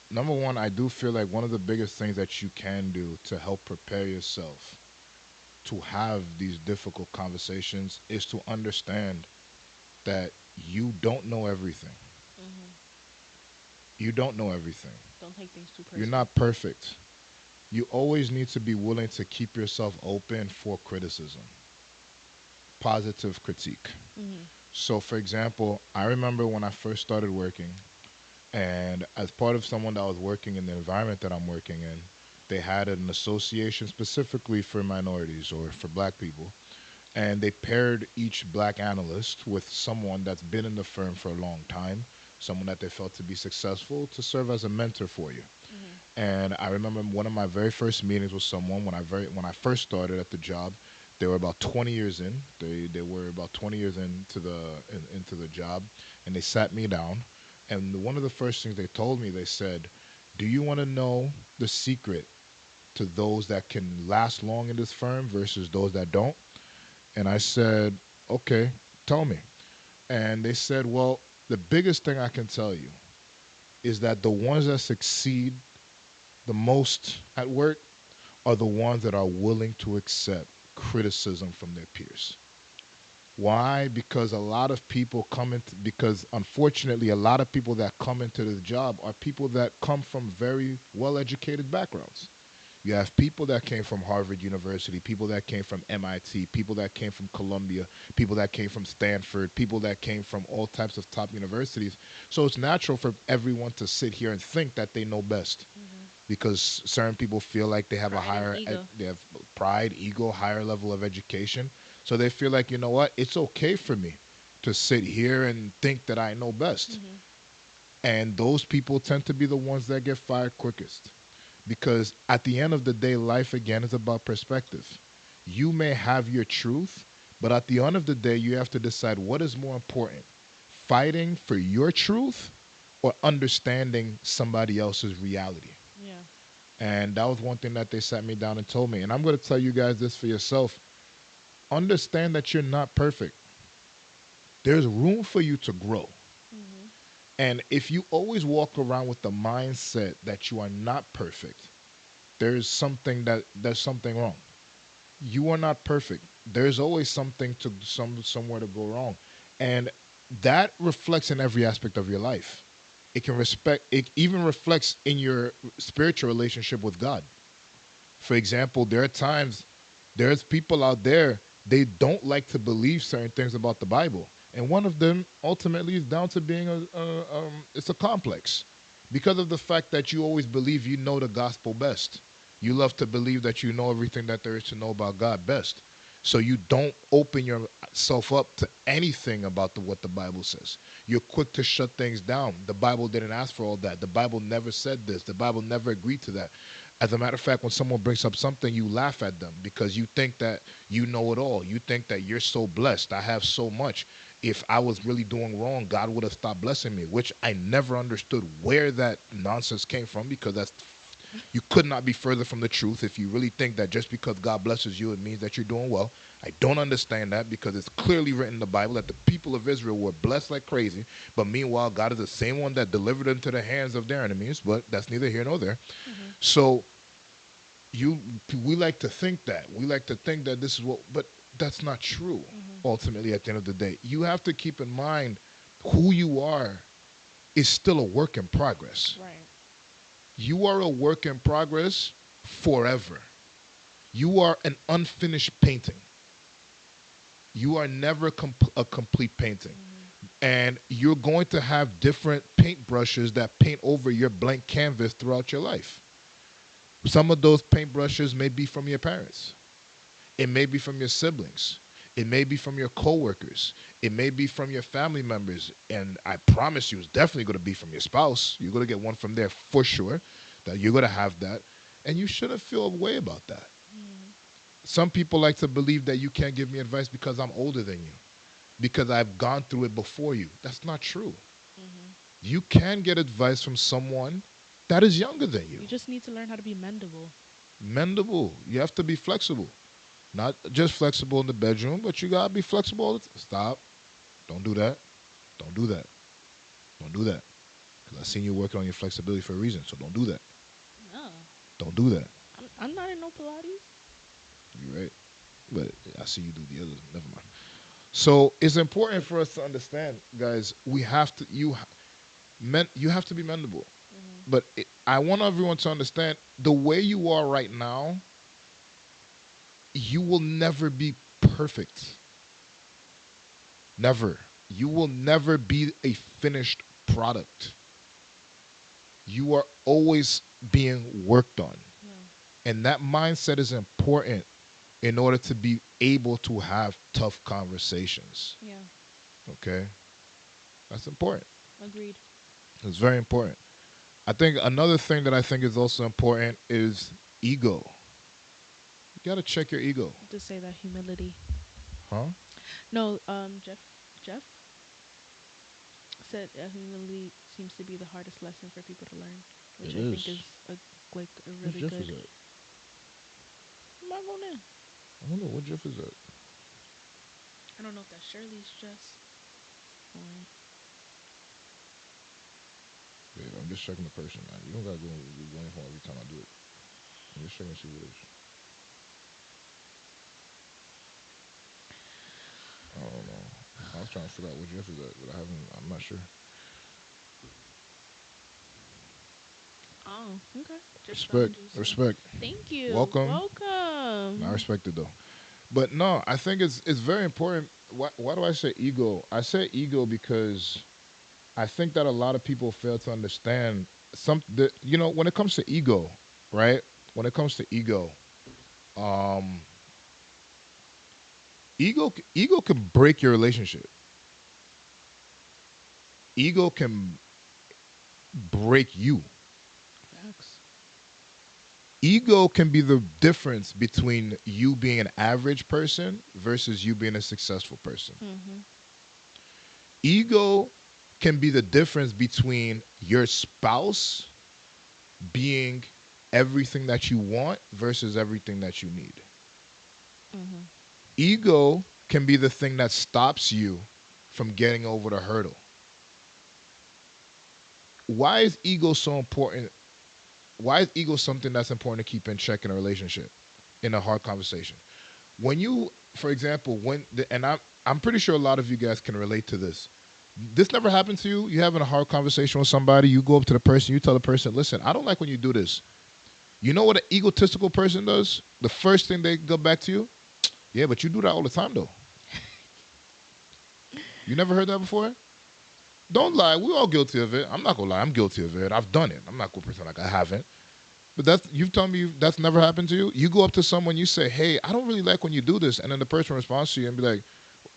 Number one, I do feel like one of the biggest things that you can do to help prepare yourself to have these difficult conversations is to understand that you don't know everything. Mm-hmm. You don't know everything. Don't take things too personally. You're not perfect. You always need to be willing to keep yourself open for criticism, positive critique. Mm-hmm. So, for example, I remember when I first started working, and as part of someone that was working in the environment that I'm working in, they had an association specifically for minorities or for black people. and they paired each black analyst with someone that's been in the firm for a long time, someone that they felt to be successful to serve as a mentor for you. And I remember one of my very first meetings with someone when I first started at the job. They were about 20 years in. They were about 20 years into the job, and they sat me down. And one of the first things they told me, they said, "Do you want to know the secret to those that can last long in this firm versus those that don't?" And I said, "Okay, tell me." And they said, "Well, the biggest thing I can tell you is that the ones that succeed the most at work are the ones that are willing to accept criticism from their peers." Why? Because because unfortunately, a lot of people that come into the job are people that come from very well educated backgrounds. You have people that came from Harvard University, people that came from MIT, people that came from Columbia, people that came from Stanford, people that came from all types of top universities. So it's natural for everyone to sit here and think that they know best, because certain people feel like they have they have pride, ego, higher level of education. So they feel like, you know what, it's okay for me to sit here and think that I know best. And those people tend to be the ones that get fired quickest. Because at the end of the day, life again is about perspective. You may have your truth, but at the end of the day, you have to decide what is more important: fighting for your truth or understanding somebody else's reality. Yeah. And that was one thing that they sat me down and told me. And I'm going to tell you guys this for yourself. Understand that you're not perfect. There's room for you to grow. And if you always walk around with the mindset that you are not perfect, there's something wrong. You are not perfect. There's always somewhere to go wrong. And that reflects in every aspect of your life. It even reflects in your spiritual relationship with God. For example, there's people out there, they don't like to believe certain things about the Bible. And one of them ultimately is down to being it's a complex. Because of the fact that you always believe you know the gospel best. You love to believe that you know everything that there is to know about God best. So you don't open yourself up to anything about what the Bible says. You're quick to shut things down. The Bible didn't ask for all that. The Bible never said this. The Bible never agreed to that. As a matter of fact, when someone brings up something, you laugh at them because you think that you know it all. You think that you're so blessed. I have so much. If I was really doing wrong, God would have stopped blessing me, which I never understood where that nonsense came from, because you could not be further from the truth if you really think that just because God blesses you, it means that you're doing well. I don't understand that, because it's clearly written in the Bible that the people of Israel were blessed like crazy, but meanwhile, God is the same one that delivered them to the hands of their enemies, but that's neither here nor there. So we like to think that. We like to think that this is but that's not true. Ultimately, at the end of the day, you have to keep in mind who you are is still a work in progress. Right. You are a work in progress forever. You are an unfinished painting. You are never a complete painting. And you're going to have different paintbrushes that paint over your blank canvas throughout your life. Some of those paintbrushes may be from your parents. It may be from your siblings. It may be from your coworkers. It may be from your family members. And I promise you, it's definitely going to be from your spouse. You're going to get one from there for sure. That you're going to have that. And you shouldn't feel a way about that. Some people like to believe that you can't give me advice because I'm older than you, because I've gone through it before you. That's not true. You can get advice from someone that is younger than you. You just need to learn how to be mendable. Mendable. You have to be flexible. Not just flexible in the bedroom, but you got to be flexible. Stop. Don't do that. Don't do that. Don't do that. Because I've seen you working on your flexibility for a reason, so don't do that. No. Don't do that. I'm not in no Pilates. You're right. But I see you do the others. Never mind. So it's important for us to understand, guys, you have to be mendable. But I want everyone to understand, the way you are right now, you will never be perfect. Never. You will never be a finished product. You are always being worked on. And that mindset is important in order to be able to have tough conversations. Yeah. Okay? That's important. Agreed. It's very important. I think another thing that I think is also important is ego. You got to check your ego. To say that humility. Huh? No, Jeff said humility seems to be the hardest lesson for people to learn, which It I is. think is like a What really Jeff good. is that? I'm not going in. I don't know. What Jeff is that? I don't know if that's Shirley's Jess. Or... Babe, I'm just checking the person, man. You don't got to go in home every time I do it. I'm just checking to see what it is. I don't know. I was trying to figure out what Jeff is at, but I'm not sure. Oh, okay. Just Respect. found you, so. Respect. Thank you. Welcome. Welcome. I respect it, though. But no, I think it's very important. Why do I say ego? I say ego because I think that a lot of people fail to understand when it comes to ego, right? When it comes to ego, ego can break your relationship. Ego can break you. Facts. Ego can be the difference between you being an average person versus you being a successful person. Mm-hmm. Ego can be the difference between your spouse being everything that you want versus everything that you need. Mm-hmm. Ego can be the thing that stops you from getting over the hurdle. Why is ego so important? Why is ego something that's important to keep in check in a relationship, in a hard conversation? When you, for example, I'm pretty sure a lot of you guys can relate to this. This never happened to you. You're having a hard conversation with somebody. You go up to the person. You tell the person, listen, I don't like when you do this. You know what an egotistical person does? The first thing they go back to you, yeah, but you do that all the time, though. You never heard that before? Don't lie. We're all guilty of it. I'm not going to lie. I'm guilty of it. I've done it. I'm not going to pretend like I haven't. But you've told me that's never happened to you? You go up to someone, you say, hey, I don't really like when you do this. And then the person responds to you and be like,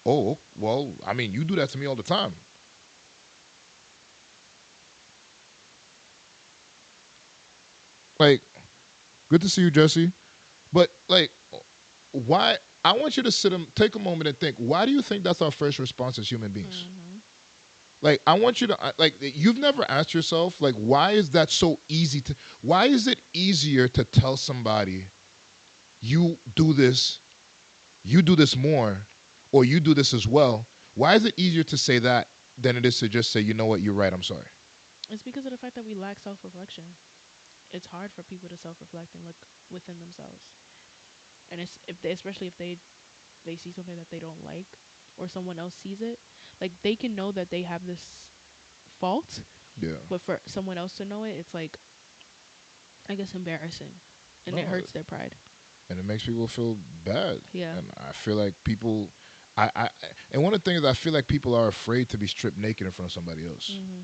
oh, well, I mean, you do that to me all the time. Like, good to see you, Jesse. But, like, why? I want you to take a moment and think, why do you think that's our first response as human beings? Mm-hmm. Like, I want you to, you've never asked yourself, like, why is that so easy why is it easier to tell somebody, you do this more, or you do this as well? Why is it easier to say that than it is to just say, you know what, you're right, I'm sorry? It's because of the fact that we lack self-reflection. It's hard for people to self-reflect and look within themselves. And especially if they see something that they don't like, or someone else sees it, like they can know that they have this fault, yeah. But for someone else to know it, it's like, I guess, embarrassing, and it hurts their pride. And it makes people feel bad. Yeah. And I feel like people, and one of the things I feel like people are afraid to be stripped naked in front of somebody else. Mm-hmm.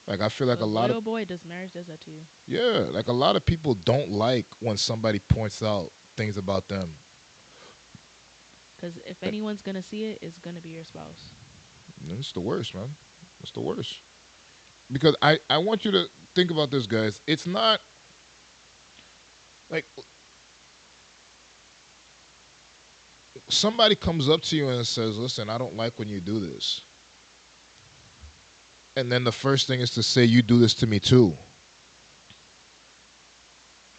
Like a lot of boy, does marriage does that to you? Yeah, like a lot of people don't like when somebody points out things about them. Because if anyone's gonna see it, it's gonna be your spouse. It's the worst, man. It's the worst. Because I want you to think about this, guys. It's not like somebody comes up to you and says, listen, I don't like when you do this. And then the first thing is to say, you do this to me too.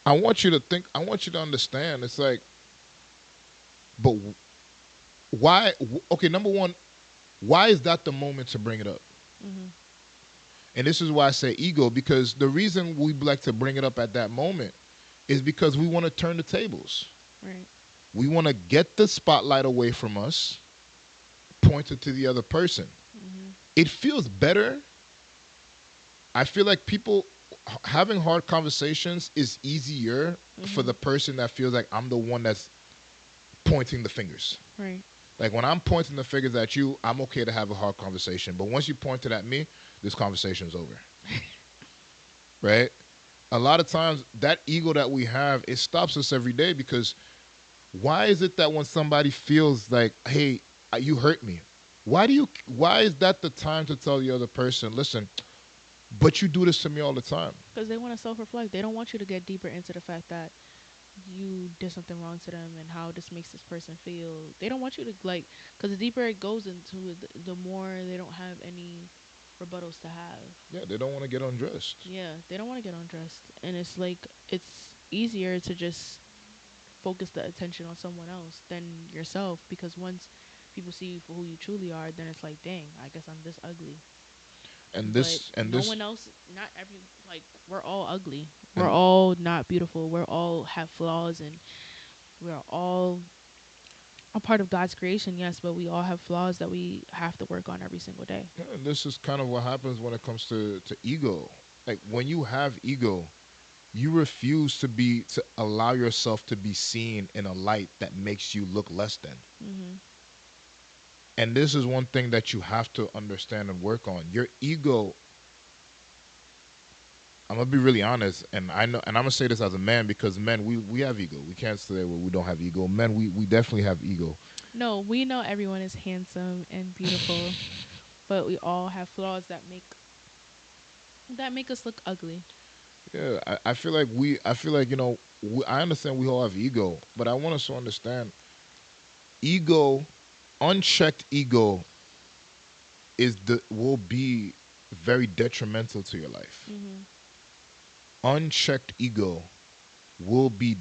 I want you to understand. It's like, but why? Okay, number one, why is that the moment to bring it up? Mm-hmm. And this is why I say ego, because the reason we like to bring it up at that moment is because we want to turn the tables. Right. We want to get the spotlight away from us, point it to the other person. Mm-hmm. It feels better. I feel like people having hard conversations is easier for the person that feels like I'm the one that's pointing the fingers. Right. Like when I'm pointing the fingers at you, I'm okay to have a hard conversation. But once you point it at me, this conversation's over. Right? A lot of times that ego that we have, it stops us every day because Why is it that when somebody feels like, hey, you hurt me, why is that the time to tell the other person, listen, but you do this to me all the time? Because they want to self-reflect. They don't want you to get deeper into the fact that you did something wrong to them and how this makes this person feel. They don't want you to, like, because the deeper it goes into it, the more they don't have any rebuttals to have. Yeah, they don't want to get undressed. Yeah, they don't want to get undressed. And it's like, it's easier to just focus the attention on someone else than yourself, because once people see you for who you truly are, then it's like, dang, I guess I'm this ugly. No one else, not every, like, we're all ugly. We're all not beautiful. We're all have flaws, and we're all a part of God's creation, yes, but we all have flaws that we have to work on every single day. Yeah, and this is kind of what happens when it comes to ego. Like, when you have ego, you refuse to allow yourself to be seen in a light that makes you look less than. Mm-hmm. And this is one thing that you have to understand and work on. Your ego, I'm gonna be really honest, and I know, and I'm gonna say this as a man, because men, we have ego. We can't say that we don't have ego. Men, we definitely have ego. No, we know everyone is handsome and beautiful, but we all have flaws that make us look ugly. Yeah, I feel like I understand we all have ego, but I want us to understand ego, unchecked ego, will be very detrimental to your life. Mm-hmm. Unchecked ego will be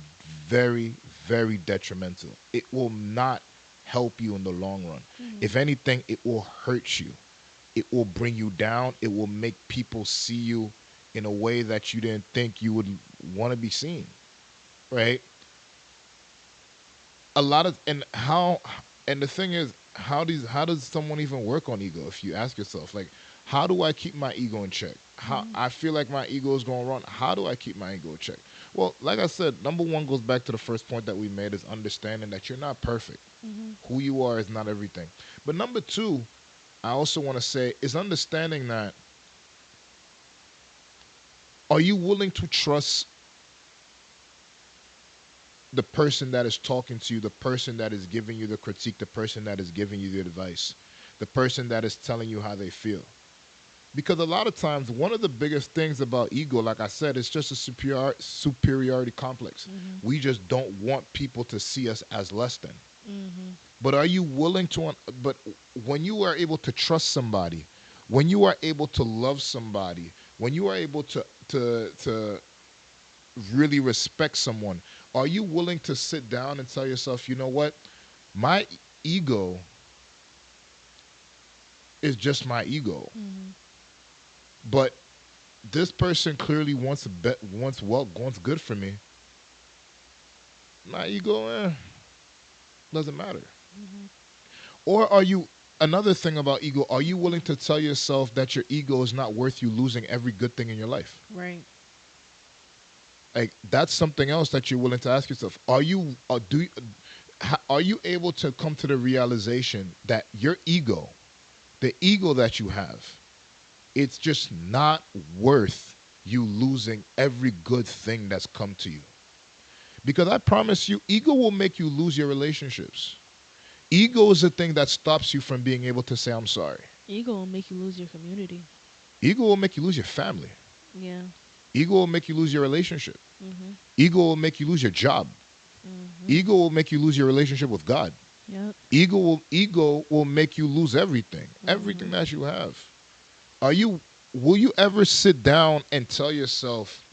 very, very detrimental. It will not help you in the long run. Mm-hmm. If anything, it will hurt you. It will bring you down. It will make people see you in a way that you didn't think you would want to be seen, right? And the thing is, how does someone even work on ego? If you ask yourself, like, how do I keep my ego in check? How I feel like my ego is going wrong. How do I keep my ego in check? Well, like I said, number one goes back to the first point that we made, is understanding that you're not perfect. Mm-hmm. Who you are is not everything. But number two, I also want to say, is understanding that, are you willing to trust the person that is talking to you, the person that is giving you the critique, the person that is giving you the advice, the person that is telling you how they feel? Because a lot of times, one of the biggest things about ego, like I said, is just a superiority complex. Mm-hmm. We just don't want people to see us as less than. Mm-hmm. But are you willing to, but when you are able to trust somebody, when you are able to love somebody, when you are able to really respect someone, are you willing to sit down and tell yourself, you know what, my ego is just my ego, Mm-hmm. but this person clearly wants good for me. My ego doesn't matter. Mm-hmm. Or are you, another thing about ego, are you willing to tell yourself that your ego is not worth you losing every good thing in your life? Right. Like, that's something else that you're willing to ask yourself. Are you able to come to the realization that your ego, the ego that you have, it's just not worth you losing every good thing that's come to you? Because I promise you, ego will make you lose your relationships. Ego is the thing that stops you from being able to say, I'm sorry. Ego will make you lose your community. Ego will make you lose your family. Yeah. Ego will make you lose your relationship. Mm-hmm. Ego will make you lose your job. Mm-hmm. Ego will make you lose your relationship with God. Yep. Ego will make you lose everything. Mm-hmm. Everything that you have. Will you ever sit down and tell yourself,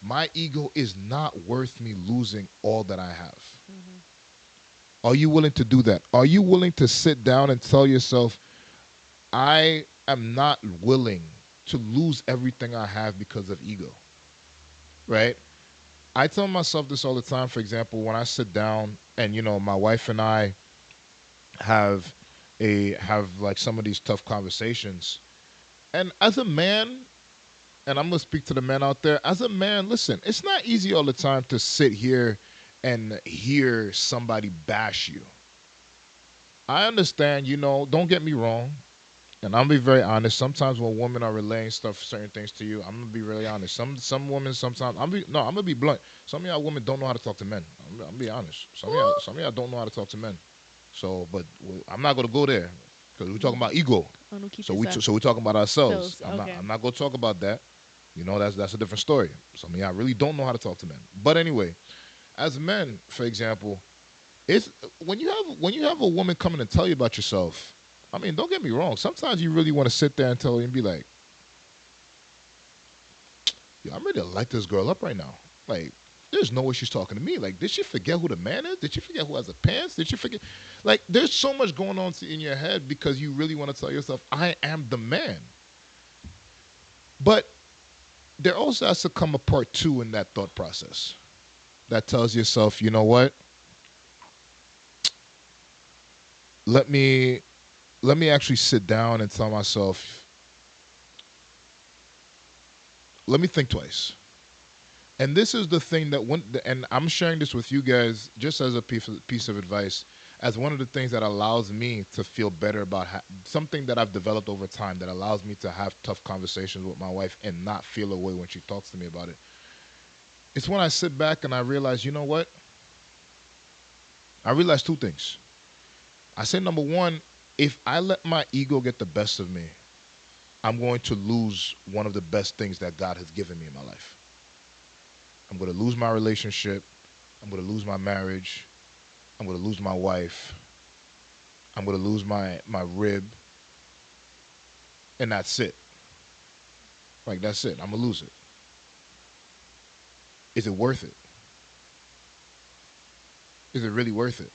my ego is not worth me losing all that I have? Mm-hmm. Are you willing to do that? Are you willing to sit down and tell yourself, I am not willing to lose everything I have because of ego? Right? I tell myself this all the time. For example, when I sit down and, my wife and I have like some of these tough conversations. And as a man, and I'm going to speak to the men out there, as a man, listen, it's not easy all the time to sit here and hear somebody bash you. I understand, don't get me wrong. And I'm gonna be very honest. Sometimes when women are relaying stuff, certain things to you, I'm gonna be really honest. Some women sometimes I'm gonna be blunt. Some of y'all women don't know how to talk to men. I'm gonna be honest. Some of y'all don't know how to talk to men. So, but I'm not gonna go there because we're talking about ego. Oh, no, keep So this up. so we're talking about ourselves. Selves, okay. I'm not gonna talk about that. You know, that's a different story. Some of y'all really don't know how to talk to men. But anyway, as men, for example, it's when you have a woman coming and tell you about yourself. I mean, don't get me wrong. Sometimes you really want to sit there and tell her and be like, "Yo, I'm ready to light this girl up right now." Like, there's no way she's talking to me. Like, did she forget who the man is? Did she forget who has the pants? Did she forget? Like, there's so much going on in your head because you really want to tell yourself, "I am the man." But there also has to come a part two in that thought process that tells yourself, you know what? Let me actually sit down and tell myself, let me think twice. And this is the thing that and I'm sharing this with you guys just as a piece of advice, as one of the things that allows me to feel better about something that I've developed over time that allows me to have tough conversations with my wife and not feel away when she talks to me about it. It's when I sit back and I realize, you know what? I realize two things. I say, number one, if I let my ego get the best of me, I'm going to lose one of the best things that God has given me in my life. I'm going to lose my relationship. I'm going to lose my marriage. I'm going to lose my wife. I'm going to lose my rib. And that's it. Like, that's it. I'm going to lose it. Is it worth it? Is it really worth it?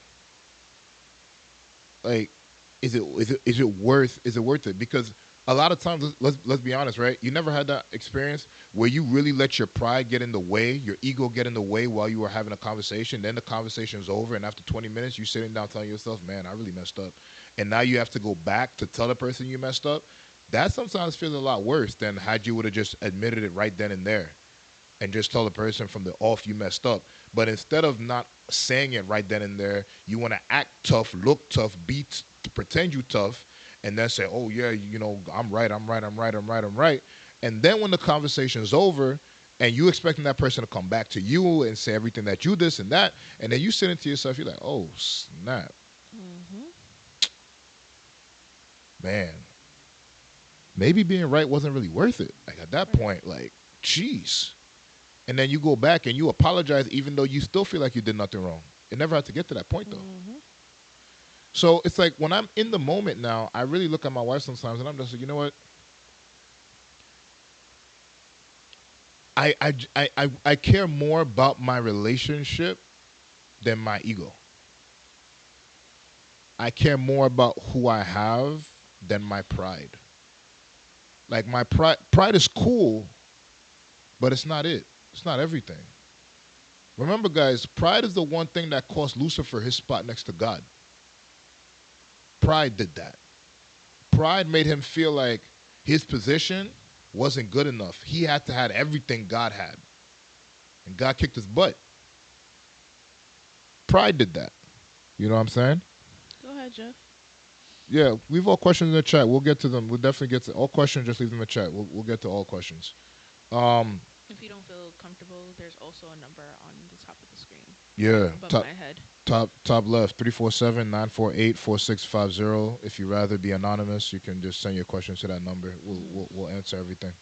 Like, is it worth it? Because a lot of times, let's be honest, right? You never had that experience where you really let your pride get in the way, your ego get in the way while you were having a conversation. Then the conversation's over, and after 20 minutes, you're sitting down telling yourself, "Man, I really messed up," and now you have to go back to tell the person you messed up. That sometimes feels a lot worse than had you would have just admitted it right then and there, and just tell the person from the off you messed up. But instead of not saying it right then and there, you want to act tough, look tough, pretend you tough, and then say, "Oh yeah, you know, I'm right. And then when the conversation is over and you expecting that person to come back to you and say everything that you this and that, and then you sit into yourself, you're like, "Oh snap. Man, maybe being right wasn't really worth it." Like at that point, like, jeez. And then you go back and you apologize even though you still feel like you did nothing wrong. It never had to get to that point though. So it's like when I'm in the moment now, I really look at my wife sometimes and I'm just like, you know what? I care more about my relationship than my ego. I care more about who I have than my pride. Like my pride is cool, but it's not it. It's not everything. Remember, guys, pride is the one thing that cost Lucifer his spot next to God. Pride did that. Pride made him feel like his position wasn't good enough. He had to have everything God had. And God kicked his butt. Pride did that. You know what I'm saying? Go ahead, Jeff. Yeah, leave all questions in the chat. We'll get to them. We'll definitely get to all questions. Just leave them in the chat. We'll get to all questions. If you don't feel comfortable, there's also a number on the top of the screen. Yeah. Above my head. Top left, 347-948-4650. If you rather be anonymous, you can just send your questions to that number. We'll answer everything.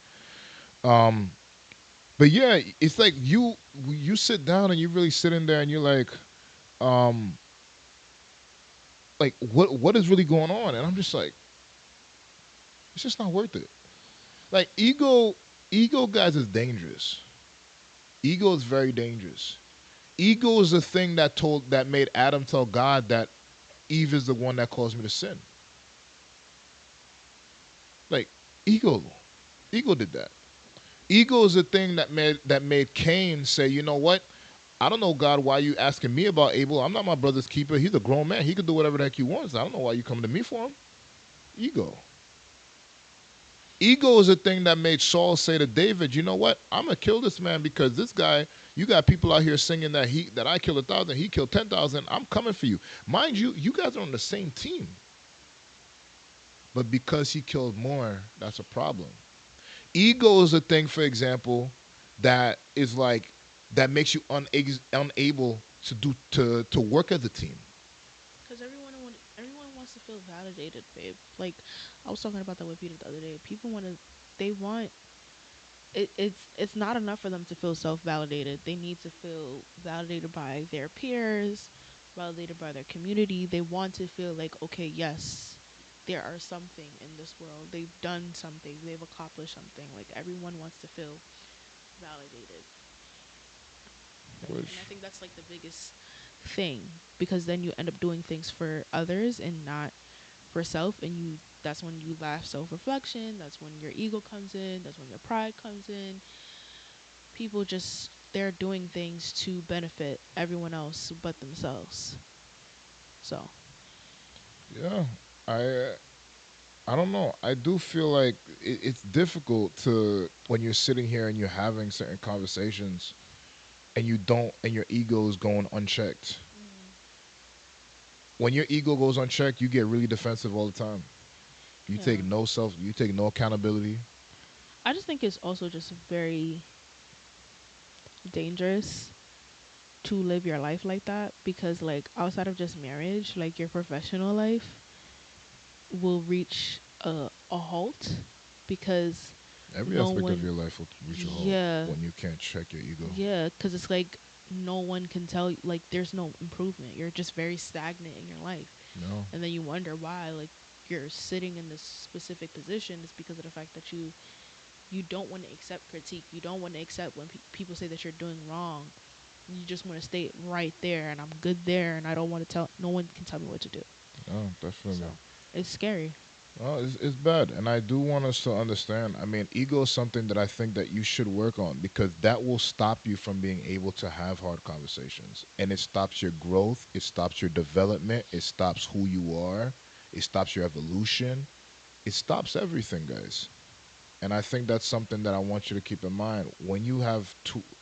But yeah, it's like you sit down and you really sit in there and you're like what is really going on? And I'm just like, it's just not worth it. Like ego, guys, is dangerous. Ego is very dangerous. Ego is the thing that made Adam tell God that Eve is the one that caused me to sin. Like ego did that. Ego is the thing that made Cain say, "You know what? I don't know, God, why you asking me about Abel? I'm not my brother's keeper. He's a grown man. He can do whatever the heck he wants. I don't know why you coming to me for him." Ego. Ego is the thing that made Saul say to David, "You know what? I'm gonna kill this man because this guy. You got people out here singing that I killed 1,000, he killed 10,000. I'm coming for you." Mind you, you guys are on the same team. but because he killed more, that's a problem. Ego is a thing, for example, that is like that makes you unable to work as a team. Because everyone wants to feel validated, babe. Like I was talking about that with Peter the other day. People want to, they want it. It's not enough for them to feel self-validated. They need to feel validated by their peers, validated by their community. They want to feel like, okay, yes, there are something in this world. They've done something. They've accomplished something. Like everyone wants to feel validated. And I think that's like the biggest thing, because then you end up doing things for others and not for self, and that's when you lack self-reflection, that's when your ego comes in, that's when your pride comes in. People just, they're doing things to benefit everyone else but themselves. So Yeah, I I don't know. I do feel like it's difficult to when you're sitting here and you're having certain conversations and you don't and your ego is going unchecked. When your ego goes unchecked, you get really defensive all the time. You take no accountability. I just think it's also just very dangerous to live your life like that, because like outside of just marriage, like your professional life will reach a halt, because Every no aspect of one, your life will reach a halt yeah, when you can't check your ego. yeah, because it's like no one can tell you, like there's no improvement. You're just very stagnant in your life. No. And then you wonder why, like, you're sitting in this specific position. It's because of the fact that you don't want to accept critique. You don't want to accept when people say that you're doing wrong. You just want to stay right there, and I'm good there, and I don't want to tell. No one can tell me what to do. Oh, definitely. So it's scary. Well, it's bad, and I do want us to understand. I mean, ego is something that I think that you should work on, because that will stop you from being able to have hard conversations, and it stops your growth, it stops your development, it stops who you are, it stops your evolution, it stops everything, guys. And I think that's something that I want you to keep in mind. When you have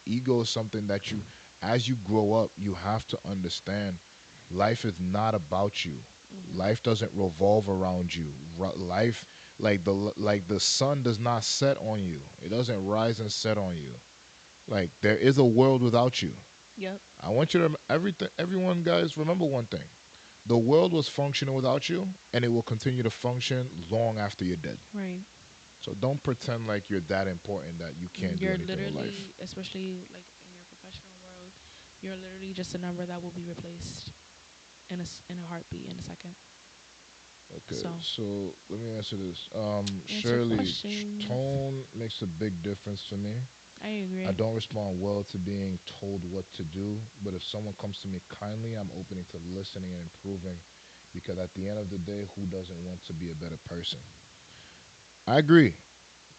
ego is something that you, as you grow up, you have to understand. Life is not about you. Life doesn't revolve around you. Life, like the sun does not set on you. It doesn't rise and set on you. Like there is a world without you. Yep. I want you to everyone, guys, remember one thing. The world was functioning without you, and it will continue to function long after you're dead. Right. So don't pretend like you're that important that you can't do You're anything in literally, life. especially like in your professional world, you're literally just a number that will be replaced in a heartbeat, in a second. Okay, so let me answer this. Answer Shirley, questions. tone makes a big difference for me. I agree. I don't respond well to being told what to do, but if someone comes to me kindly, I'm open to listening and improving, because at the end of the day, who doesn't want to be a better person? I agree.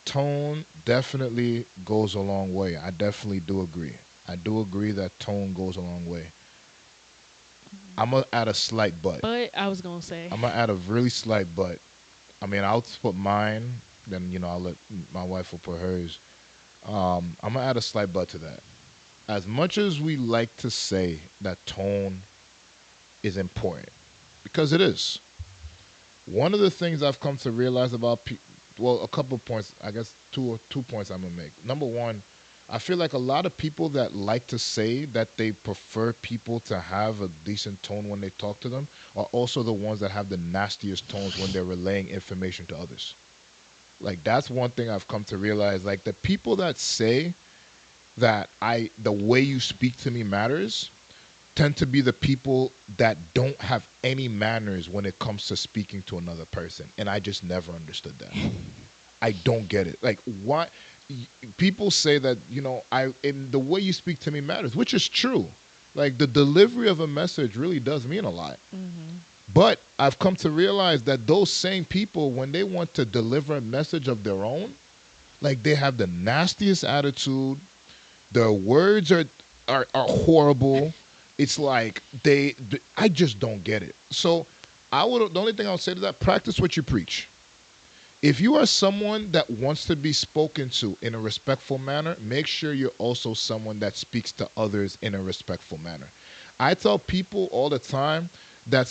Tone definitely goes a long way. I definitely do agree. I do agree that tone goes a long way. I'm gonna add a slight but. But I was gonna say, I'm gonna add a really slight but. I mean, I'll put mine, then I'll let my wife will put hers. I'm gonna add a slight but to that. As much as we like to say that tone is important, because it is. One of the things I've come to realize about well, a couple of points, I guess two points I'm gonna make. Number one, I feel like a lot of people that like to say that they prefer people to have a decent tone when they talk to them are also the ones that have the nastiest tones when they're relaying information to others. Like that's one thing I've come to realize. Like the people that say that the way you speak to me matters tend to be the people that don't have any manners when it comes to speaking to another person. And I just never understood that. I don't get it. Like why people say that, in the way you speak to me matters, which is true. Like the delivery of a message really does mean a lot. But I've come to realize that those same people, when they want to deliver a message of their own, like they have the nastiest attitude. Their words are horrible. It's like I just don't get it. So the only thing I would say to that, practice what you preach. If you are someone that wants to be spoken to in a respectful manner, make sure you're also someone that speaks to others in a respectful manner. I tell people all the time that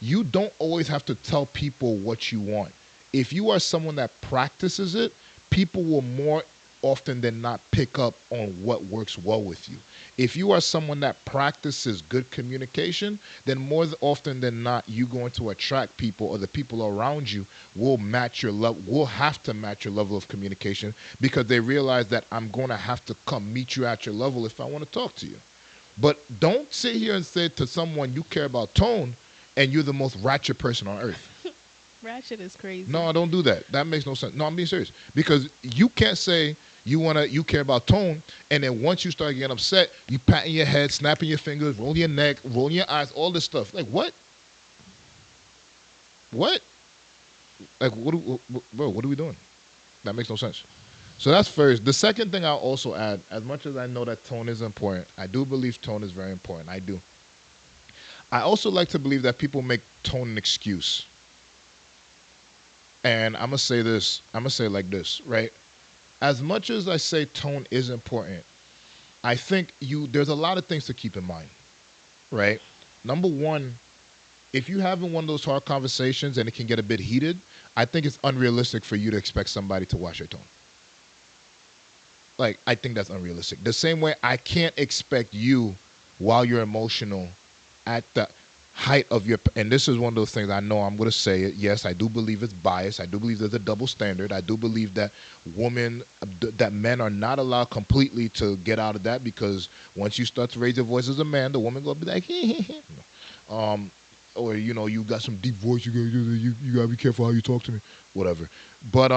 you don't always have to tell people what you want. If you are someone that practices it, people will more often than not pick up on what works well with you. If you are someone that practices good communication, then more often than not, you're going to attract people, or the people around you will match your level, will have to match your level of communication, because they realize that I'm going to have to come meet you at your level if I want to talk to you. But don't sit here and say to someone you care about tone and you're the most ratchet person on earth. Ratchet is crazy. No, don't do that. That makes no sense. No, I'm being serious. Because you can't say you care about tone, and then once you start getting upset, you patting your head, snapping your fingers, rolling your neck, rolling your eyes, all this stuff. Like what? What? Like bro, what are we doing? That makes no sense. So that's first. The second thing I'll also add, as much as I know that tone is important, I do believe tone is very important. I do. I also like to believe that people make tone an excuse. And I'm going to say this, I'm going to say it like this, right? As much as I say tone is important, I think there's a lot of things to keep in mind, right? Number one, if you're having one of those hard conversations and it can get a bit heated, I think it's unrealistic for you to expect somebody to watch your tone. Like, I think that's unrealistic. The same way I can't expect you, while you're emotional, at the height of your, and this is one of those things I know I'm going to say it. Yes, I do believe it's biased. I do believe there's a double standard. I do believe that that men are not allowed completely to get out of that, because once you start to raise your voice as a man, the woman going to be like, or, you got some deep voice. You got to be careful how you talk to me, whatever. But,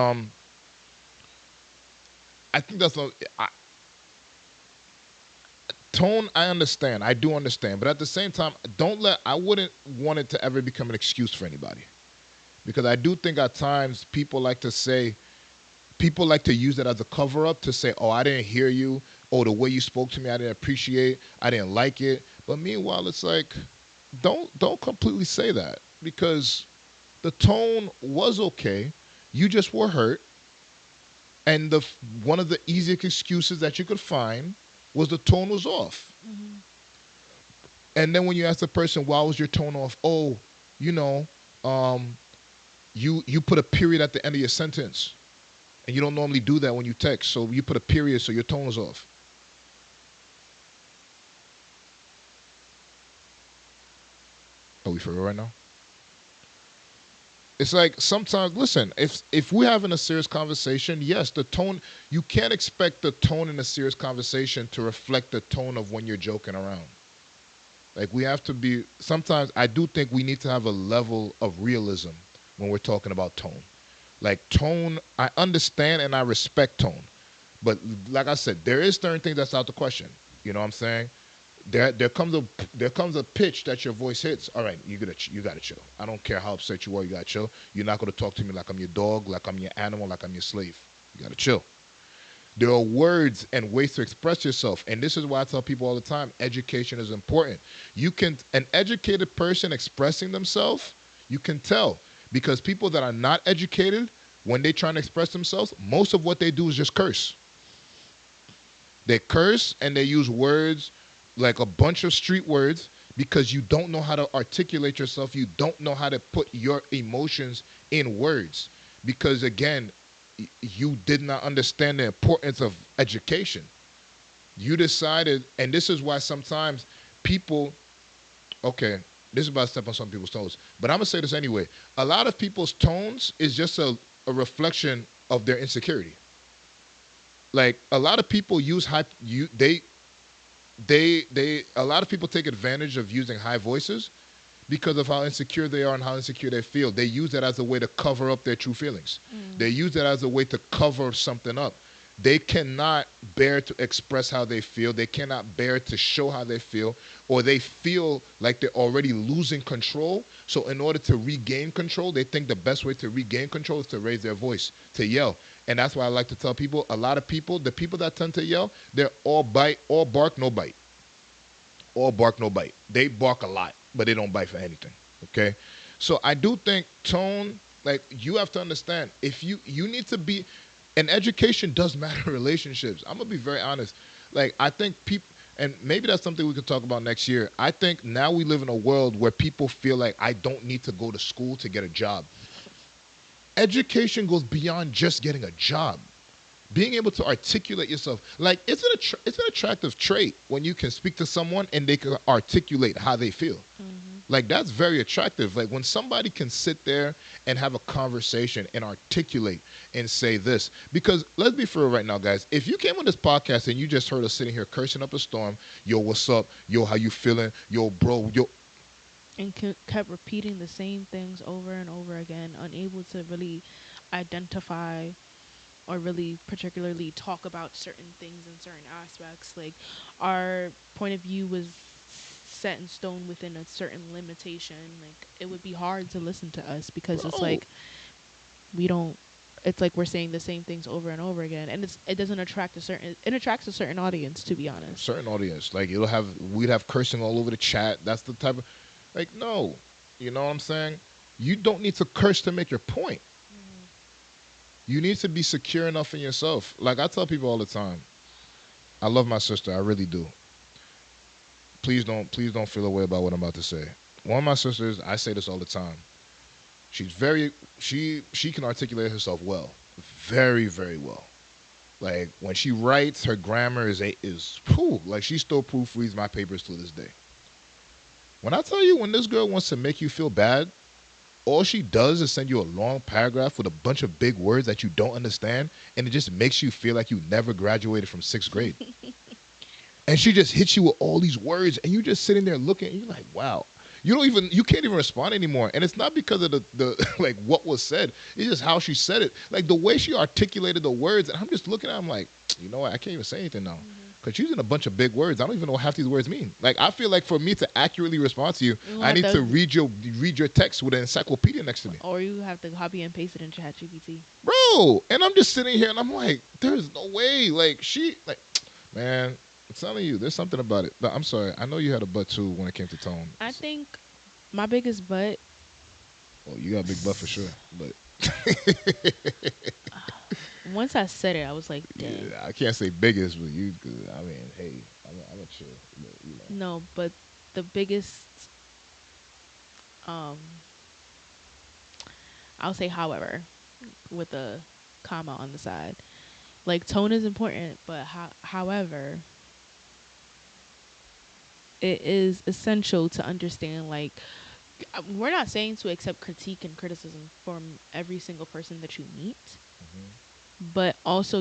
I think that's tone. I understand. I do understand. But at the same time, I wouldn't want it to ever become an excuse for anybody. Because I do think at times people like to use it as a cover up to say, oh, I didn't hear you. Oh, the way you spoke to me, I didn't appreciate. I didn't like it. But meanwhile, it's like, don't completely say that, because the tone was okay. You just were hurt. And one of the easiest excuses that you could find was the tone was off. Mm-hmm. And then when you ask the person, why was your tone off? Oh, you put a period at the end of your sentence. And you don't normally do that when you text. So you put a period, so your tone was off. Are we for real right now? It's like sometimes, listen, if we're having a serious conversation, yes, the tone, you can't expect the tone in a serious conversation to reflect the tone of when you're joking around. Like, we have to be, sometimes I do think we need to have a level of realism when we're talking about tone. Like, tone, I understand and I respect tone. But like I said, there is certain things that's out the question. You know what I'm saying? There comes a pitch that your voice hits. All right, you gotta chill. I don't care how upset you are, you gotta chill. You're not gonna talk to me like I'm your dog, like I'm your animal, like I'm your slave. You gotta chill. There are words and ways to express yourself, and this is why I tell people all the time: education is important. An educated person expressing themselves, you can tell, because people that are not educated, when they try to express themselves, most of what they do is just curse. They curse and they use words, like a bunch of street words, because you don't know how to articulate yourself. You don't know how to put your emotions in words, because again, you did not understand the importance of education. You decided, and this is why sometimes people, okay, this is about to step on some people's toes, but I'm going to say this anyway. A lot of people's tones is just a reflection of their insecurity. Like, a lot of people use a lot of people take advantage of using high voices because of how insecure they are and how insecure they feel. They use that as a way to cover up their true feelings. They use that as a way to cover something up. They cannot bear to express how they feel. They cannot bear to show how they feel, or they feel like they're already losing control. So in order to regain control, they think the best way to regain control is to raise their voice, to yell. And that's why I like to tell people, a lot of people, the people that tend to yell, they're all bark, no bite. All bark, no bite. They bark a lot, but they don't bite for anything, okay? So I do think tone, like, you have to understand, if you need to be, and education does matter in relationships. I'm going to be very honest. Like, I think people, And maybe that's something we could talk about next year. I think now we live in a world where people feel like I don't need to go to school to get a job. Education goes beyond just getting a job. Being able to articulate yourself, like it's an attractive trait when you can speak to someone and they can articulate how they feel. Like that's very attractive. Like when somebody can sit there and have a conversation and articulate and say this. Because let's be for real right now, guys. If you came on this podcast and you just heard us sitting here cursing up a storm, yo, what's up? Yo, how you feeling? Yo, bro, yo. And kept repeating the same things over and over again, unable to really identify or really particularly talk about certain things in certain aspects. Like our point of view was set in stone within a certain limitation. Like it would be hard to listen to us because it's like we don't. It's like we're saying the same things over and over again, and it doesn't attract a certain. It attracts a certain audience, to be honest. Certain audience, like we'd have cursing all over the chat. That's the type of, like, no, you know what I'm saying? You don't need to curse to make your point. You need to be secure enough in yourself. Like I tell people all the time, I love my sister. I really do. Please don't feel a way about what I'm about to say. One of my sisters, I say this all the time. She's she can articulate herself well, very, very well. Like when she writes, her grammar is like she still proofreads my papers to this day. When I tell you, when this girl wants to make you feel bad, all she does is send you a long paragraph with a bunch of big words that you don't understand, and it just makes you feel like you never graduated from 6th grade. And she just hits you with all these words, and you just sitting there looking, and you're like, wow. You can't even respond anymore. And it's not because of the like what was said. It's just how she said it. Like the way she articulated the words, and I'm just looking at her, I'm like, you know what, I can't even say anything now. Because she's using a bunch of big words. I don't even know what half these words mean. Like I feel like for me to accurately respond to you, I need to read your text with an encyclopedia next to me. Or you have to copy and paste it in ChatGPT. Bro, and I'm just sitting here and I'm like, there's no way. Like man, I'm telling you, there's something about it. But I'm sorry, I know you had a butt too when it came to tone. I think my biggest butt. Well, you got a big butt for sure, but. Once I said it, I was like, damn. Yeah, I can't say biggest, but you. I mean, hey, I'm a chill. But, you know. No, but the biggest. I'll say, however, with a comma on the side. Like tone is important, but however, it is essential to understand. Like, we're not saying to accept critique and criticism from every single person that you meet. But also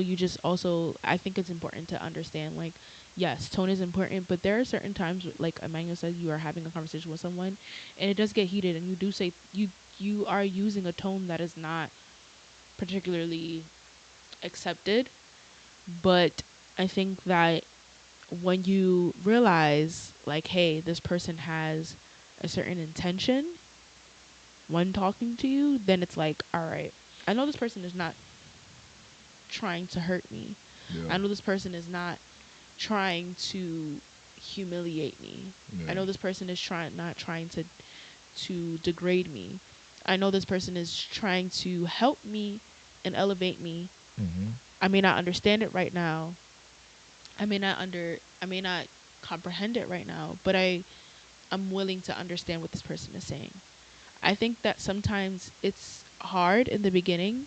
I think it's important to understand, like, yes, tone is important, but there are certain times, like Emmanuel said, you are having a conversation with someone and it does get heated and you do say you are using a tone that is not particularly accepted. But I think that when you realize, like, hey, this person has a certain intention when talking to you, then it's like, all right, I know this person is not trying to hurt me. Yeah. I know this person is not trying to humiliate me. Yeah. I know this person is not trying to degrade me. I know this person is trying to help me and elevate me. I may not understand it right now. I may not comprehend it right now, but I'm willing to understand what this person is saying. I think that sometimes it's hard in the beginning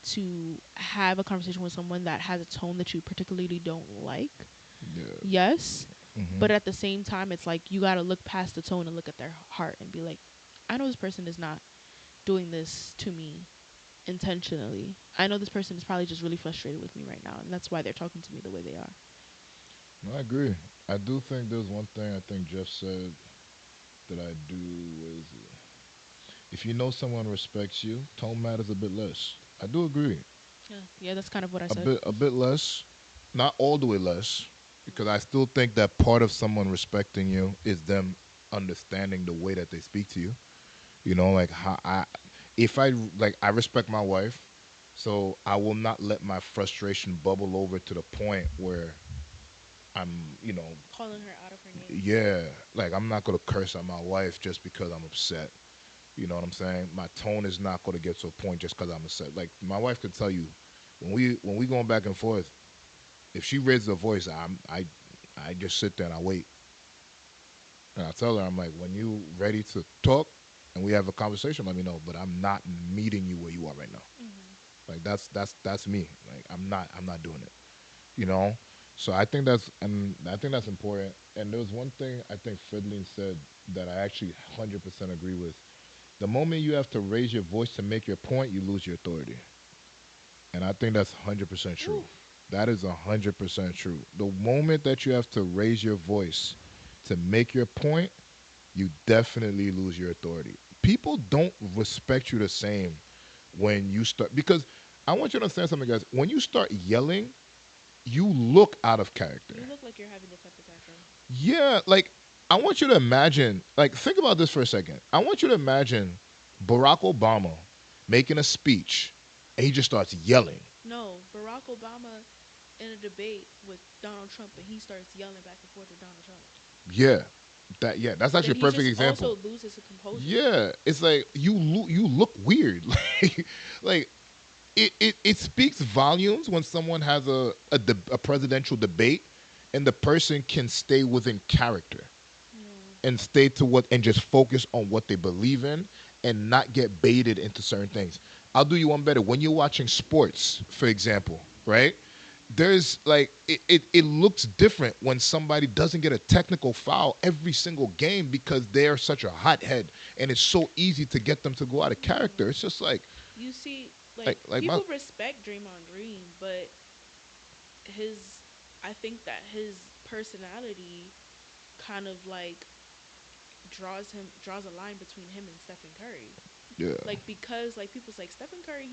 to have a conversation with someone that has a tone that you particularly don't like. Yeah. Yes. But at the same time, it's like you got to look past the tone and look at their heart and be like, I know this person is not doing this to me intentionally. I know this person is probably just really frustrated with me right now, and that's why they're talking to me the way they are. No, I agree. I do think there's one thing I think Jeff said that I do is if you know someone respects you, tone matters a bit less. I do agree. Yeah, that's kind of what I said. A bit less, not all the way less, because I still think that part of someone respecting you is them understanding the way that they speak to you. You know, like I respect my wife, so I will not let my frustration bubble over to the point where I'm, calling her out of her name. Yeah, like I'm not gonna curse at my wife just because I'm upset. You know what I'm saying? My tone is not going to get to a point just because I'm upset. Like my wife could tell you, when we going back and forth, if she raises her voice, I just sit there and I wait. And I tell her, I'm like, when you ready to talk and we have a conversation, let me know. But I'm not meeting you where you are right now. Like that's me. Like I'm not doing it. You know. So I think that's important. And there was one thing I think Fridlin said that I actually 100% agree with. The moment you have to raise your voice to make your point, you lose your authority. And I think that's 100% true. Ooh. That is 100% true. The moment that you have to raise your voice to make your point, you definitely lose your authority. People don't respect you the same when you start, because I want you to understand something, guys. When you start yelling, you look out of character. You look like you're having a temper tantrum. Yeah, like I want you to imagine, like think about this for a second. I want you to imagine Barack Obama making a speech and he just starts yelling. No, Barack Obama in a debate with Donald Trump, and he starts yelling back and forth with Donald Trump. Yeah. That's actually Then a perfect he just example. also loses his composure. Yeah, it's like you look weird. Like it speaks volumes when someone has a presidential debate and the person can stay within character and stay to what and just focus on what they believe in and not get baited into certain things. I'll do you one better. When you're watching sports, for example, right? There's like it looks different when somebody doesn't get a technical foul every single game because they're such a hothead and it's so easy to get them to go out of character. It's just like You see, like people respect Draymond Green, but I think that his personality kind of like draws a line between him and Stephen Curry. Yeah. Like, because like people's like Stephen Curry,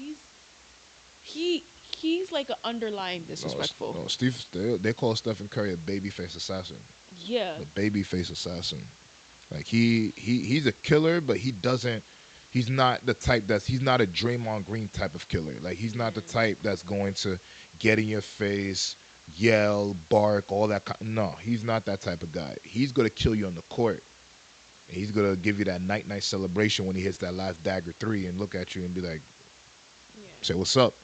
he's like an underlying disrespectful. No, Steve. They call Stephen Curry a babyface assassin. Yeah. The babyface assassin. Like he's a killer, but he doesn't. He's not the type he's not a Draymond Green type of killer. Like he's not the type that's going to get in your face, yell, bark, all that. No, he's not that type of guy. He's gonna kill you on the court. And he's gonna give you that night celebration when he hits that last dagger 3 and look at you and be like, say what's up.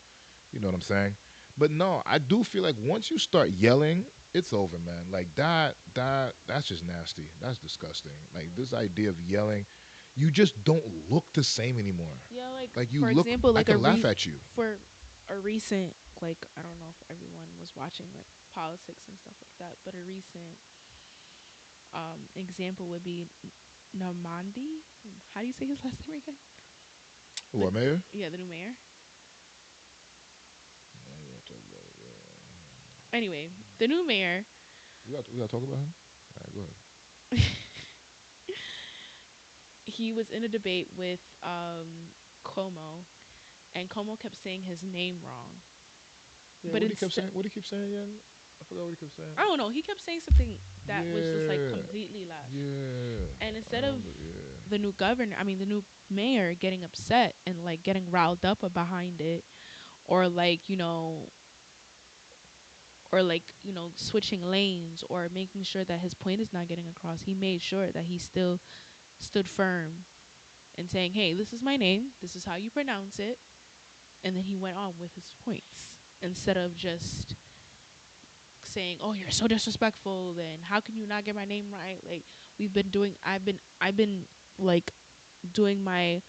You know what I'm saying? But no, I do feel like once you start yelling, it's over, man. Like that's just nasty. That's disgusting. Like this idea of yelling, you just don't look the same anymore. Yeah, like you for look. example, like I can laugh at you. For a recent, like, I don't know if everyone was watching like politics and stuff like that, but a recent example would be Namandi. How do you say his last name again? What, mayor? Yeah, the new mayor. Anyway, the new mayor. We gotta talk about him. All right, go ahead. He was in a debate with Cuomo, and Cuomo kept saying his name wrong. Yeah, but what he kept saying again? I forgot what he kept saying. I don't know. He kept saying something that was just like completely left. Yeah. And instead of the new mayor getting upset and like getting riled up behind it, or like, switching lanes or making sure that his point is not getting across, he made sure that he still stood firm and saying, hey, this is my name, this is how you pronounce it. And then he went on with his points instead of just saying, oh, you're so disrespectful, then how can you not get my name right? Like, I've been like doing my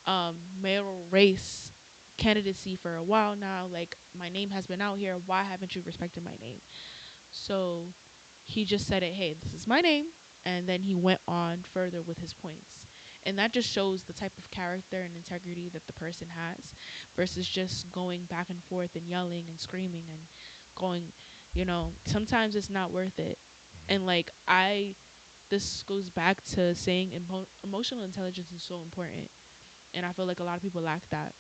mayoral race candidacy for a while now. Like, my name has been out here. Why haven't you respected my name? So he just said it, hey, this is my name. And then he went on further with his points. And that just shows the type of character and integrity that the person has versus just going back and forth and yelling and screaming and going, sometimes it's not worth it. And like, this goes back to saying emotional intelligence is so important. And I feel like a lot of people lack that.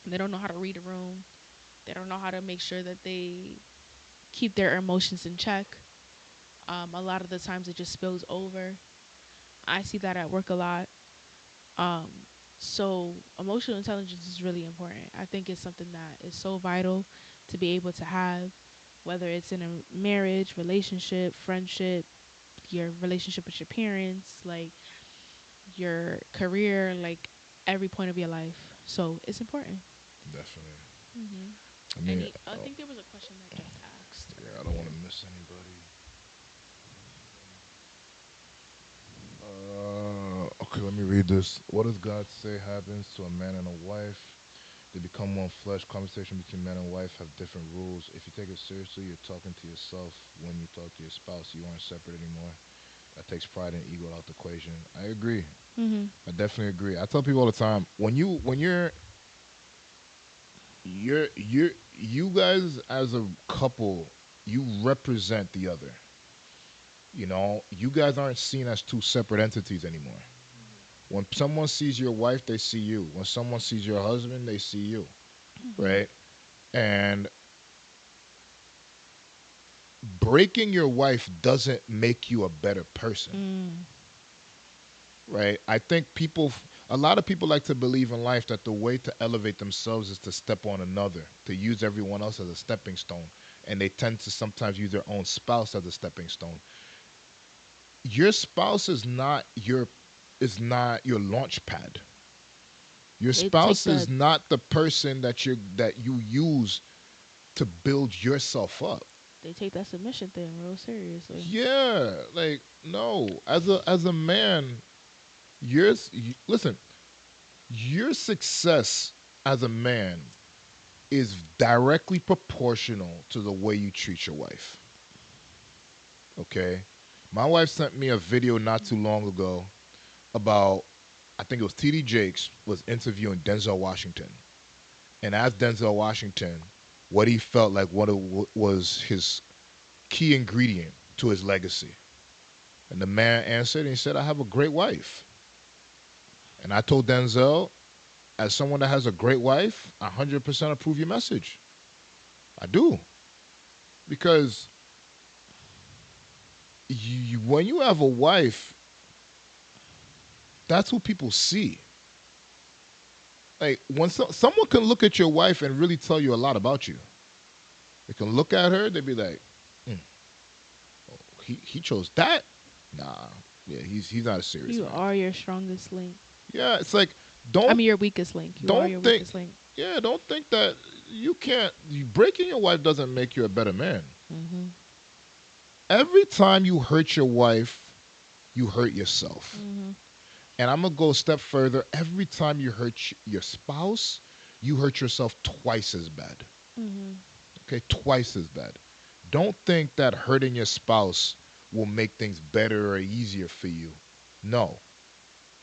They don't know how to read a room. They don't know how to make sure that they keep their emotions in check. A lot of the times it just spills over. I see that at work a lot. So emotional intelligence is really important. I think it's something that is so vital to be able to have, whether it's in a marriage, relationship, friendship, your relationship with your parents, like your career, like every point of your life. So it's important. Definitely. I mean, I think there was a question that Jeff asked. yeah, I don't want to miss anybody. Okay, let me read this. What does God say happens to a man and a wife? They become one flesh. Conversation between man and wife have different rules. If you take it seriously, you're talking to yourself. When you talk to your spouse, you aren't separate anymore. That takes pride and ego out the equation. I agree. I definitely agree. I tell people all the time, you guys as a couple, you represent the other. You know, you guys aren't seen as two separate entities anymore. When someone sees your wife, they see you. When someone sees your husband, they see you. Right? And breaking your wife doesn't make you a better person. Right? I think a lot of people like to believe in life that the way to elevate themselves is to step on another, to use everyone else as a stepping stone. And they tend to sometimes use their own spouse as a stepping stone. Your spouse is not your launch pad. Your spouse is not the person that you use to build yourself up. They take that submission thing real seriously. Yeah, like no. As a man, listen. Your success as a man is directly proportional to the way you treat your wife. Okay? My wife sent me a video not too long ago about, I think it was TD Jakes was interviewing Denzel Washington. And asked Denzel Washington what he felt like was his key ingredient to his legacy. And the man answered and he said, I have a great wife. And I told Denzel, as someone that has a great wife, 100% approve your message. I do. Because when you have a wife, that's who people see. Like, when someone can look at your wife and really tell you a lot about you. They can look at her, they'd be like, he chose that? Nah. Yeah, he's not a serious man. You are your strongest link. Yeah, it's like, your weakest link. You are your weakest link. Yeah, don't think that breaking your wife doesn't make you a better man. Every time you hurt your wife, you hurt yourself. And I'm going to go a step further. Every time you hurt your spouse, you hurt yourself twice as bad. Okay, twice as bad. Don't think that hurting your spouse will make things better or easier for you. No.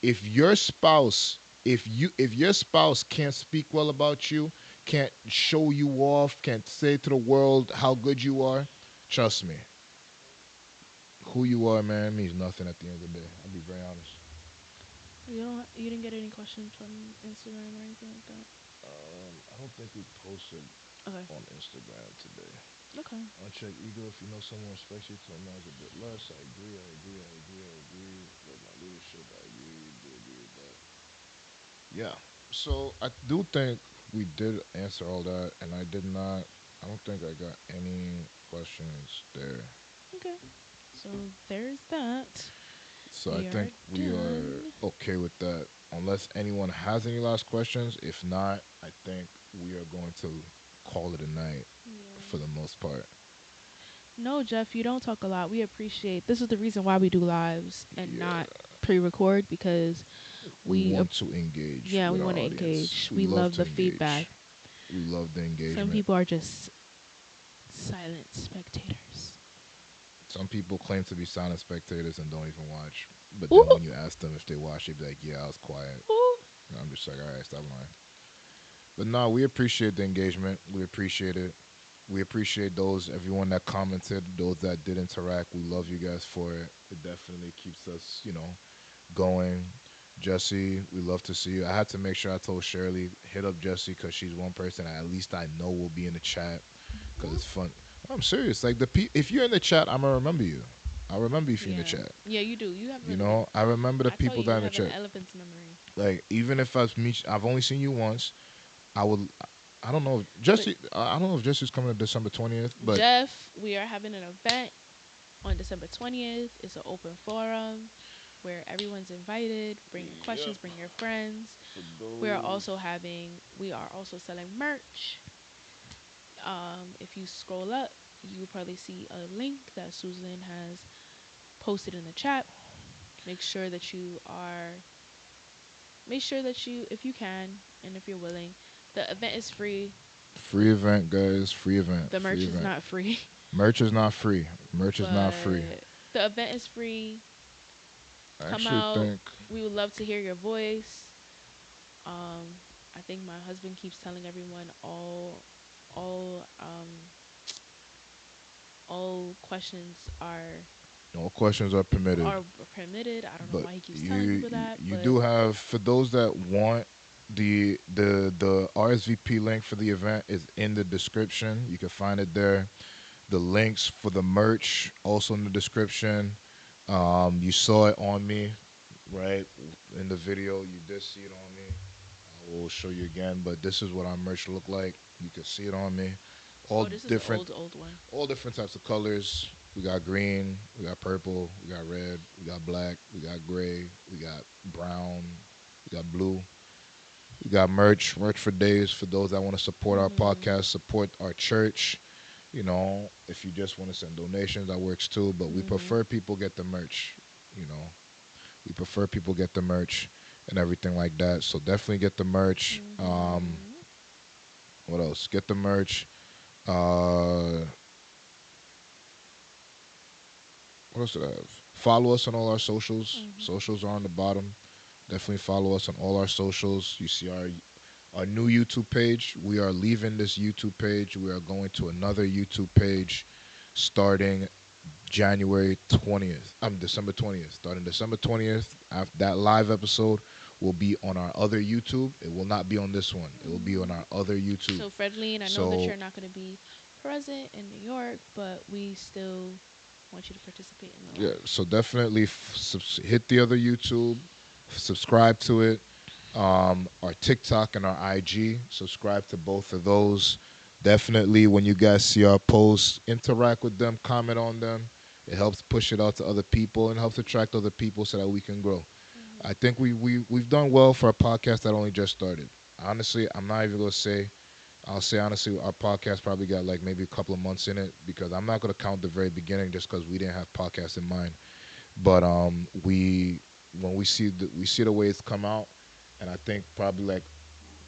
If your spouse can't speak well about you, can't show you off, can't say to the world how good you are, trust me, who you are, man, means nothing at the end of the day. I'll be very honest. You didn't get any questions from Instagram or anything like that? I don't think we posted on Instagram today. Okay. I'll check ego. If you know someone respects you, to a man's a bit less. I agree. With my leadership, I agree with that. Yeah. So I do think we did answer all that, and I don't think I got any questions there. Okay. So there's that. So I think we are okay with that. Unless anyone has any last questions. If not, I think we are going to call it a night for the most part. No, Jeff, you don't talk a lot. We appreciate. This is the reason why we do lives and not pre-record, because we want to engage. Yeah, we want to engage. We love the feedback. We love the engagement. Some people are just silent spectators. Some people claim to be silent spectators and don't even watch. But then when you ask them if they watch, they'd be like, yeah, I was quiet. And I'm just like, all right, stop lying. But no, we appreciate the engagement. We appreciate it. We appreciate everyone that commented, those that did interact. We love you guys for it. It definitely keeps us, going. Jesse, we love to see you. I had to make sure I told Shirley, hit up Jesse, because she's one person at least I know will be in the chat, because it's fun. I'm serious. Like, if you're in the chat, I'm going to remember you. I'll remember if you're in the chat. Yeah, you do. You have. I remember the people that are in the chat. An elephant's memory. Like, even if I've only seen you once, I don't know if Jesse's coming to December 20th, but Jeff, we are having an event on December 20th. It's an open forum where everyone's invited. Bring your questions, bring your friends. We are also selling merch. If you scroll up, you will probably see a link that Susan has posted in the chat. Make sure that you are, make sure that you, if you can, and if you're willing, the event is free. Free event, guys. Free event. The Free merch is event. not free, Merch is not free. Merch is not free. but the event is free. I Come actually out. think We would love to hear your voice. I think my husband keeps telling everyone all all questions all questions are permitted. are permitted. I don't know But why he keeps telling you people that, you but do have, for those that want, the RSVP link for the event is in the description. You can find it there. The links for the merch also in the description. You saw it on me, right, in the video. You did see it on me. I will show you again, but this is what our merch look like. You can see it on me. All oh, this is different, the old one. all different types of colors. We got green, we got purple, we got red, we got black, we got gray, we got brown, we got blue. We got merch for days for those that want to support our podcast, support our church. You know, if you just want to send donations, that works too. But we prefer people get the merch. You know, we prefer people get the merch and everything like that. So definitely get the merch. What else? Get the merch. Uh, what else did I have? Follow us on all our socials. Socials are on the bottom. Definitely follow us on all our socials. You see our new YouTube page. We are leaving this YouTube page. We are going to another YouTube page starting January 20th. December 20th. Starting December 20th. After that live episode will be on our other YouTube. It will not be on this one. It will be on our other YouTube. So Fredline, I know that you're not going to be present in New York, but we still want you to participate in the live. Yeah, so definitely hit the other YouTube, subscribe to it. Our TikTok and our IG, subscribe to both of those. Definitely, when you guys see our posts, interact with them, comment on them. It helps push it out to other people and helps attract other people so that we can grow. I think we've done well for a podcast that only just started. Honestly, I'm not even gonna say. I'll say honestly, our podcast probably got like maybe a couple of months in it, because I'm not gonna count the very beginning just because we didn't have podcasts in mind. But when we see the way it's come out, and I think probably like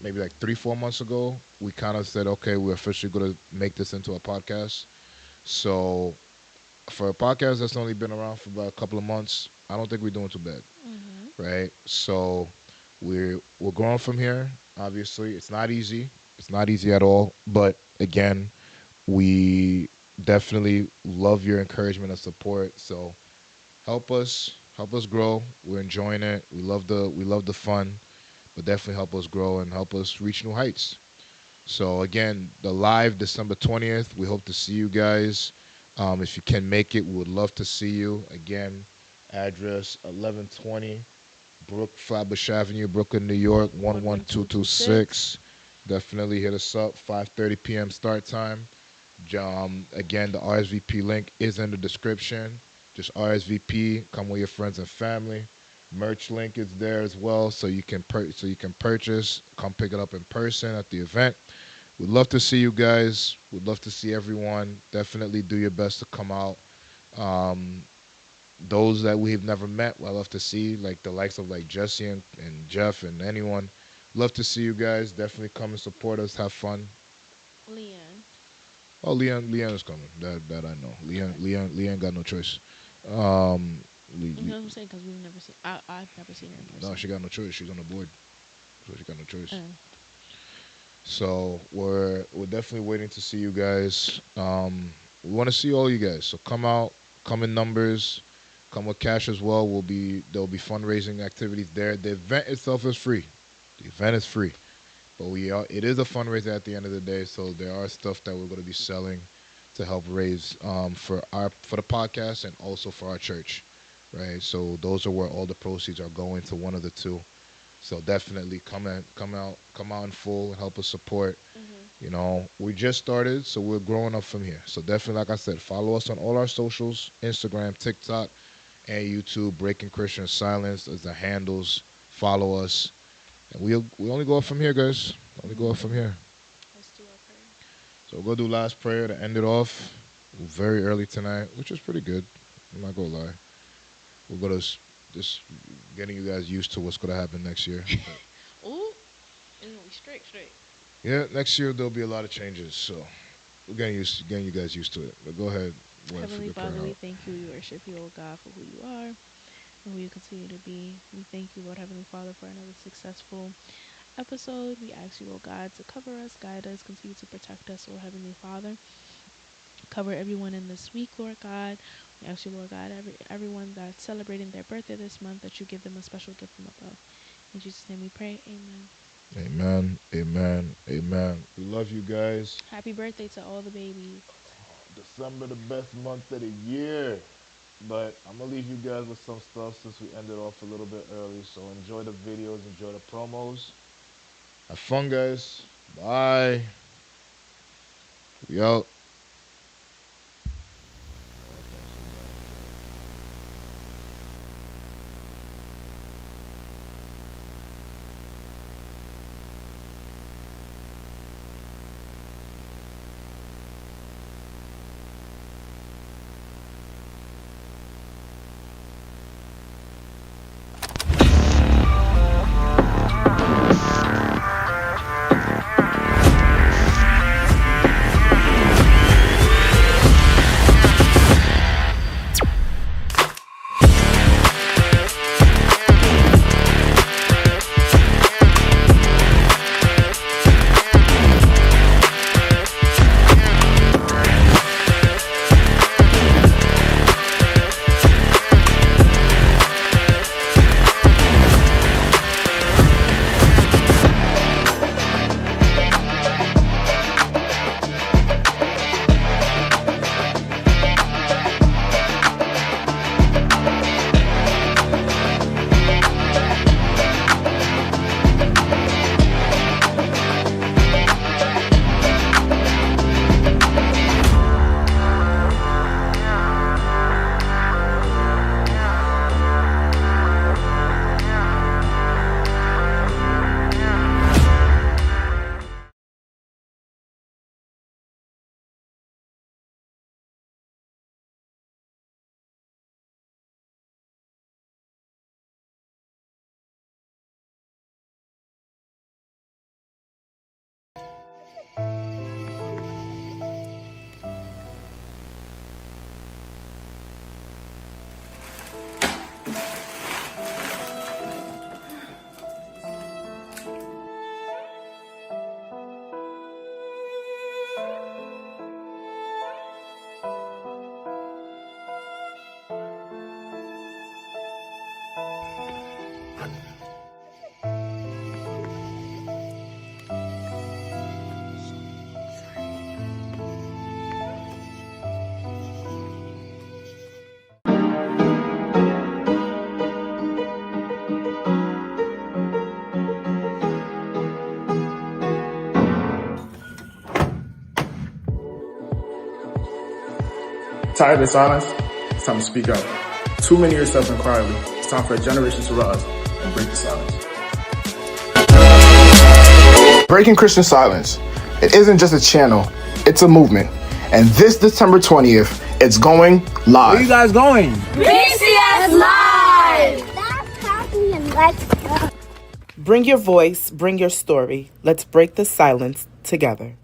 maybe like 3-4 months ago, we kind of said, okay, we're officially gonna make this into a podcast. So for a podcast that's only been around for about a couple of months, I don't think we're doing too bad, right? So we're growing from here. Obviously, it's not easy. It's not easy at all. But again, we definitely love your encouragement and support. So help us grow. We're enjoying it. We love the fun, but definitely help us grow and help us reach new heights. So again, the live December 20th. We hope to see you guys. If you can make it, we would love to see you. Again, address 1120 Flatbush Avenue, Brooklyn, New York, 11226. Definitely hit us up. 5:30 p.m. start time. Again, the RSVP link is in the description. Just RSVP. Come with your friends and family. Merch link is there as well, so you can purchase. Come pick it up in person at the event. We'd love to see you guys. We'd love to see everyone. Definitely do your best to come out. Those that we've never met, I love to see, like the likes of like Jesse and Jeff and anyone. Love to see you guys. Definitely come and support us. Have fun. Leanne. Oh, Leanne is coming. That I know. Leanne got no choice. You know what I'm saying? Because we've never seen. I've never seen her in person. No, she got no choice. She's on the board, so she got no choice. So we're definitely waiting to see you guys. We want to see all you guys. So come out, come in numbers, come with cash as well. There'll be fundraising activities there. The event itself is free. The event is free, but it is a fundraiser at the end of the day. So there are stuff that we're going to be selling to help raise for the podcast and also for our church, right? So those are where all the proceeds are going, to one of the two. So definitely come out in full and help us support. You know, we just started, so we're growing up from here. So definitely, like I said, follow us on all our socials: Instagram, TikTok, and YouTube. Breaking Christian Silence as the handles. Follow us, and we only go up from here, guys. Only go up from here. Let's do our prayer. So we'll go do last prayer to end it off very early tonight, which is pretty good. I'm not going to lie. We'll go to just getting you guys used to what's going to happen next year. Ooh, it's going to be straight. Yeah, next year there'll be a lot of changes. So we're getting you guys used to it. But go ahead. Heavenly Father, we thank you. We worship you, O God, for who you are and who you continue to be. We thank you, Lord Heavenly Father, for another successful episode. We ask you, oh God, to cover us, guide us, continue to protect us, Lord Heavenly Father. Cover everyone in this week, Lord God. We ask you, Lord God, everyone that's celebrating their birthday this month, that you give them a special gift from above. In Jesus' name we pray. Amen. Amen. Amen. Amen. We love you guys. Happy birthday to all the babies. December, the best month of the year. But I'm going to leave you guys with some stuff since we ended off a little bit early. So enjoy the videos, enjoy the promos. Have fun, guys. Bye. We out. Tired of the silence? It's time to speak up. Too many are self-inquiry. It's time for a generation to rise and break the silence. Breaking Christian Silence. It isn't just a channel, it's a movement. And this December 20th, it's going live. Where you guys going? BCS Live! Stop talking and let's go. Bring your voice, bring your story. Let's break the silence together.